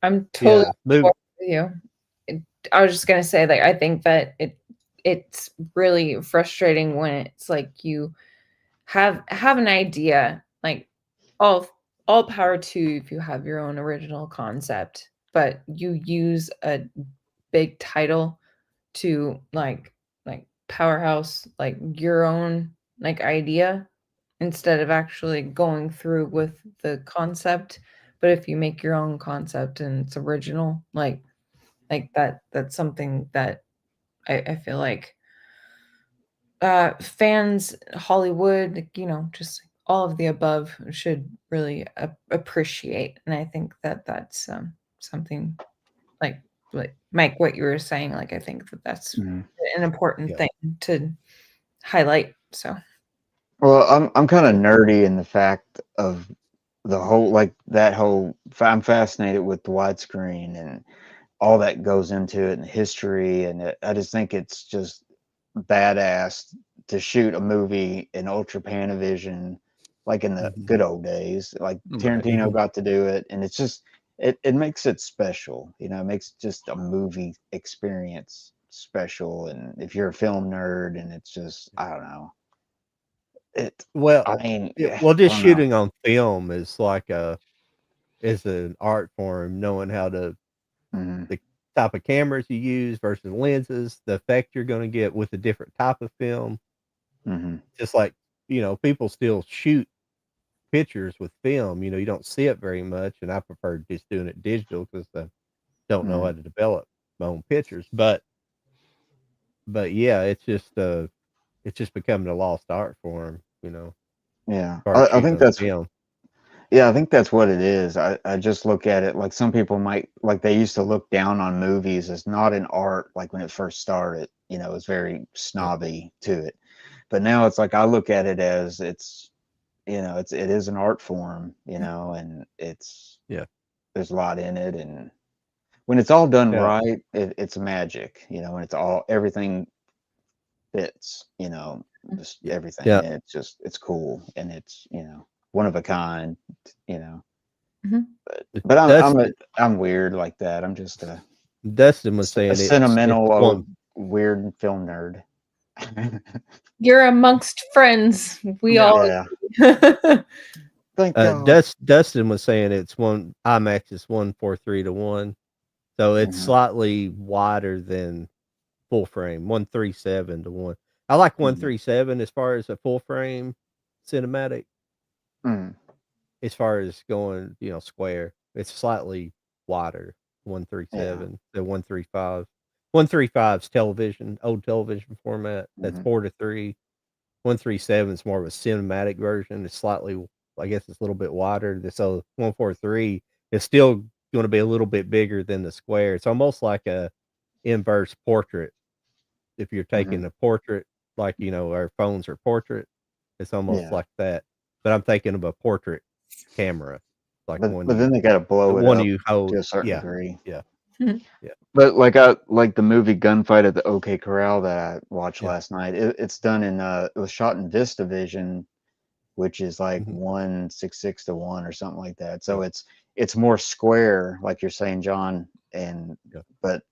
I'm totally Yeah. on board with you. I was just gonna say, like, I think that it's really frustrating when it's like you have an idea, like all all power to you if you have your own original concept, but you use a big title to like powerhouse like your own like idea instead of actually going through with the concept. But if you make your own concept and it's original, like that's something that I feel like fans, Hollywood, like, just all of the above should really appreciate. And I think that that's something like Mike, what you were saying. Like I think that that's Mhm. an important Yeah. thing to highlight. So Well, I'm kind of Yeah. nerdy in the fact of the whole, like that whole. I'm fascinated with the widescreen and all that goes into it, and the history, and I just think it's just badass to shoot a movie in ultra panavision, like in the Mhm. good old days. Like Right. Tarantino Mhm. got to do it, and it's just it makes it special. You know, it makes just a movie experience special. And if you're a film nerd, and it's just, I don't know it. Well, I mean, I just don't know. shooting on film is like is an art form, knowing how to Hmm. the type of cameras you use versus lenses, the effect you're gonna get with a different type of film. Hmm. Just like, people still shoot pictures with film, you don't see it very much, and I prefer just doing it digital because I don't know Hmm. how to develop my own pictures, but yeah, it's just becoming a lost art form, Yeah, start I shooting think on that's. film. Yeah, I think that's what it is. I just look at it like some people might, like they used to look down on movies as not an art, like when it first started, you know, it was very Yeah, snobby to it. But now it's like I look at it as it's, you know, it is an art form, you know, and yeah. there's a lot in it. And when it's all done Now right, it's magic, you know, when everything fits, you know, just yeah, everything. yeah, And it's cool, and it's, you know, one of a kind, you know. But Dustin, I'm weird like that. I'm just Dustin was saying a sentimental one. weird film nerd. You're amongst friends. We all. Yeah. Thank God. Dustin was saying it's one IMAX is 1:43:1, so it's slightly wider than full frame 1:37:1. I like 1:37 as far as a full frame cinematic. As far as going, square, it's slightly wider 1:37 than 1:35. 1:35's television, old television format. That's 4:3. 1:37 is more of a cinematic version. It's slightly, I guess, it's a little bit wider. So 1:43 is still going to be a little bit bigger than the square. It's almost like a inverse portrait. If you're taking a portrait, like our phones are portrait, it's almost like that. But I'm thinking of a portrait camera, like but then they got to blow it one up you hold to a certain degree. Yeah. But like the movie Gunfight at the OK Corral that I watched last night. It's done in it was shot in VistaVision, which is like 1:66:1 or something like that. So it's more square, like you're saying, John. And but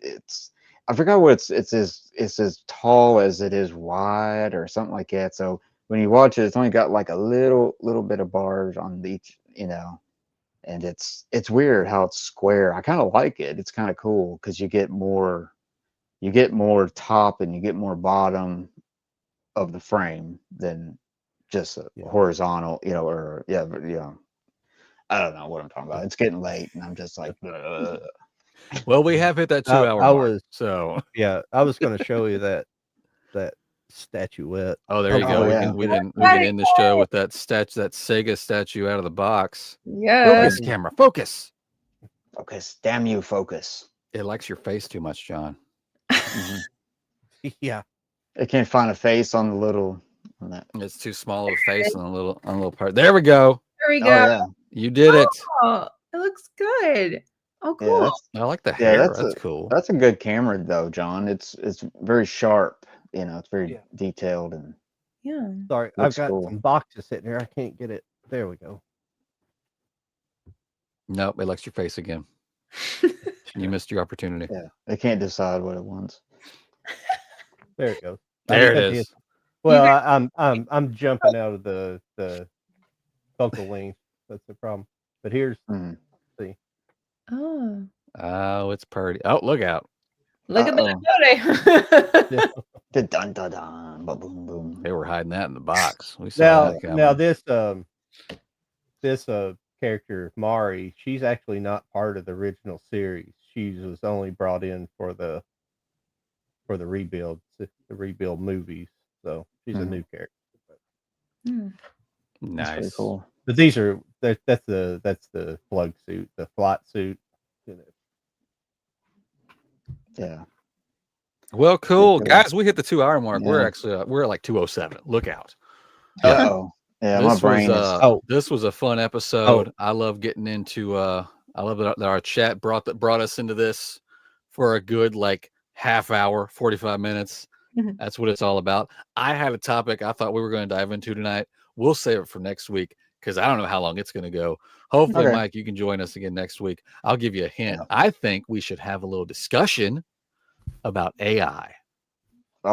I forgot what it's as tall as it is wide or something like that. So when you watch it, it's only got like a little bit of bars on each, and it's weird how it's square. I kind of like it. It's kind of cool because you get more top and you get more bottom of the frame than just a horizontal, or I don't know what I'm talking about. It's getting late and I'm just like, ugh. Well, we have hit that 2-hour mark. So I was going to show you that statuette. Oh, there you go. yeah. We can end the show with that Sega statue out of the box. Yeah. Focus, camera, focus. Focus. Damn you, focus. It likes your face too much, John. Yeah. It can't find a face on the little on that. It's too small of a face on a little part. There we go. There we go. Oh, yeah. You did it. Oh, it looks good. Oh, cool. I like the hair. That's cool. That's a good camera though, John. It's very sharp. It's very detailed and Sorry, I've got some boxes sitting here. I can't get it. There we go. Nope, it likes your face again. You missed your opportunity. Yeah, it can't decide what it wants. There it goes. There it is. Well, I'm jumping out of the focal length. That's the problem. But here's see. Oh, it's pretty. Oh, look out. Look at the The dun dun dun, boom boom. They were hiding that in the box. We saw that now this character Mari, she's actually not part of the original series. She was only brought in for the rebuild movies. So she's a new character. Nice. That's pretty cool. But that's the plug suit, the flight suit. Yeah. Well, cool, guys. We hit the 2-hour mark. We're actually we're at like 2:07. Look out. Yeah, my brain is. This was a fun episode. I love getting into. I love that our chat brought us into this for a good half hour, 45 minutes. That's what it's all about. I had a topic I thought we were going to dive into tonight. We'll save it for next week because I don't know how long it's going to go. Hopefully, Mike, you can join us again next week. I'll give you a hint. Yeah. I think we should have a little discussion about AI.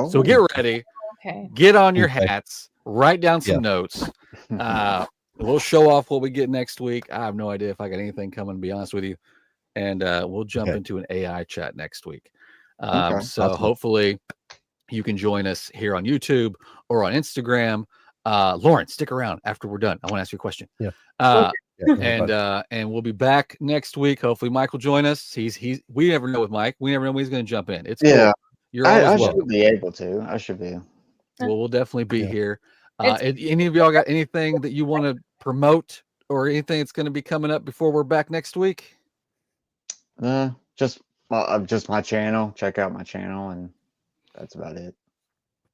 So get ready. Okay. Get on your hats. Write down some notes. We'll show off what we get next week. I have no idea if I got anything coming, to be honest with you. And we'll jump into an AI chat next week. So hopefully you can join us here on YouTube or on Instagram. Lauren, stick around after we're done. I want to ask you a question. And we'll be back next week. Hopefully Mike will join us. We never know with Mike. We never know when he's going to jump in. It's cool. You're always welcome. Should be able to. I should be. Well, we'll definitely be here. Any of y'all got anything that you want to promote or anything that's going to be coming up before we're back next week? Just my channel. Check out my channel, and that's about it.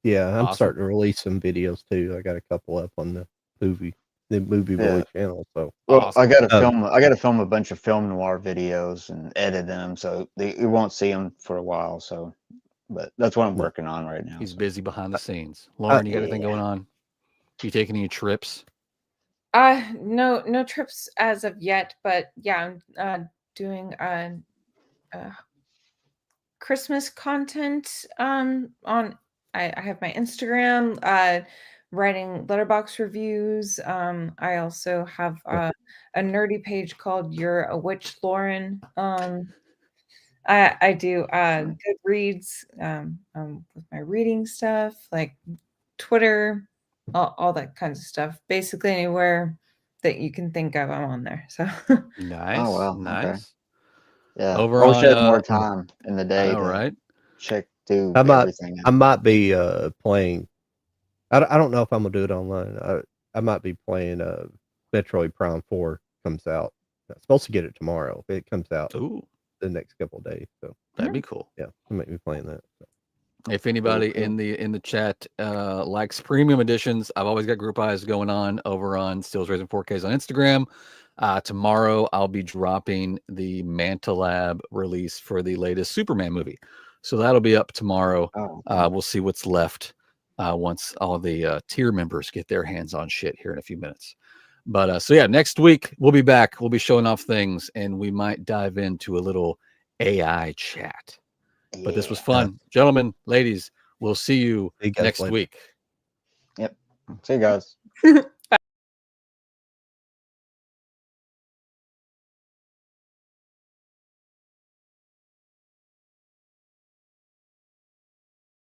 Yeah, I'm starting to release some videos too. I got a couple up on the movie boy channel. So I got to film a bunch of film noir videos and edit them, so you won't see them for a while. So, but that's what I'm working on right now. He's busy behind the scenes. Lauren, you got anything going on? You taking any trips? No trips as of yet, but yeah, I'm doing Christmas content on I have my Instagram, writing letterbox reviews. I also have a nerdy page called You're a Witch, Lauren. I do Goodreads with my reading stuff, like Twitter, all that kinds of stuff. Basically anywhere that you can think of, I'm on there. So Nice. Oh well, nice. okay. Yeah, Over I wish I on had more time in the day all to right. check through I might everything. I might be playing. I don't know if I'm gonna do it online. I might be playing Metroid Prime 4 comes out. I'm supposed to get it tomorrow. It comes out Ooh, the next couple of days. So that'd be cool. yeah, I might be playing that. So. If anybody Cool. in the chat likes premium editions, I've always got group eyes going on over on Stills Raising 4Ks on Instagram. Tomorrow I'll be dropping the Manta Lab release for the latest Superman movie, so that'll be up tomorrow. Oh, okay. We'll see what's left once all the tier members get their hands on shit here in a few minutes. But so yeah, next week we'll be back. We'll be showing off things, and we might dive into a little AI chat. But this was fun. Gentlemen, ladies, we'll see you See you guys next later. week. Yep. See you guys.